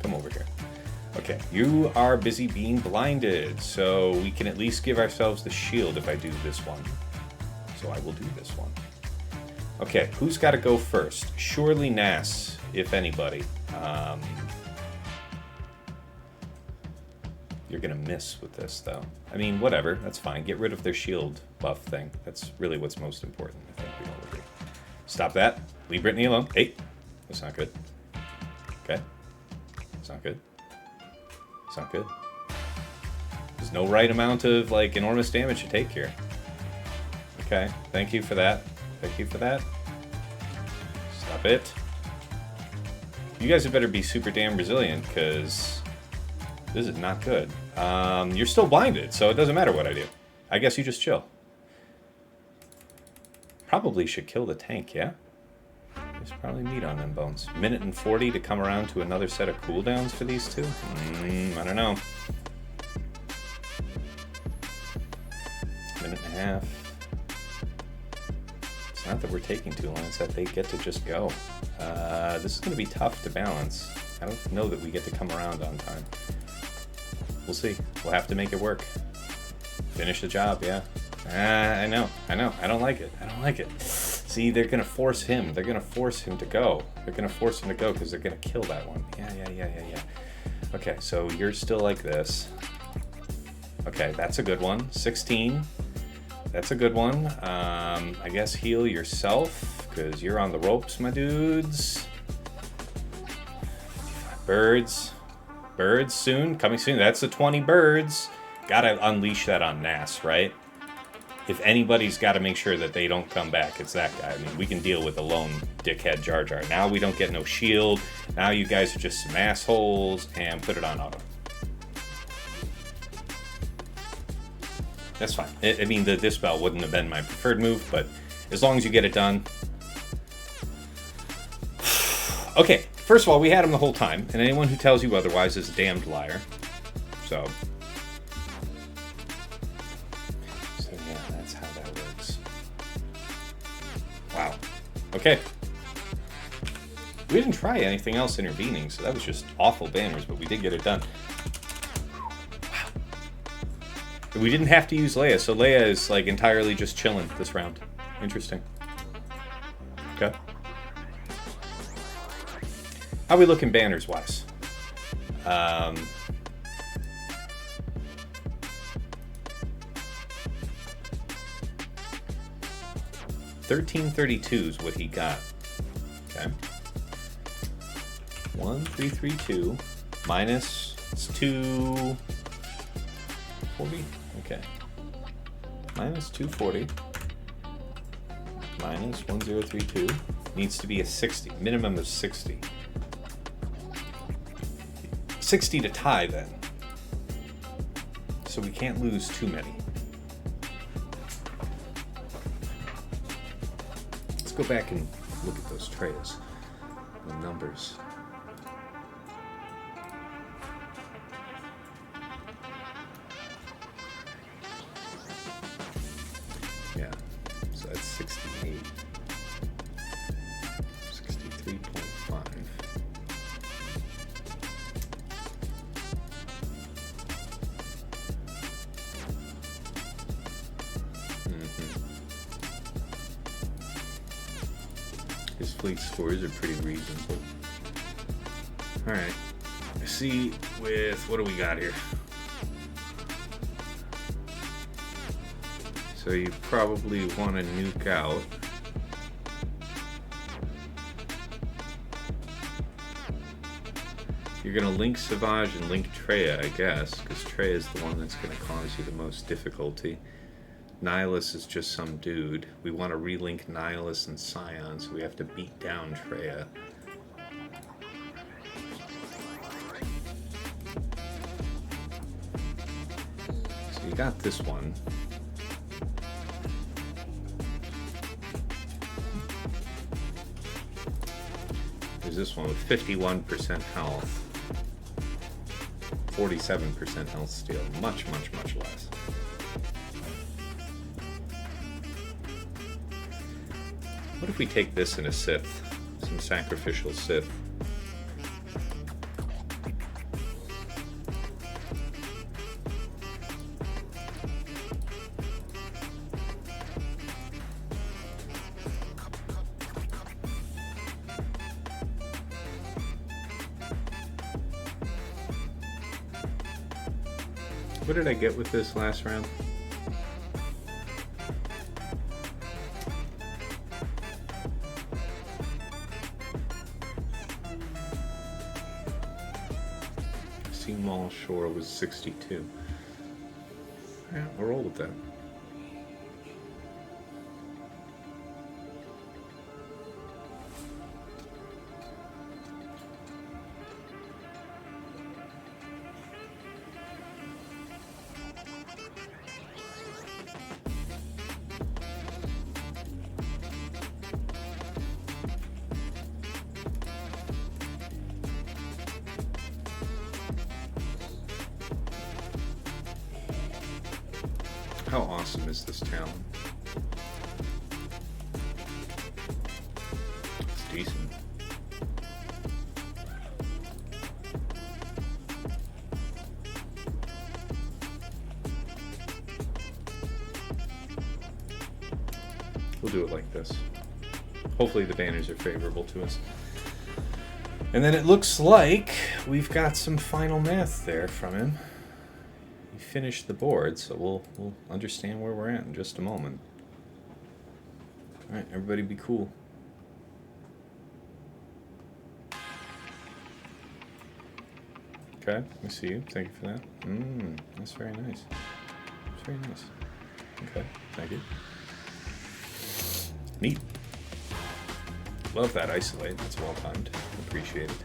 [SPEAKER 1] Come over here. Okay, you are busy being blinded, so we can at least give ourselves the shield if I do this one. So I will do this one. Okay, who's got to go first? Surely Nas, if anybody. You're going to miss with this, though. I mean, whatever. That's fine. Get rid of their shield buff thing. That's really what's most important, I think we all agree. Stop that. Leave Brittany alone. Hey, that's not good. Okay. It's not good. It's not good. There's no right amount of, like, enormous damage to take here. Okay. Thank you for that. Thank you for that. Stop it. You guys had better be super damn resilient, because this is not good. You're still blinded, so it doesn't matter what I do. I guess you just chill. Probably should kill the tank, yeah? There's probably meat on them bones. Minute and 40 to come around to another set of cooldowns for these two? I don't know. Minute and a half. It's not that we're taking too long, it's that they get to just go. This is going to be tough to balance. I don't know that we get to come around on time. We'll see. We'll have to make it work. Finish the job, yeah. I know. I don't like it. I don't like it. See, they're going to force him. They're going to force him to go. They're going to force him to go because they're going to kill that one. Yeah. Okay, so you're still like this. Okay, that's a good one. 16. That's a good one. I guess heal yourself because you're on the ropes, my dudes. Birds. Birds soon. Coming soon. That's the 20 birds. Gotta unleash that on Nas, right? If anybody's got to make sure that they don't come back, it's that guy. I mean, we can deal with a lone dickhead Jar Jar. Now we don't get no shield. Now you guys are just some assholes, and put it on auto. That's fine. I mean, the Dispel wouldn't have been my preferred move, but as long as you get it done. Okay, first of all, we had him the whole time, and anyone who tells you otherwise is a damned liar. So yeah, that's how that works. Wow. Okay. We didn't try anything else intervening, so that was just awful banners, but we did get it done. Wow. We didn't have to use Leia, so Leia is like entirely just chilling this round. Interesting. Okay. How we looking banners wise? 1332 is what he got. Okay. 1332 minus it's 240. Okay. Minus 240 minus 1032 needs to be a 60. Minimum of 60. 60 to tie then. So we can't lose too many. Let's go back and look at those Trayas. The numbers. Yeah. So that's 68. 63.5. His fleet scores are pretty reasonable. Alright. Let's see with what do we got here? So you probably want to nuke out You're going to link Savage and link Traya, I guess, because Traya is the one that's going to cause you the most difficulty. Nihilus is just some dude. We want to relink Nihilus and Scion, so we have to beat down Traya. So you got this one. There's this one with 51% health. 47% health steal. Much, much, much less. What if we take this in a Sith? Some sacrificial Sith. What did I get with this last round? Seamall Shore was 62. Yeah, we'll roll with that. How awesome is this town? It's decent. We'll do it like this. Hopefully the banners are favorable to us. And then it looks like we've got some final math there from him. Finish the board, so we'll understand where we're at in just a moment. All right, everybody be cool. Okay, let me see you. Thank you for that. That's very nice. That's very nice. Okay, thank you. Neat. Love that isolate. That's well timed. Appreciate it.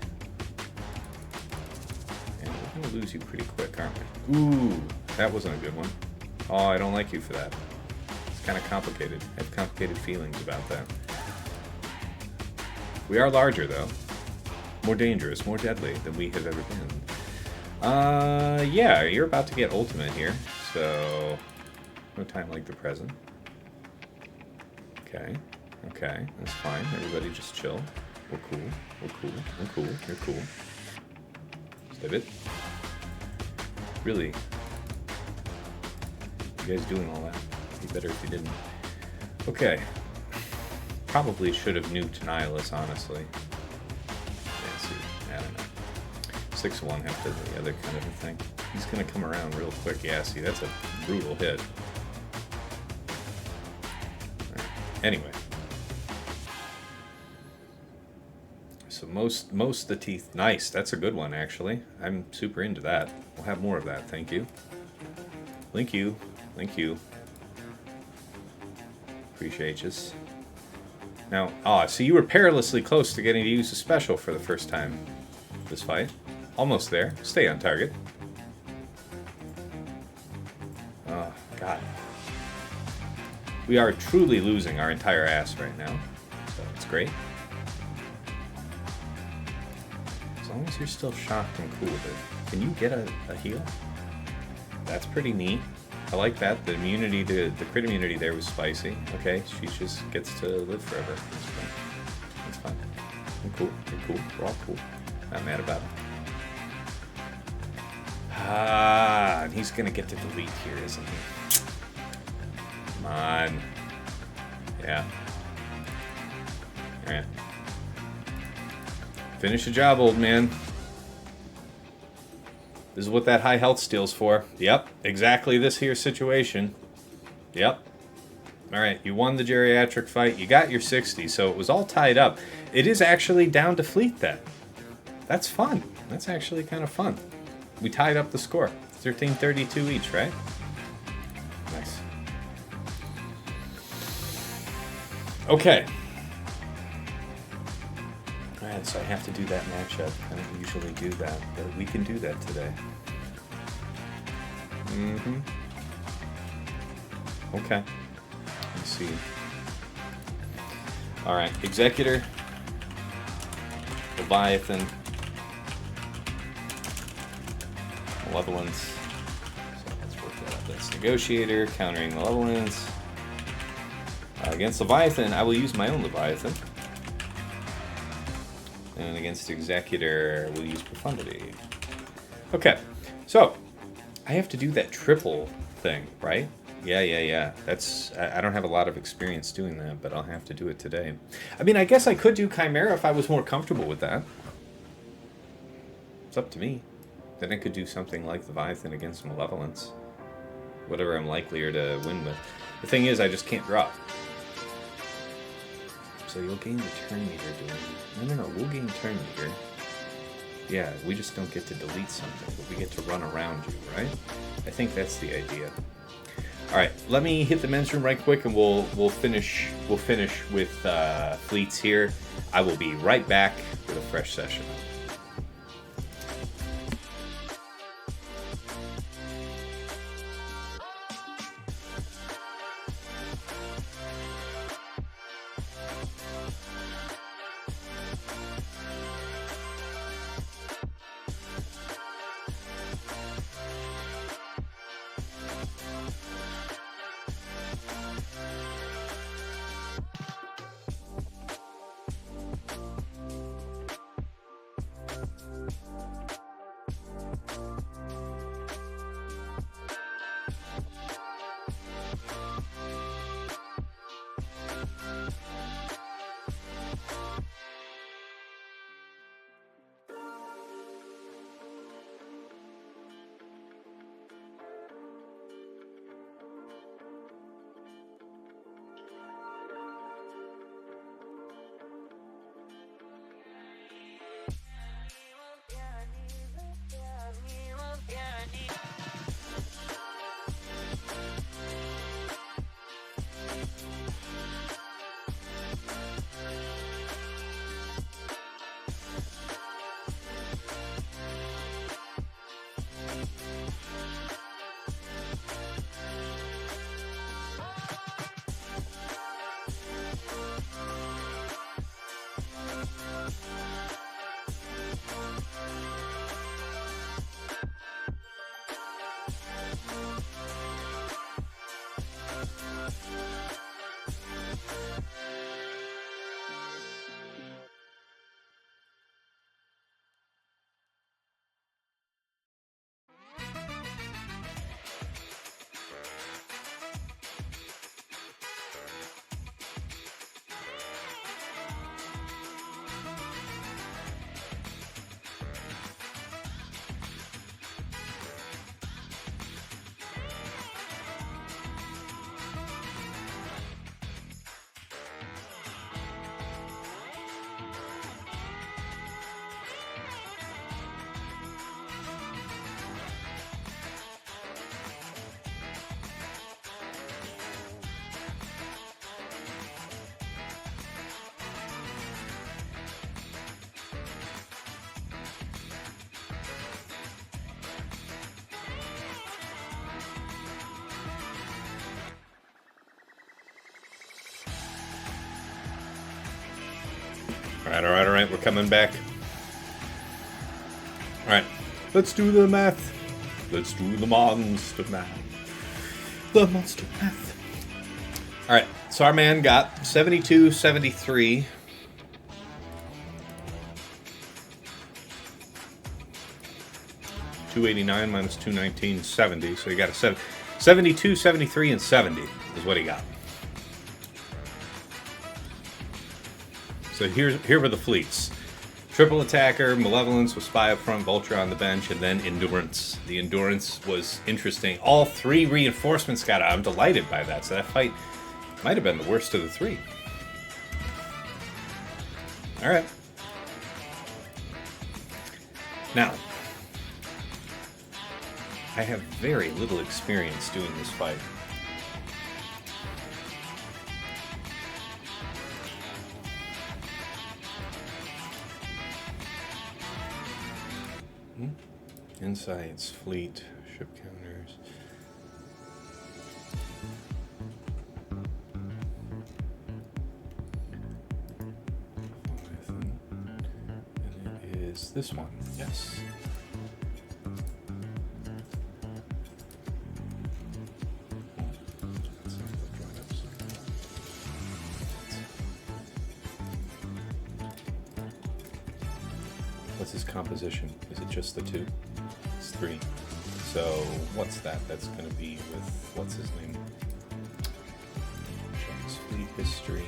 [SPEAKER 1] I'm gonna lose you pretty quick, aren't we? Ooh, that wasn't a good one. Oh, I don't like you for that. It's kind of complicated. I have complicated feelings about that. We are larger, though. More dangerous, more deadly than we have ever been. Yeah, you're about to get ultimate here, so no time like the present. Okay, okay, that's fine. Everybody just chill. We're cool, we're cool, we're cool, you're cool. It. Really, you guys doing all that? Be better if you didn't. Okay. Probably should have nuked Nihilus, honestly. Yeah, see, I don't know. 6-1 after the other kind of a thing. He's gonna come around real quick. Yeah, see, that's a brutal hit. Right. Anyway. So most the teeth. Nice, that's a good one actually. I'm super into that. We'll have more of that, thank you. Link you. Link you. Appreciate you. Now, so you were perilously close to getting to use a special for the first time this fight. Almost there. Stay on target. Oh, God. We are truly losing our entire ass right now. So it's great. As long as you're still shocked and cool with it. Can you get a heal? That's pretty neat. I like that. The immunity, the crit immunity there was spicy. Okay, she just gets to live forever. That's fine. That's fine. I'm cool. You're cool. We're all cool. Not mad about it. And he's gonna get to delete here, isn't he? Come on. Yeah. Alright. Finish the job, old man. This is what that high health steal's for. Yep, exactly this here situation. Yep. Alright, you won the geriatric fight. You got your 60, so it was all tied up. It is actually down to fleet then. That's fun. That's actually kind of fun. We tied up the score. 13-32 each, right? Nice. Okay. Alright, so I have to do that matchup. I don't usually do that, but we can do that today. Okay. Let's see. Alright, Executor. Leviathan. Malevolence. So let's work that out. That's Negotiator, countering Malevolence. Against Leviathan, I will use my own Leviathan. And against Executor, we'll use Profundity. Okay, so I have to do that triple thing, right? Yeah. I don't have a lot of experience doing that, but I'll have to do it today. I mean, I guess I could do Chimera if I was more comfortable with that. It's up to me. Then I could do something like Leviathan against Malevolence. Whatever I'm likelier to win with. The thing is, I just can't draw. So you'll gain the turn meter, No, we'll gain turn meter. Yeah, we just don't get to delete something, but we get to run around you, right? I think that's the idea. All right, let me hit the men's room right quick, and we'll finish with fleets here. I will be right back with a fresh session. All right, we're coming back. All right, let's do the math. Let's do the monster math. The monster math. All right, so our man got 72, 73. $289 minus 219, 70. So he got a 72, 73, and 70 is what he got. So here were the fleets. Triple Attacker, Malevolence with Spy up front, Vulture on the bench, and then Endurance. The Endurance was interesting. All three reinforcements got out. I'm delighted by that. So that fight might have been the worst of the three. All right. Now, I have very little experience doing this fight. Insights, fleet, ship counters. And it is this one, yes. What's his composition? Is it just the two? It's 3. So what's that? That's going to be with, what's his name? Check's fleet history.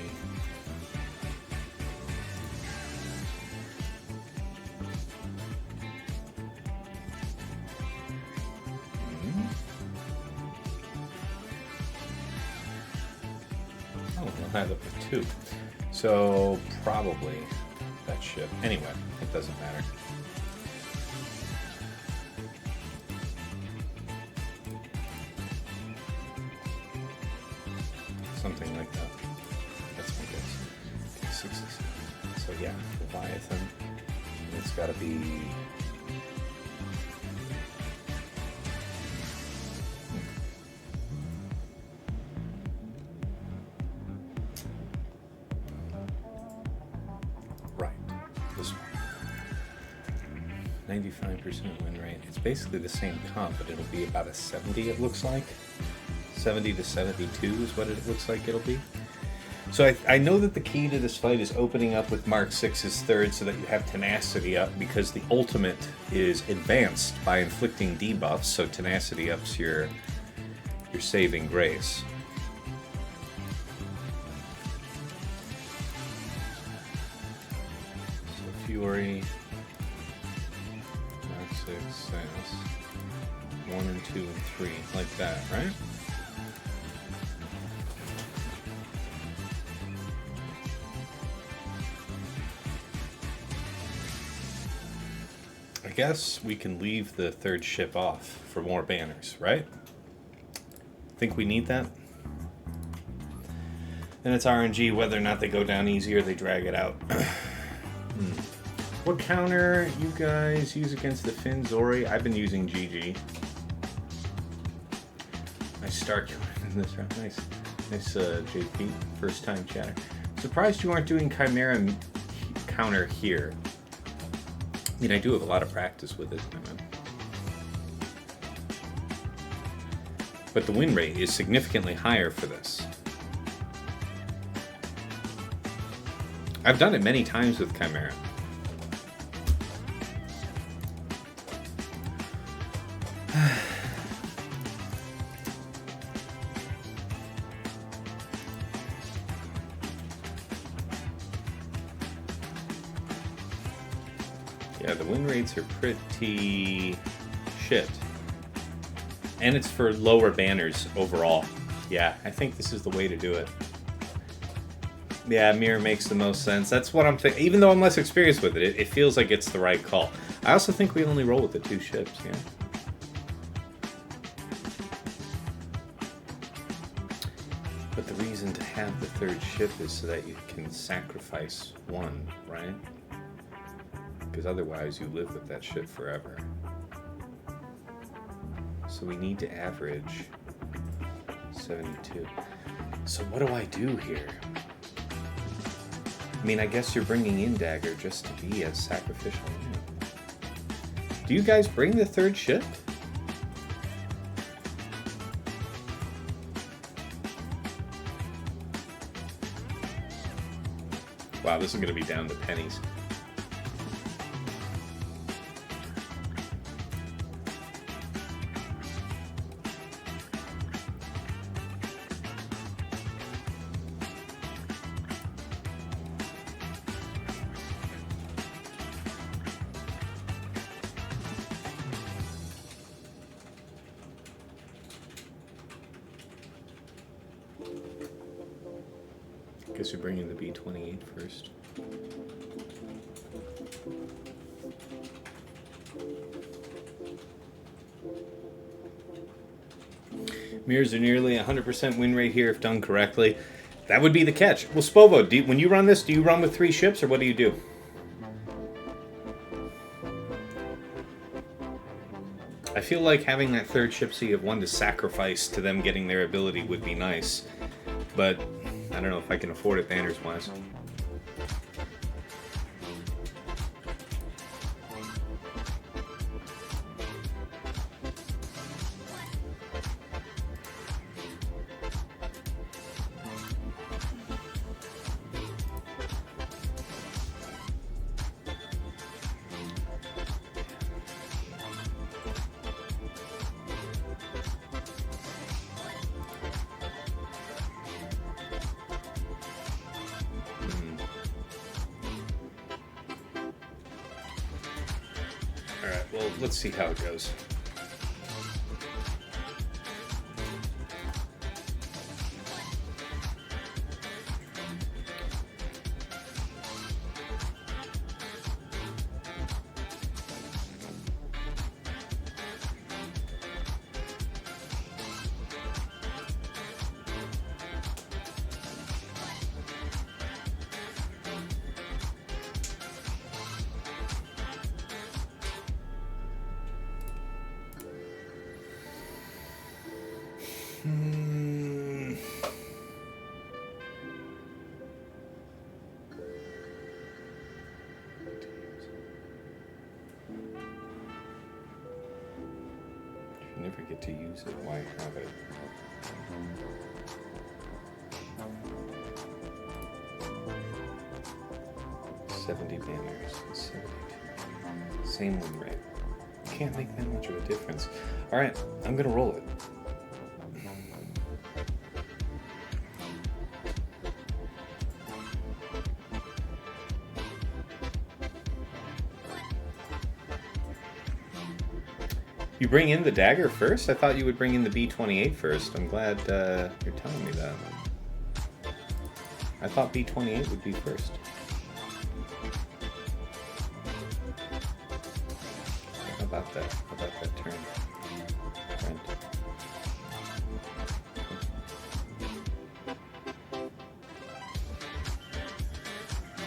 [SPEAKER 1] Oh, we'll have up to 2. So probably that ship. Anyway, it doesn't matter. Something like that. That's my guess. 67. So yeah, Leviathan. It's got to be. Right. This one. 95% win rate. It's basically the same comp, but it'll be about a 70, it looks like. 70 to 72 is what it looks like it'll be. So I know that the key to this fight is opening up with Mark 6's third so that you have tenacity up, because the ultimate is advanced by inflicting debuffs, so tenacity ups your saving grace. So Fury, Mark 6, Sass, 1 and 2 and 3, like that, right? I guess we can leave the third ship off for more banners, right? Think we need that? And it's RNG whether or not they go down easy or they drag it out. What counter you guys use against the Finn Zori? I've been using GG. Nice start in this round. Nice JP, first time chatter. Surprised you aren't doing Chimera counter here. I mean, I do have a lot of practice with it. But the win rate is significantly higher for this. I've done it many times with Chimera. Yeah, the win rates are pretty shit. And it's for lower banners overall. Yeah, I think this is the way to do it. Yeah, mirror makes the most sense. That's what I'm thinking. Even though I'm less experienced with it, it feels like it's the right call. I also think we only roll with the 2 ships, yeah. But the reason to have the 3rd ship is so that you can sacrifice 1, right? Because otherwise you live with that ship forever. So we need to average 72. So what do I do here? I mean, I guess you're bringing in Dagger just to be a sacrificial unit. Do you guys bring the 3rd ship? Wow, this is going to be down to pennies. Guess you're bringing the B-28 first. Mirrors are nearly 100% win rate here if done correctly. That would be the catch. Well, Spovo, when you run this, do you run with 3 ships or what do you do? I feel like having that 3rd ship so you have 1 to sacrifice to them getting their ability would be nice. But I don't know if I can afford it banners-wise. Alright, well, let's see how it goes. You never get to use it. Why have it? $70 banners. 72. Same win rate. Can't make that much of a difference. Alright, I'm gonna roll it. You bring in the dagger first? I thought you would bring in the B28 first. I'm glad you're telling me that. I thought B28 would be first. How about that? How about that turn? Right.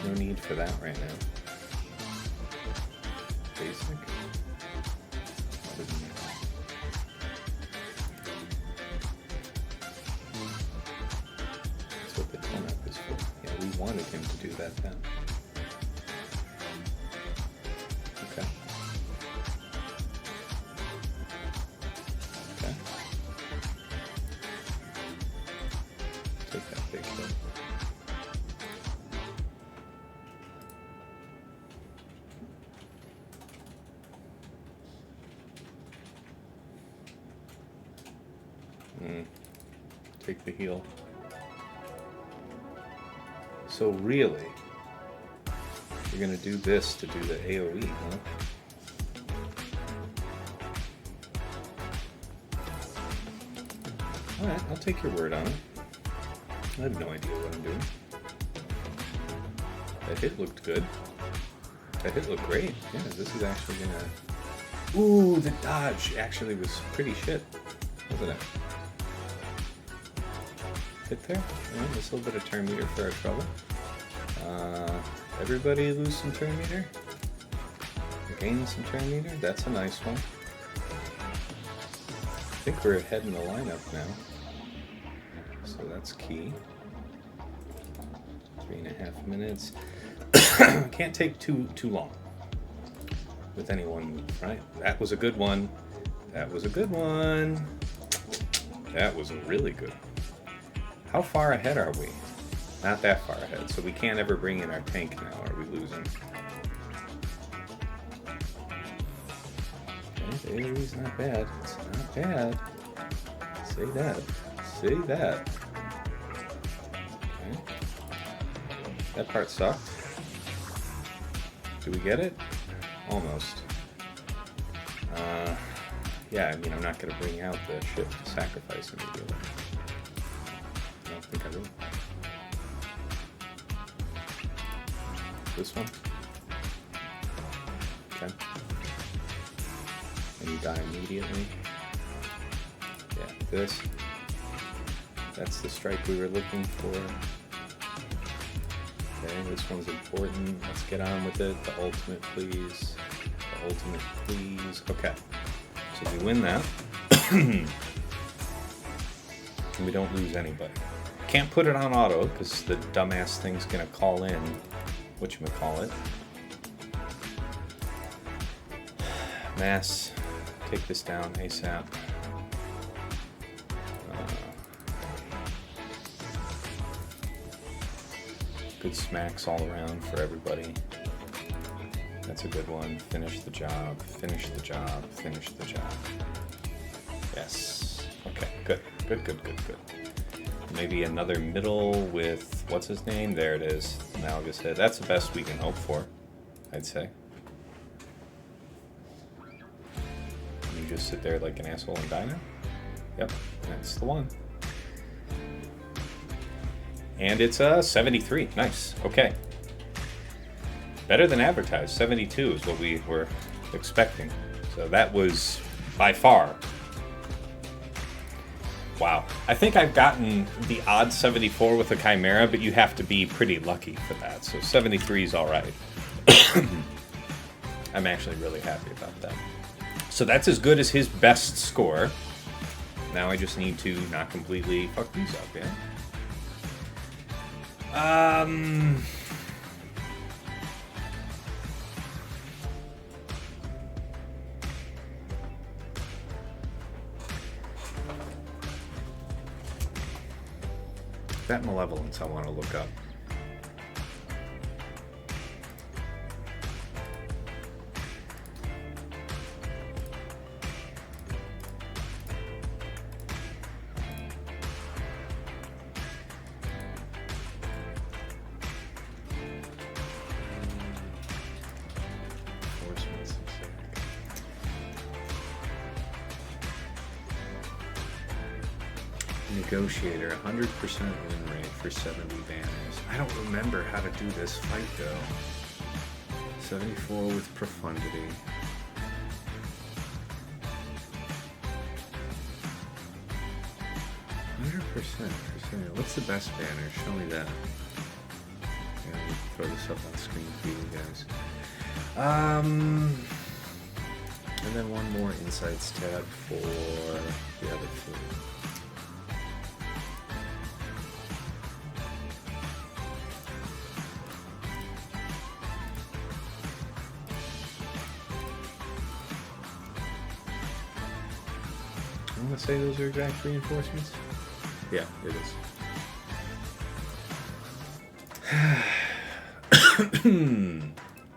[SPEAKER 1] No need for that right now. Basic. That's what the 10-up is for. Yeah, we wanted him to do that then. Okay. Okay. Take that big hit. Take the heal. So really, you're gonna do this to do the AoE, huh? Alright, I'll take your word on it. I have no idea what I'm doing. That hit looked good. That hit looked great. Yeah, this is actually gonna... Ooh, the dodge actually was pretty shit, wasn't it? Hit there. Yeah, just a little bit of turn meter for our trouble. Everybody lose some turn meter. Gain some turn meter. That's a nice one. I think we're ahead in the lineup now. So that's key. 3.5 minutes. Can't take too long with anyone, right? That was a good one. That was a good one. That was a really good one. How far ahead are we? Not that far ahead, so we can't ever bring in our tank now. Are we losing? Okay, AoE's not bad. It's not bad. Say that. Say that. Okay. That part sucked. Do we get it? Almost. Yeah, I mean, I'm not going to bring out the ship to sacrifice immediately. I don't think I will. This one? Okay. And you die immediately. Yeah, this. That's the strike we were looking for. Okay, this one's important. Let's get on with it. The ultimate, please. The ultimate, please. Okay. So we win that. And we don't lose anybody. Can't put it on auto because the dumbass thing's gonna call in whatchamacallit. Mass, take this down ASAP. Good smacks all around for everybody. That's a good one. Finish the job, finish the job, finish the job. Yes. Okay, good. Good, good, good, good. Maybe another middle with, what's his name? There it is. Malgus head. That's the best we can hope for, I'd say. You just sit there like an asshole and die now? Yep, that's the one. And it's 73. Nice. Okay. Better than advertised. 72 is what we were expecting. So that was by far. Wow. I think I've gotten the odd 74 with a Chimera, but you have to be pretty lucky for that. So 73 is all right. I'm actually really happy about that. So that's as good as his best score. Now I just need to not completely fuck these up, yeah? That Malevolence I want to look up. Negotiator, 100% win rate for 70 banners. I don't remember how to do this fight though. 74 with Profundity. What's the best banner? Show me that. Yeah, let me throw this up on screen for you guys. And then one more insights tab for the other two. I'm gonna say those are exact reinforcements. Yeah, it is.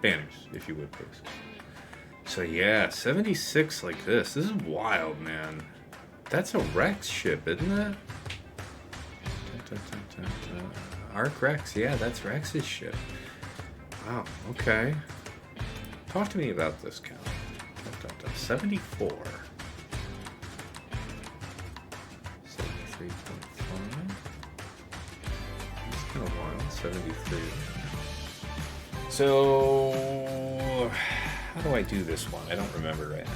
[SPEAKER 1] Banners, if you would, please. So yeah, 76 like this. This is wild, man. That's a Rex ship, isn't it? CRex, yeah, that's Rex's ship. Wow, okay. Talk to me about this count. 74. 73.5. It's kind of wild. 73. So, how do I do this one? I don't remember right now.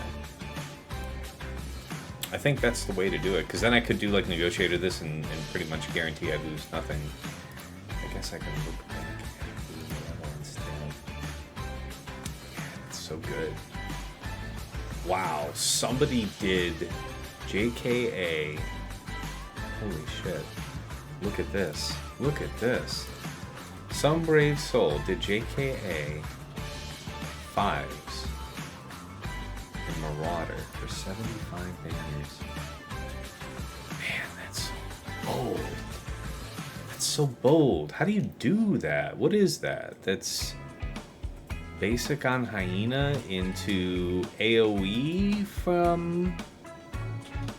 [SPEAKER 1] I think that's the way to do it, because then I could do like Negotiator this and pretty much guarantee I lose nothing. I guess I can look back and do Malevolence instead. It's so good. Wow, somebody did JKA. Holy shit. Look at this. Look at this. Some brave soul did JKA 5s in Marauder for 75 banners. Man, that's so bold. That's so bold. How do you do that? What is that? That's basic on Hyena into AoE from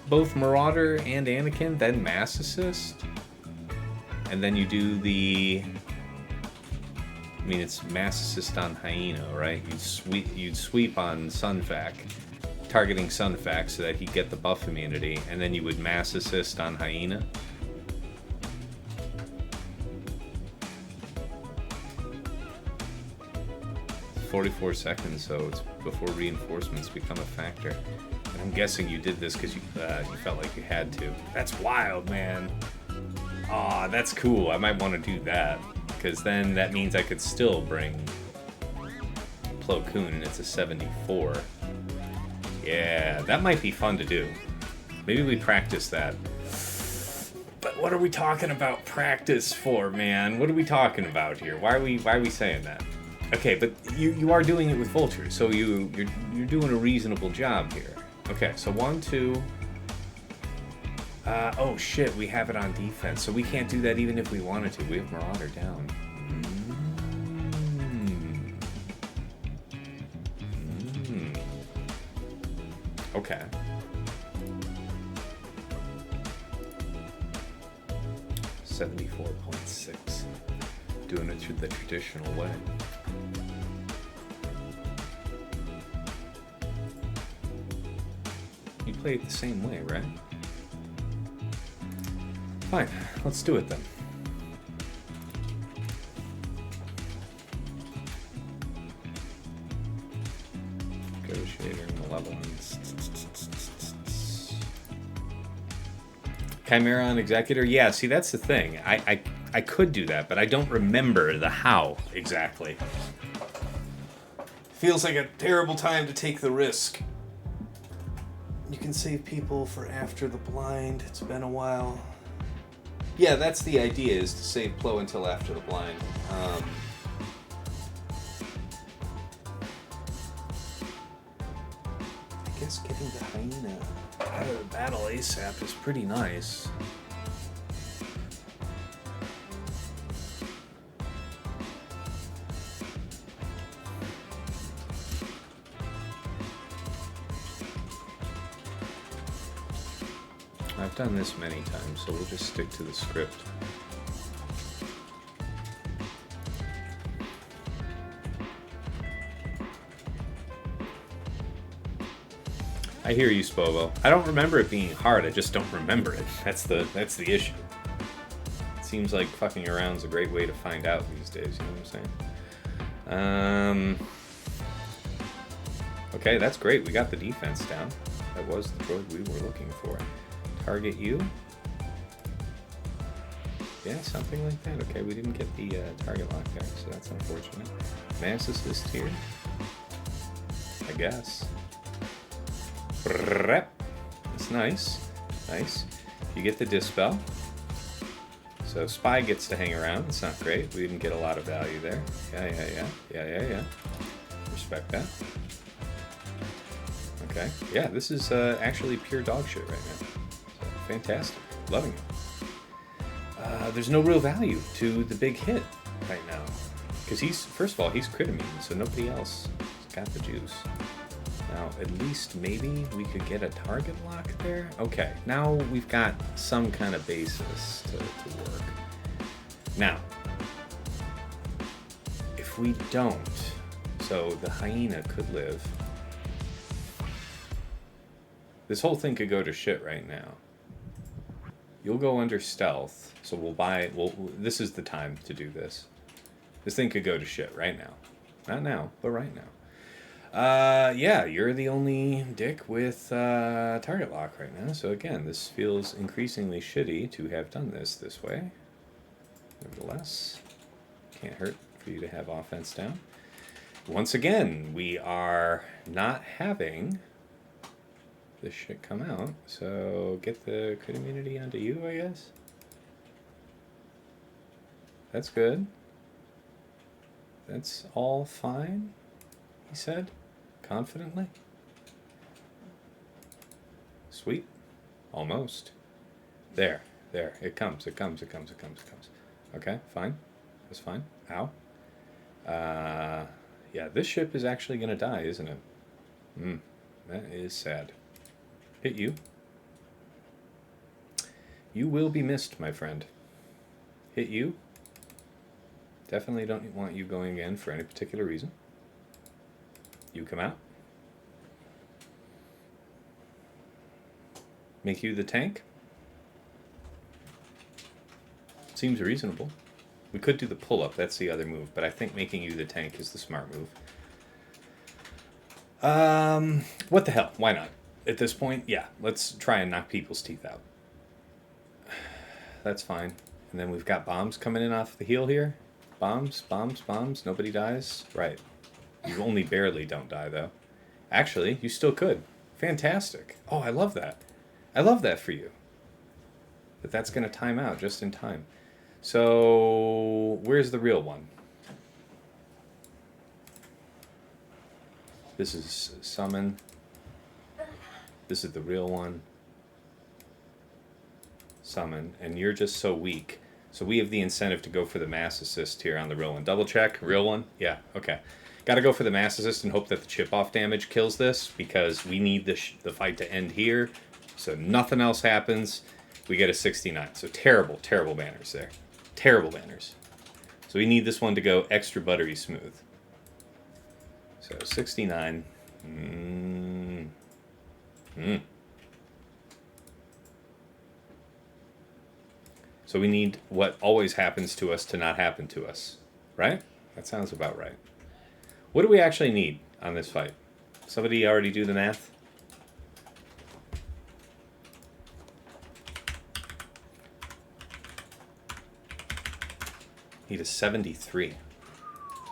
[SPEAKER 1] both Marauder and Anakin, then Mass Assist? And then you do the... I mean, it's Mass Assist on Hyena, right? You'd sweep on Sunfac, targeting Sunfac so that he'd get the buff immunity, and then you would Mass Assist on Hyena. It's 44 seconds, so it's before reinforcements become a factor. And I'm guessing you did this because you felt like you had to. That's wild, man. Aw, that's cool. I might want to do that. Because then that means I could still bring Plo Koon, and it's a 74. Yeah, that might be fun to do. Maybe we practice that. But what are we talking about practice for, man? What are we talking about here? Why are we saying that? Okay, but you are doing it with vultures, so you're doing a reasonable job here. Okay, so 1, 2. Oh shit, we have it on defense, so we can't do that even if we wanted to. We have Marauder down. Okay. $74.6. Doing it through the traditional way. You play it the same way, right? Fine, let's do it then. Negotiator, Malevolence. Chimera on Executor? Yeah, see, that's the thing. I could do that, but I don't remember the how exactly. Feels like a terrible time to take the risk. You can save people for after the blind. It's been a while. Yeah, that's the idea, is to save Plo until after the blind. I guess getting the hyena out of the battle ASAP is pretty nice. I've done this many times, so we'll just stick to the script. I hear you, Spovo. I don't remember it being hard, I just don't remember it. That's the issue. It seems like fucking around's a great way to find out these days, you know what I'm saying? Okay, that's great. We got the defense down. That was the droid we were looking for. Target you. Yeah, something like that. Okay, we didn't get the target lockback, so that's unfortunate. Mass assist here. I guess. That's nice. Nice. You get the dispel. So Spy gets to hang around. It's not great. We didn't get a lot of value there. Yeah. Respect that. Okay. Yeah, this is actually pure dog shit right now. So, fantastic. Loving it. There's no real value to the big hit right now. Because first of all, he's crit immune, so nobody else has got the juice. Now, at least maybe we could get a target lock there? Okay, now we've got some kind of basis to work. Now, if we don't, so the hyena could live. This whole thing could go to shit right now. You'll go under stealth, so this is the time to do this. This thing could go to shit right now. Not now, but right now. Yeah, you're the only dick with target lock right now. So again, this feels increasingly shitty to have done this way. Nevertheless, can't hurt for you to have offense down. Once again, we are not having this shit come out. So get the crit immunity onto you, I guess. That's good. That's all fine, he said, confidently. Sweet. Almost. There. It comes. Okay, fine. That's fine. Ow. Yeah, this ship is actually going to die, isn't it? That is sad. Hit you. You will be missed, my friend. Hit you. Definitely don't want you going again for any particular reason. You come out. Make you the tank. Seems reasonable. We could do the pull-up, that's the other move, but I think making you the tank is the smart move. What the hell? Why not? At this point, yeah, let's try and knock people's teeth out. That's fine. And then we've got bombs coming in off the heel here. Bombs, bombs, bombs. Nobody dies. Right. You only barely don't die, though. Actually, you still could. Fantastic. Oh, I love that. I love that for you. But that's going to time out just in time. So, where's the real one? This is summon. This is the real one. Summon. And you're just so weak. So we have the incentive to go for the mass assist here on the real one. Double check. Real one? Yeah, okay. Got to go for the mass assist and hope that the chip off damage kills this, because we need the fight to end here. So nothing else happens. We get a 69. So terrible, terrible banners there. Terrible banners. So we need this one to go extra buttery smooth. So 69. So we need what always happens to us to not happen to us. Right? That sounds about right. What do we actually need on this fight? Somebody already do the math? Need a 73.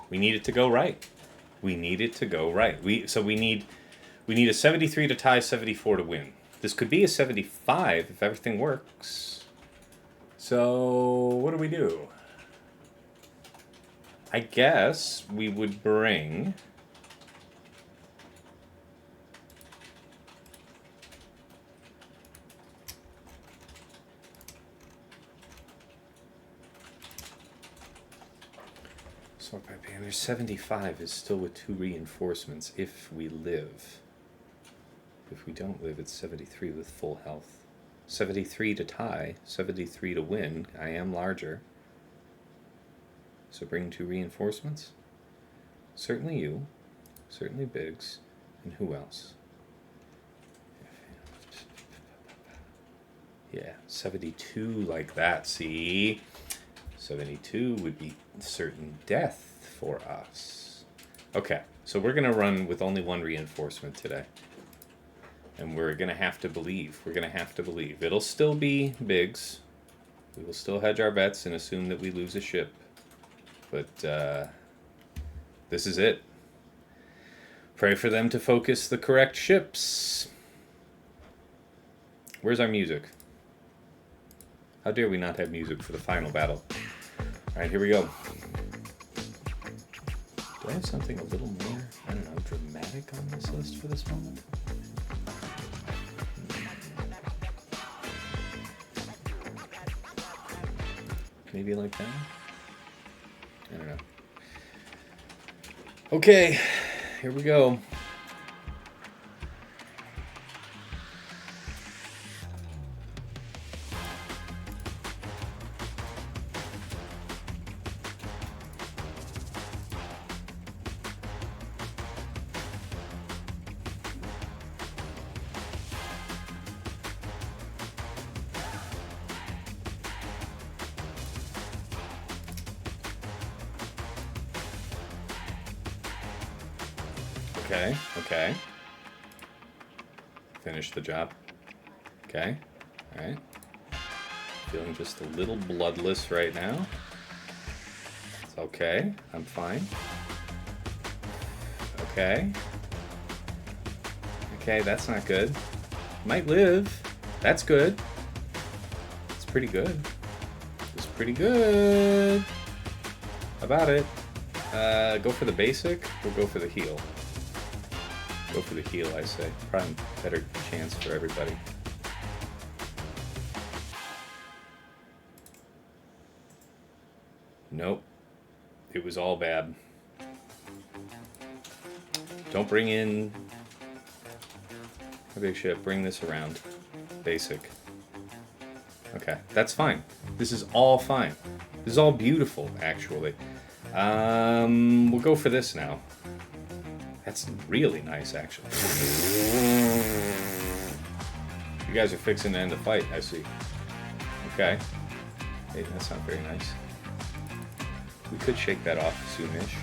[SPEAKER 1] We need it to go right. We need it to go right. So we need a 73 to tie, 74 to win. This could be a 75 if everything works. So what do we do? I guess we would bring sort by banner. 75 is still with 2 reinforcements if we live. If we don't live, it's 73 with full health. 73 to tie, 73 to win. I am larger. So bring 2 reinforcements. Certainly you. Certainly Biggs. And who else? Yeah, 72 like that, see? 72 would be certain death for us. Okay, so we're going to run with only 1 reinforcement today. And we're going to have to believe. We're going to have to believe. It'll still be Biggs. We will still hedge our bets and assume that we lose a ship. But this is it. Pray for them to focus the correct ships. Where's our music? How dare we not have music for the final battle? All right, here we go. Do I have something a little more, I don't know, dramatic on this list for this moment? Maybe like that? I don't know. Okay, here we go. Okay, okay. Finish the job. Okay, alright. Feeling just a little bloodless right now. It's okay, I'm fine. Okay. Okay, that's not good. Might live. That's good. It's pretty good. It's pretty good. How about it? Go for the basic or go for the heal? Go for the heal, I say. Probably better chance for everybody. Nope. It was all bad. Don't bring in a big ship. Bring this around. Basic. Okay, that's fine. This is all fine. This is all beautiful, actually. We'll go for this now. That's really nice, actually. You guys are fixing to end the fight, I see. Okay. Hey, that's not very nice. We could shake that off soonish.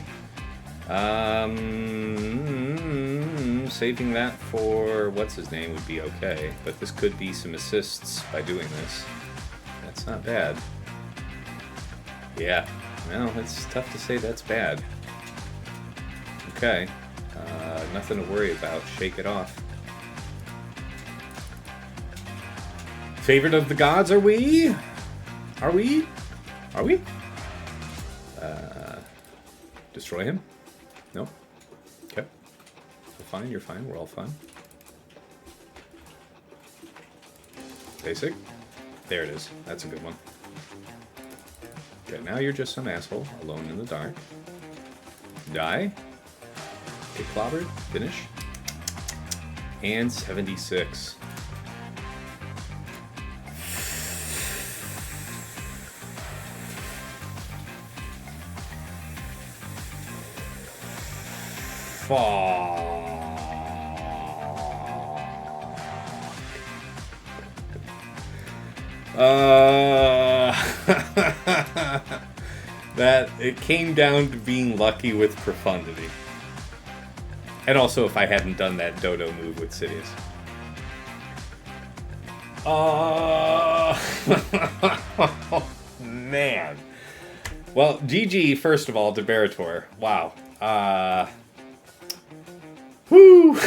[SPEAKER 1] Saving that for what's his name would be okay, but this could be some assists by doing this. That's not bad. Yeah. Well, it's tough to say that's bad. Okay. Nothing to worry about. Shake it off. Favorite of the gods, are we? Are we? Are we? Destroy him? No? Okay. You're fine, you're fine. We're all fine. Basic. There it is. That's a good one. Okay, now you're just some asshole, alone in the dark. Die. Get clobbered. Finish. And 76. That it came down to being lucky with Profundity. And also if I hadn't done that dodo move with Sidious. Man. Well, GG, first of all, to Berator. Wow. Whoo!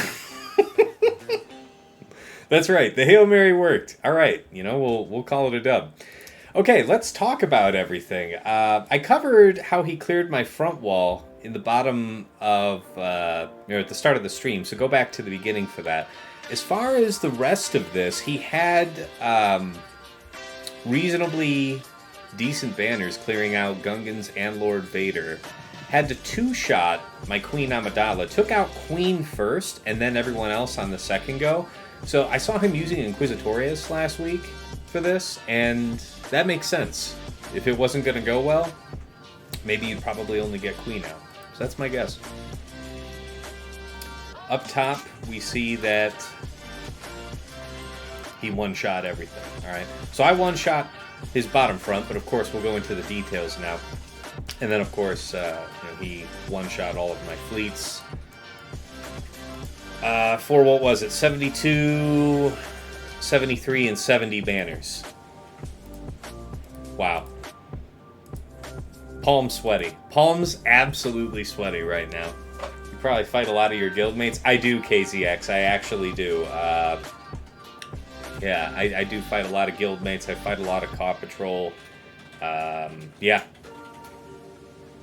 [SPEAKER 1] That's right. The Hail Mary worked. All right. You know, we'll call it a dub. Okay, let's talk about everything. I covered how he cleared my front wall in the bottom of, at the start of the stream, so go back to the beginning for that. As far as the rest of this, he had reasonably decent banners clearing out Gungans and Lord Vader. Had to two-shot my Queen Amidala. Took out Queen first, and then everyone else on the second go. So I saw him using Inquisitorius last week for this, and that makes sense. If it wasn't going to go well, maybe you'd probably only get Queen out. So that's my guess. Up top, we see that he one-shot everything. All right. So I one-shot his bottom front, but of course we'll go into the details now. And then, of course, he one-shot all of my fleets. For what was it? 72, 73, and 70 banners. Wow. Palms sweaty. Palms absolutely sweaty right now. You probably fight a lot of your guildmates. I do, KZX. I actually do. Yeah, I do fight a lot of guildmates. I fight a lot of Caw Patrol. Yeah.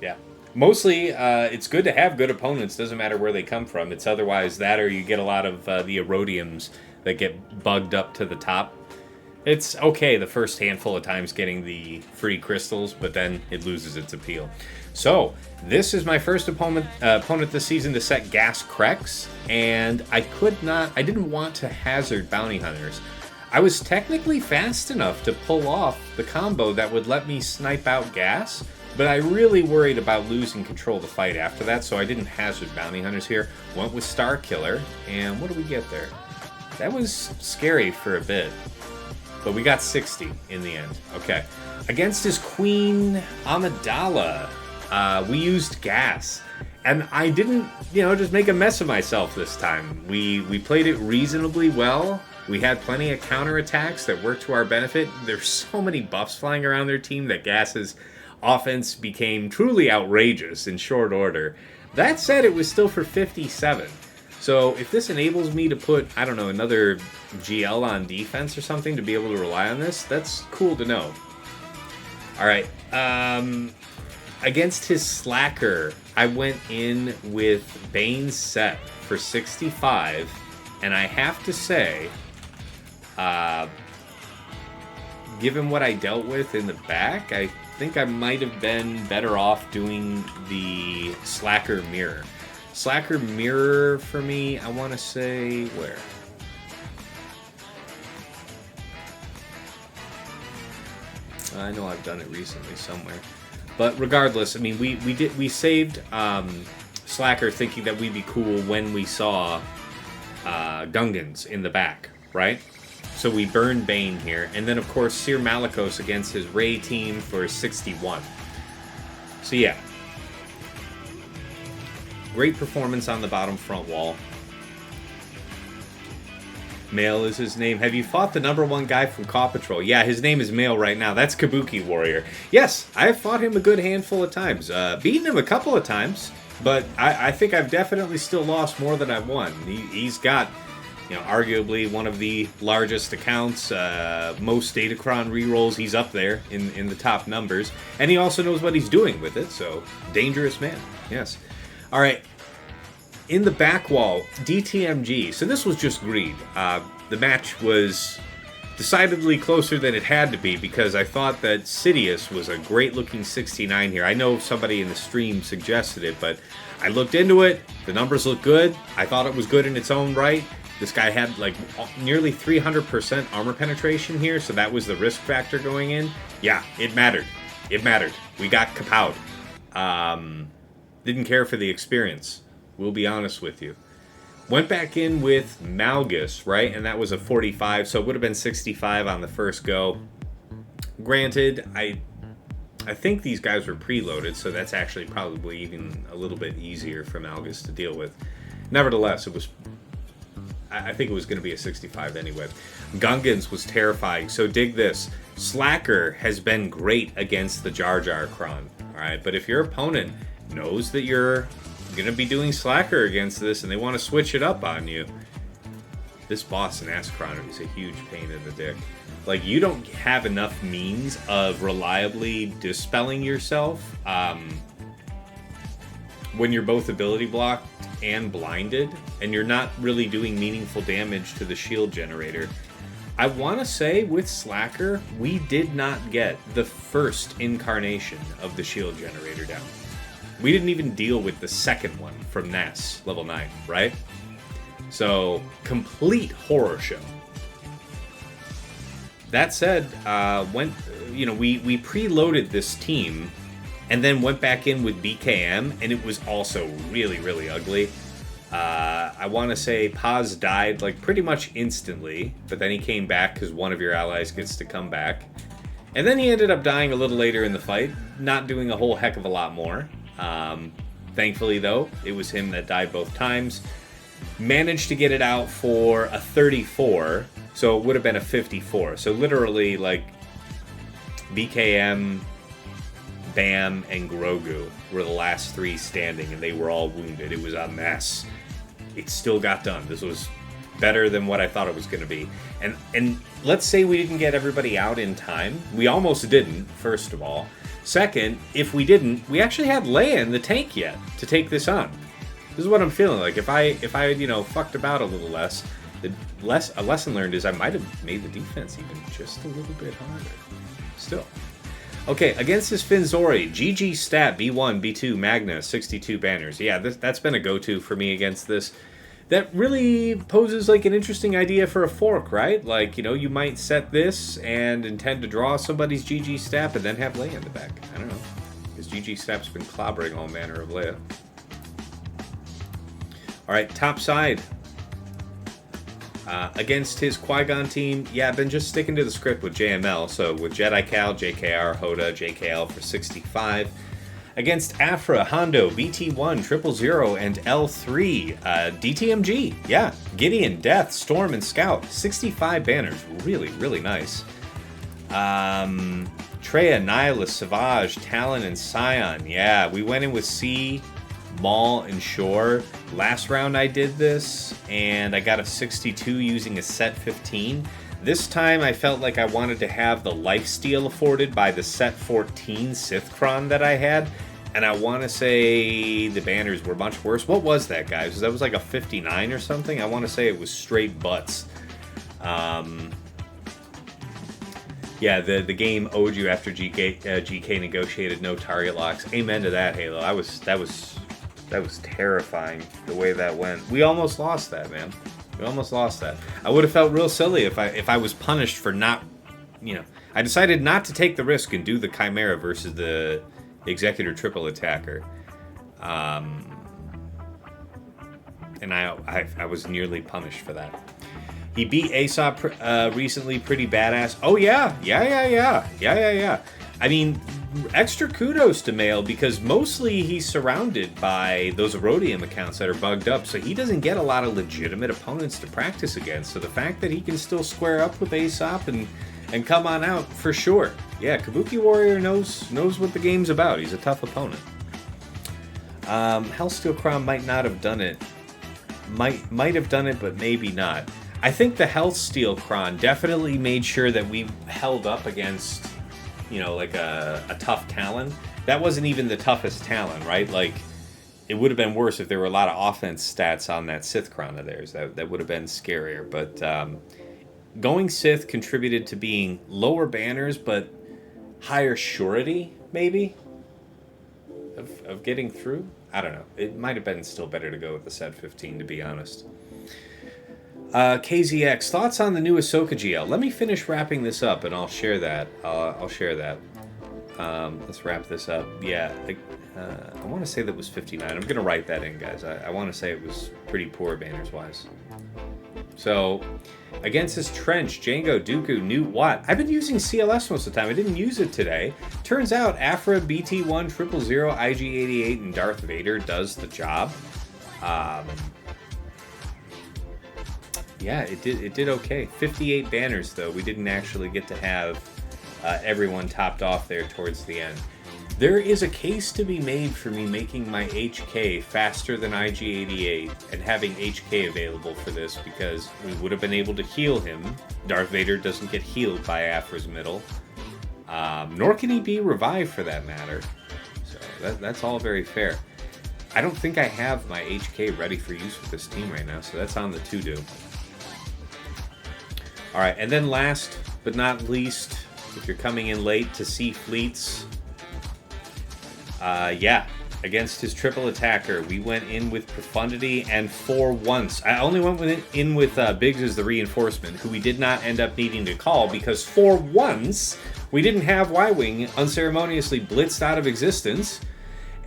[SPEAKER 1] Yeah. Mostly, it's good to have good opponents. Doesn't matter where they come from. It's otherwise that or you get a lot of the Erodiums that get bugged up to the top. It's okay the first handful of times getting the free crystals, but then it loses its appeal. So, this is my first opponent this season to set gas CRex, and I didn't want to hazard bounty hunters. I was technically fast enough to pull off the combo that would let me snipe out gas, but I really worried about losing control of the fight after that, so I didn't hazard bounty hunters here. Went with Star Killer, and what do we get there? That was scary for a bit, but we got 60 in the end. Okay. Against his Queen Amidala, we used gas. And I didn't, just make a mess of myself this time. We played it reasonably well. We had plenty of counterattacks that worked to our benefit. There's so many buffs flying around their team that Gas's offense became truly outrageous in short order. That said, it was still for 57. So if this enables me to put, I don't know, another GL on defense or something to be able to rely on this, that's cool to know. All right. Against his Slacker, I went in with Bane's set for 65, and I have to say, given what I dealt with in the back, I think I might have been better off doing the Slacker Mirror. Slacker Mirror for me, I want to say, where? I know I've done it recently somewhere. But regardless, I mean, we saved Slacker thinking that we'd be cool when we saw Gungans in the back, right? So we burned Bane here. And then, of course, Cere Malgus against his Ray team for 61. So, yeah. Great performance on the bottom front wall. Mail is his name. Have you fought the #1 guy from Paw Patrol? Yeah, his name is Mail right now. That's Kabuki Warrior. Yes, I've fought him a good handful of times. Beaten him a couple of times, but I think I've definitely still lost more than I've won. He's got, you know, arguably one of the largest accounts, most Datacron rerolls. He's up there in the top numbers, and he also knows what he's doing with it, so dangerous man. Yes. All right. In the back wall, DTMG. So this was just greed. The match was decidedly closer than it had to be because I thought that Sidious was a great-looking 69 here. I know somebody in the stream suggested it, but I looked into it. The numbers look good. I thought it was good in its own right. This guy had like nearly 300% armor penetration here, so that was the risk factor going in. Yeah, it mattered. It mattered. We got kapowed. Didn't care for the experience. We'll be honest with you. Went back in with Malgus, right? And that was a 45, so it would have been 65 on the first go. Granted, I think these guys were preloaded, so that's actually probably even a little bit easier for Malgus to deal with. Nevertheless, I think it was going to be a 65 anyway. Gungans was terrifying, so dig this. Slacker has been great against the Jar Jar Kron, alright? But if your opponent knows that you're going to be doing Slacker against this and they want to switch it up on you, this boss in Ascron is a huge pain in the dick. Like, you don't have enough means of reliably dispelling yourself when you're both ability blocked and blinded, and you're not really doing meaningful damage to the shield generator. I want to say with Slacker, we did not get the first incarnation of the shield generator down. We didn't even deal with the second one from NAS, level 9, right? So, complete horror show. That said, we preloaded this team and then went back in with BKM, and it was also really, really ugly. I want to say Paz died like pretty much instantly, but then he came back because one of your allies gets to come back. And then he ended up dying a little later in the fight, not doing a whole heck of a lot more. Thankfully, though, it was him that died both times. Managed to get it out for a 34, so it would have been a 54. So literally, like, BKM, Bam, and Grogu were the last three standing, and they were all wounded. It was a mess. It still got done. This was better than what I thought it was going to be. And let's say we didn't get everybody out in time. We almost didn't, first of all. Second, if we didn't, we actually had Leia in the tank yet to take this on. This is what I'm feeling like. If I had, fucked about a little less, a lesson learned is I might have made the defense even just a little bit harder. Still. Okay, against this Finzori, GG STAP, B1, B2, Magna, 62 banners. Yeah, that's been a go-to for me against this. That really poses like an interesting idea for a fork, right? Like, you might set this and intend to draw somebody's GG STAP and then have Leia in the back. I don't know. Because GG STAP's been clobbering all manner of Leia. Alright, top side. Against his Qui-Gon team, yeah, I've been just sticking to the script with JML. So with Jedi Cal, JKR, Hoda, JKL for 65. Against Aphra, Hondo, BT1, 000, and L3, DTMG, yeah, Gideon, Death, Storm, and Scout, 65 banners, really, really nice. Traya, Nihilus, Savage, Talon, and Scion, yeah, we went in with C, Maul, and Shore. Last round I did this, and I got a 62 using a set 15. This time I felt like I wanted to have the lifesteal afforded by the set 14 Sithkron that I had, and I want to say the banners were much worse. What was that, guys? That was like a 59 or something? I want to say it was straight butts. Yeah, the game owed you after GK negotiated no target locks. Amen to that, Halo. That was terrifying the way that went. We almost lost that, man. We almost lost that. I would have felt real silly if I was punished for not, I decided not to take the risk and do the Chimera versus the Executor triple attacker. And I was nearly punished for that. He beat Aesop recently, pretty badass. Oh yeah. I mean, extra kudos to Mail because mostly he's surrounded by those Erodium accounts that are bugged up, so he doesn't get a lot of legitimate opponents to practice against. So the fact that he can still square up with Aesop and come on out, for sure. Yeah, Kabuki Warrior knows what the game's about. He's a tough opponent. Hellsteel Crown might not have done it. Might have done it, but maybe not. I think the Hellsteel Crown definitely made sure that we held up against, you know, like a tough Talon. That wasn't even the toughest Talon, right? Like, it would have been worse if there were a lot of offense stats on that Sith Crown of theirs. That would have been scarier. But going Sith contributed to being lower banners, but higher surety, maybe, of getting through. I don't know. It might have been still better to go with the Set 15, to be honest. KZX, thoughts on the new Ahsoka GL? Let me finish wrapping this up, and I'll share that. Let's wrap this up. Yeah, I want to say that was 59. I'm going to write that in, guys. I want to say it was pretty poor banners-wise. So, against this Trench, Django, Dooku, Newt, Watt. I've been using CLS most of the time. I didn't use it today. Turns out Aphra, BT1, 000, IG88, and Darth Vader does the job. Yeah, it did okay. 58 banners, though. We didn't actually get to have everyone topped off there towards the end. There is a case to be made for me making my HK faster than IG88 and having HK available for this because we would have been able to heal him. Darth Vader doesn't get healed by Aphra's middle. Nor can he be revived for that matter. So that's all very fair. I don't think I have my HK ready for use with this team right now, so that's on the to-do. Alright, and then last but not least, if you're coming in late to see fleets, yeah, against his triple attacker, we went in with Profundity, and for once, I only went in with Biggs as the reinforcement, who we did not end up needing to call, because for once, we didn't have Y-Wing unceremoniously blitzed out of existence,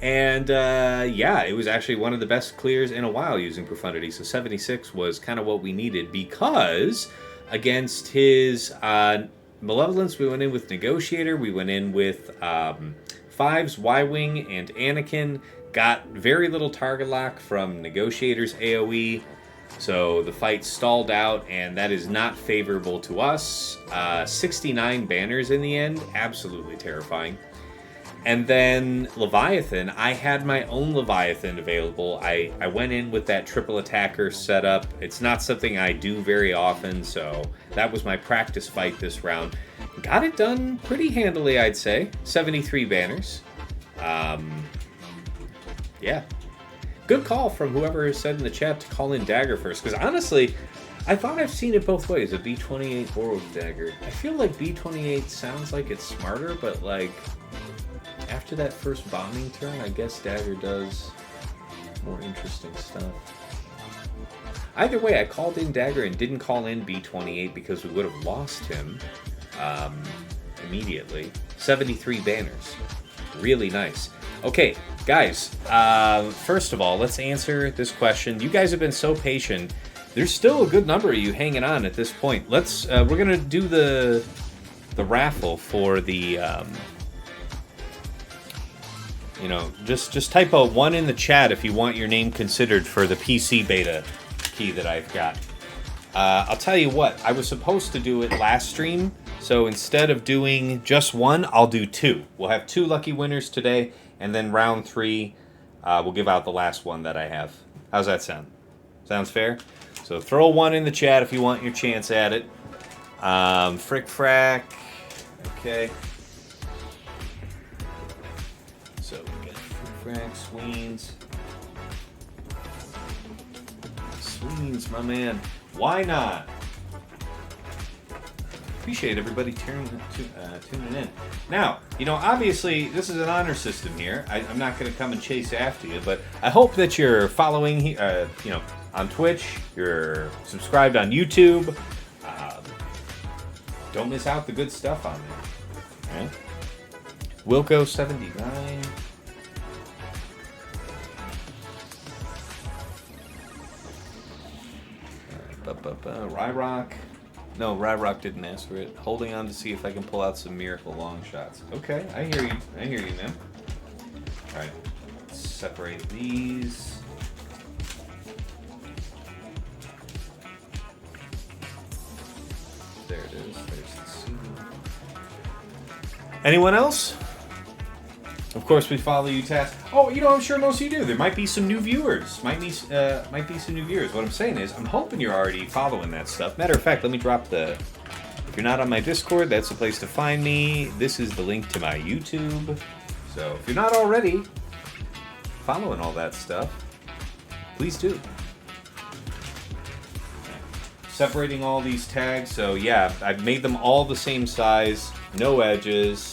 [SPEAKER 1] and yeah, it was actually one of the best clears in a while using Profundity, so 76 was kind of what we needed, because against his Malevolence, we went in with Negotiator, we went in with Fives, Y-Wing, and Anakin. Got very little target lock from Negotiator's AoE, so the fight stalled out, and that is not favorable to us. 69 banners in the end, absolutely terrifying. And then Leviathan, I had my own Leviathan available. I went in with that triple attacker setup. It's not something I do very often, so that was my practice fight this round. Got it done pretty handily, I'd say. 73 banners. Yeah. Good call from whoever said in the chat to call in Dagger first, because honestly, I thought I've seen it both ways, a B28 or with Dagger. I feel like B28 sounds like it's smarter, but like, after that first bombing turn, I guess Dagger does more interesting stuff. Either way, I called in Dagger and didn't call in B28 because we would have lost him immediately. 73 banners. Really nice. Okay, guys, first of all, let's answer this question. You guys have been so patient. There's still a good number of you hanging on at this point. Let's, we're going to do the raffle for the... you know, just type a 1 in the chat if you want your name considered for the PC beta key that I've got. I'll tell you what, I was supposed to do it last stream, so instead of doing just 1, I'll do 2. We'll have 2 lucky winners today, and then round 3, we'll give out the last one that I have. How's that sound? Sounds fair? So throw a 1 in the chat if you want your chance at it. Frick frack. Okay. So we got Frack, Sweens. Sweens, my man. Why not? Appreciate everybody tuning in. Now, you know, obviously, this is an honor system here. I'm not going to come and chase after you, but I hope that you're following, you know, on Twitch, you're subscribed on YouTube. Don't miss out the good stuff on there. All right? Wilco 79. Ryrock. No, Rodrock didn't ask for it. Holding on to see if I can pull out some miracle long shots. Okay, I hear you. I hear you, man. All right, separate these. There it is. There's the seed. Anyone else? Of course, we follow you, Task. Oh, you know, I'm sure most of you do. There might be some new viewers. Might be some new viewers. What I'm saying is, I'm hoping you're already following that stuff. Matter of fact, let me drop the... If you're not on my Discord, that's the place to find me. This is the link to my YouTube. So, if you're not already following all that stuff, please do. Separating all these tags. So, yeah, I've made them all the same size. No edges.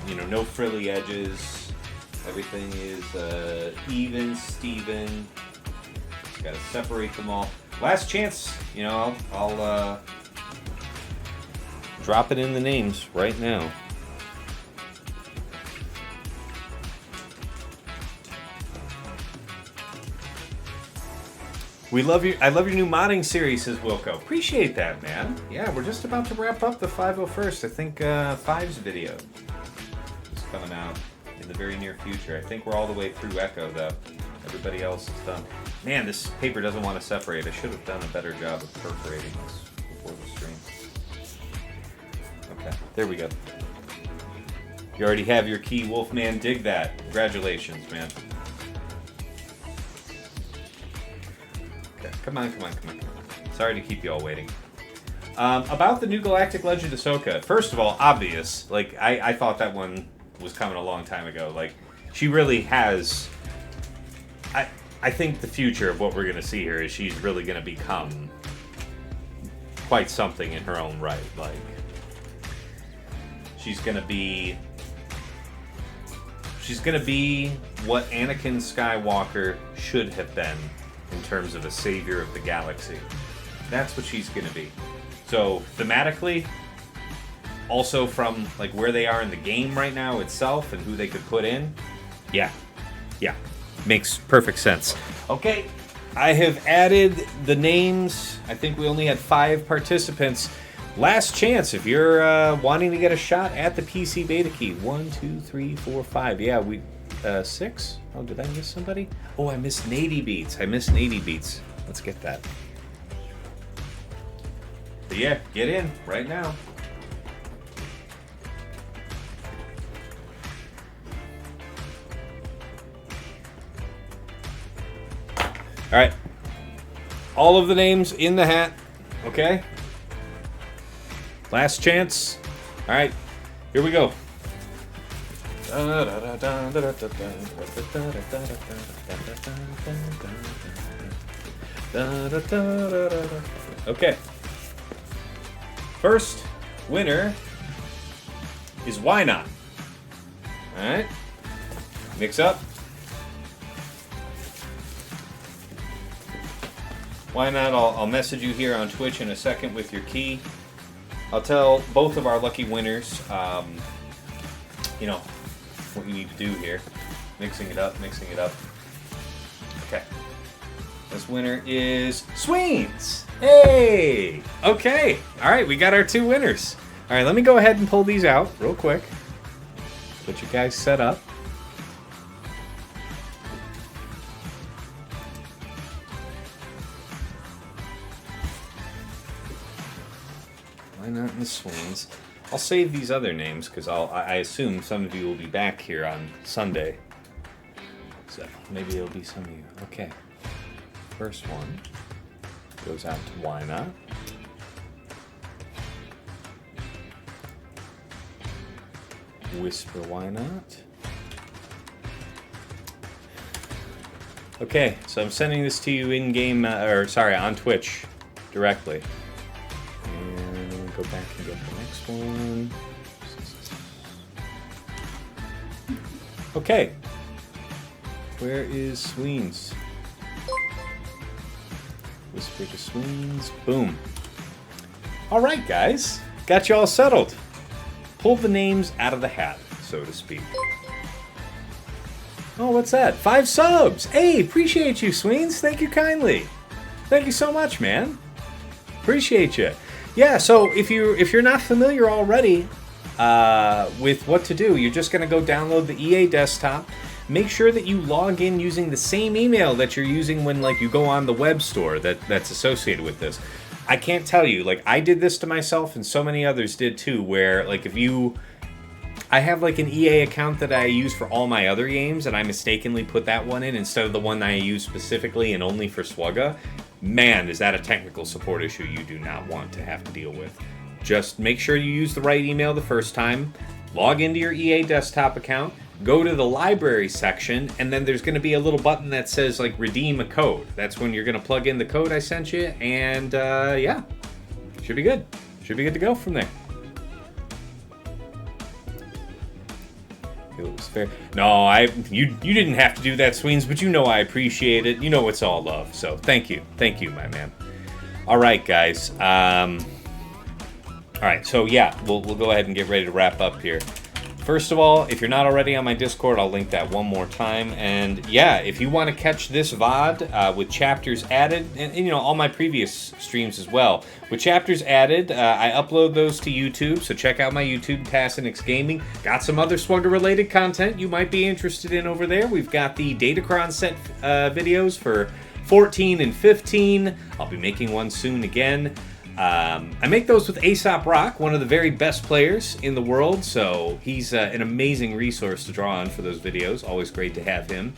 [SPEAKER 1] You know, no frilly edges. Everything is even, Steven. Just gotta separate them all. Last chance, you know, I'll drop it in the names right now. We love you. I love your new modding series, says Wilco. Appreciate that, man. Yeah, we're just about to wrap up the 501st. I think 5's video is coming out in the very near future. I think we're all the way through Echo, though. Everybody else is done. Man, this paper doesn't want to separate. I should have done a better job of perforating this before the stream. Okay, there we go. You already have your key, Wolfman. Dig that. Congratulations, man. Come on. Sorry to keep you all waiting. About the new Galactic Legend Ahsoka. First of all, obvious. Like, I thought that one was coming a long time ago. Like, she really has... I think the future of what we're going to see here is she's really going to become quite something in her own right. Like, she's going to be what Anakin Skywalker should have been in terms of a savior of the galaxy. That's what she's going to be. So, thematically, also from like where they are in the game right now itself and who they could put in, yeah, makes perfect sense. Okay, I have added the names. I think we only had 5 participants. Last chance, if you're wanting to get a shot at the PC Beta key. 1, 2, 3, 4, 5. Yeah, we... 6? Oh, did I miss somebody? Oh, I missed Nady Beats. Let's get that. But yeah, get in right now. All right. All of the names in the hat. Okay? Last chance. All right. Here we go. Okay. First winner is Why Not. Alright. Mix up. Why Not? I'll message you here on Twitch in a second with your key. I'll tell both of our lucky winners, you know, what you need to do here. Mixing it up. Okay. This winner is Sweens. Hey! Okay. Alright, we got our 2 winners. Alright, let me go ahead and pull these out real quick. Get you guys set up. Why Not in the Sweens? I'll save these other names because I assume some of you will be back here on Sunday. So maybe it'll be some of you. Okay. First one goes out to Why Not. Whisper Why Not. Okay, so I'm sending this to you in game, on Twitch directly. Go back and get the next one. Okay. Where is Sweens? Whisper to Sweens. Boom. Alright, guys. Got you all settled. Pull the names out of the hat, so to speak. Oh, what's that? 5 subs! Hey, appreciate you, Sweens. Thank you kindly. Thank you so much, man. Appreciate you. Yeah, so if you're not familiar already with what to do, you're just going to go download the EA desktop. Make sure that you log in using the same email that you're using when you go on the web store that's associated with this. I can't tell you, I did this to myself and so many others did too, where I have an EA account that I use for all my other games, and I mistakenly put that one in instead of the one I use specifically and only for SWGOH. Man, is that a technical support issue you do not want to have to deal with. Just make sure you use the right email the first time, log into your EA desktop account, go to the library section, and then there's going to be a little button that says redeem a code. That's when you're going to plug in the code I sent you, and yeah, should be good. Should be good to go from there. It was fair. No, you didn't have to do that, Sweens, but you know I appreciate it. You know it's all love, so thank you, my man. All right, guys. All right, so yeah, we'll go ahead and get ready to wrap up here. First of all, if you're not already on my Discord, I'll link that one more time. And yeah, if you want to catch this VOD with chapters added, and all my previous streams as well, with chapters added, I upload those to YouTube, so check out my YouTube, TuskenMeathead Gaming. Got some other SWGOH-related content you might be interested in over there. We've got the Datacron set videos for 14 and 15. I'll be making one soon again. I make those with Aesop Rock, one of the very best players in the world, so he's an amazing resource to draw on for those videos. Always great to have him.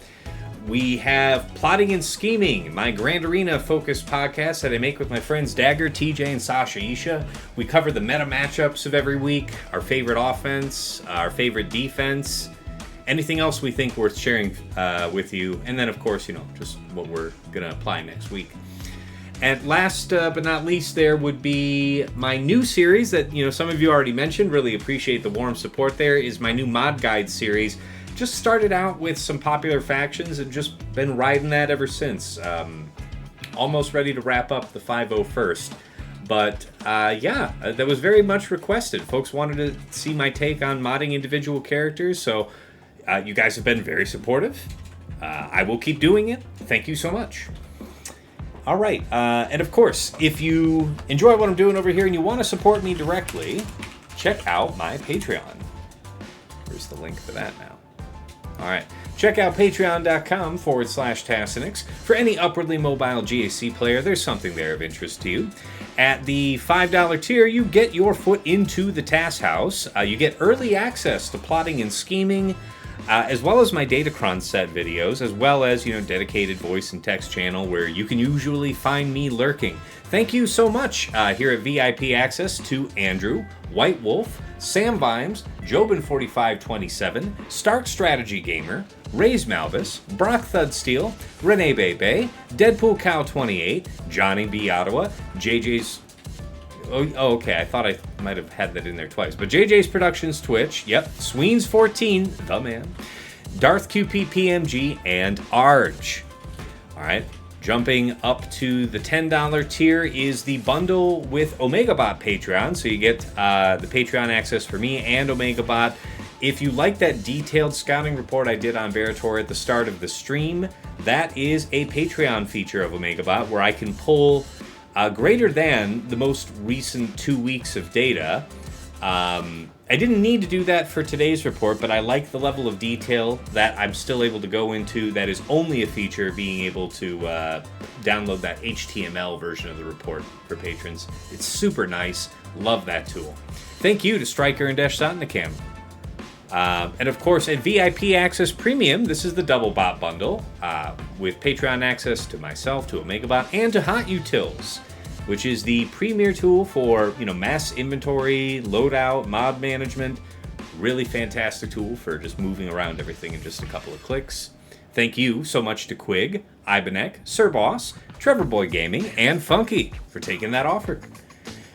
[SPEAKER 1] We have Plotting and Scheming, my Grand Arena-focused podcast that I make with my friends Dagger, TJ, and Sasha Isha. We cover the meta matchups of every week, our favorite offense, our favorite defense, anything else we think worth sharing with you, and then, of course, just what we're going to apply next week. And last but not least, there would be my new series that, some of you already mentioned. Really appreciate the warm support there, is my new Mod Guide series. Just started out with some popular factions and just been riding that ever since. Almost ready to wrap up the 501st. But, yeah, that was very much requested. Folks wanted to see my take on modding individual characters, so you guys have been very supportive. I will keep doing it. Thank you so much. All right, and of course, if you enjoy what I'm doing over here and you want to support me directly, check out my Patreon. Where's the link for that now? All right, check out patreon.com/TuskenMeathead. For any upwardly mobile GAC player, there's something there of interest to you. At the $5 tier, you get your foot into the TAS house. You get early access to Plotting and Scheming, as well as my Datacron set videos, as well as, dedicated voice and text channel where you can usually find me lurking. Thank you so much here at VIP Access to Andrew, White Wolf, Sam Vimes, Jobin4527, Stark Strategy Gamer, Raise Malvis, Brock Thudsteel, Renee Bebe, Deadpool Cow 28, Johnny B. Ottawa, JJ's... Oh, okay, I thought I might have had that in there twice. But JJ's Productions Twitch, yep, Sweens14, the man, Darth QP PMG, and Arj. All right, jumping up to the $10 tier is the bundle with OmegaBot Patreon. So you get the Patreon access for me and OmegaBot. If you like that detailed scouting report I did on Berator at the start of the stream, that is a Patreon feature of OmegaBot where I can pull greater than the most recent 2 weeks of data. I didn't need to do that for today's report, but I like the level of detail that I'm still able to go into. That is only a feature being able to download that HTML version of the report for patrons. It's super nice. Love that tool. Thank you to Striker and Dash Sotnikam. And of course, at VIP Access Premium, this is the Double Bot bundle with Patreon access to myself, to OmegaBot, and to Hot Utils, which is the premier tool for mass inventory, loadout, mod management. Really fantastic tool for just moving around everything in just a couple of clicks. Thank you so much to Quig, Ibanek, Sir Boss, Trevor Boy Gaming, and Funky for taking that offer.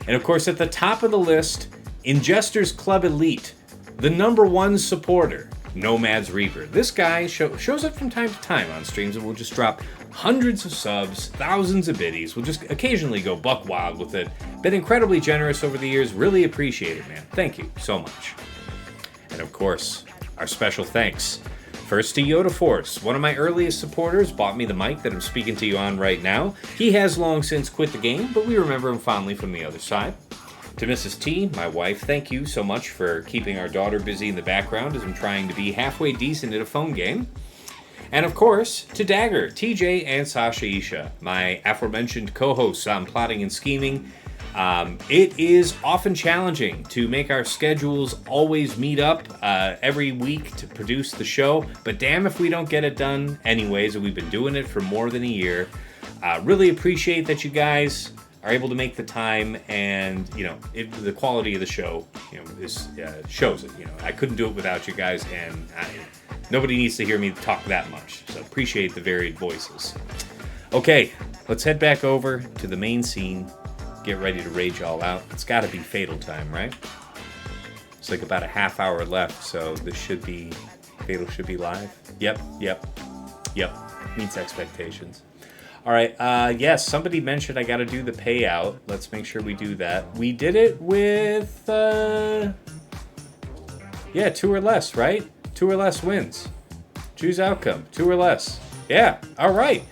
[SPEAKER 1] And of course, at the top of the list, Ingesters Club Elite, the #1 supporter, Nomad's Reaper. This guy shows up from time to time on streams and will just drop hundreds of subs, thousands of biddies. We'll just occasionally go buck wild with it. Been incredibly generous over the years. Really appreciate it, man. Thank you so much. And of course, our special thanks. First to Yoda Force, one of my earliest supporters, bought me the mic that I'm speaking to you on right now. He has long since quit the game, but we remember him fondly from the other side. To Mrs. T, my wife, thank you so much for keeping our daughter busy in the background as I'm trying to be halfway decent at a phone game. And of course, to Dagger, TJ, and Sasha Isha, my aforementioned co-hosts on Plotting and Scheming. It is often challenging to make our schedules always meet up every week to produce the show, but damn if we don't get it done anyways, and we've been doing it for more than a year. Really appreciate that you guys are able to make the time, and the quality of the show shows it. I couldn't do it without you guys, and nobody needs to hear me talk that much, so appreciate the varied voices. Okay, let's head back over to the main scene. Get ready to rage all out. It's got to be Fatal time, right? It's like about a half hour left, so Fatal should be live. Yep. Meets expectations. All right, yes, somebody mentioned I got to do the payout. Let's make sure we do that. We did it with, 2 or less, right? 2 or less wins. Choose outcome, 2 or less. Yeah, all right.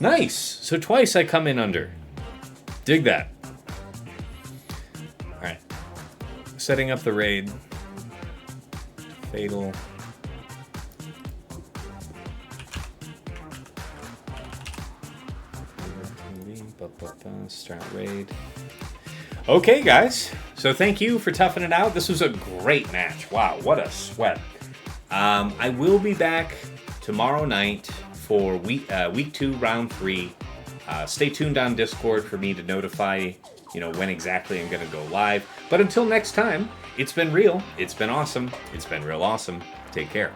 [SPEAKER 1] Nice. So twice I come in under. Dig that. All right. Setting up the raid. Fatal. Start raid. Okay, guys. So thank you for toughing it out. This was a great match. Wow, what a sweat. I will be back tomorrow night for week 2, round 3. Stay tuned on Discord for me to notify, when exactly I'm going to go live. But until next time, it's been real. It's been awesome. It's been real awesome. Take care.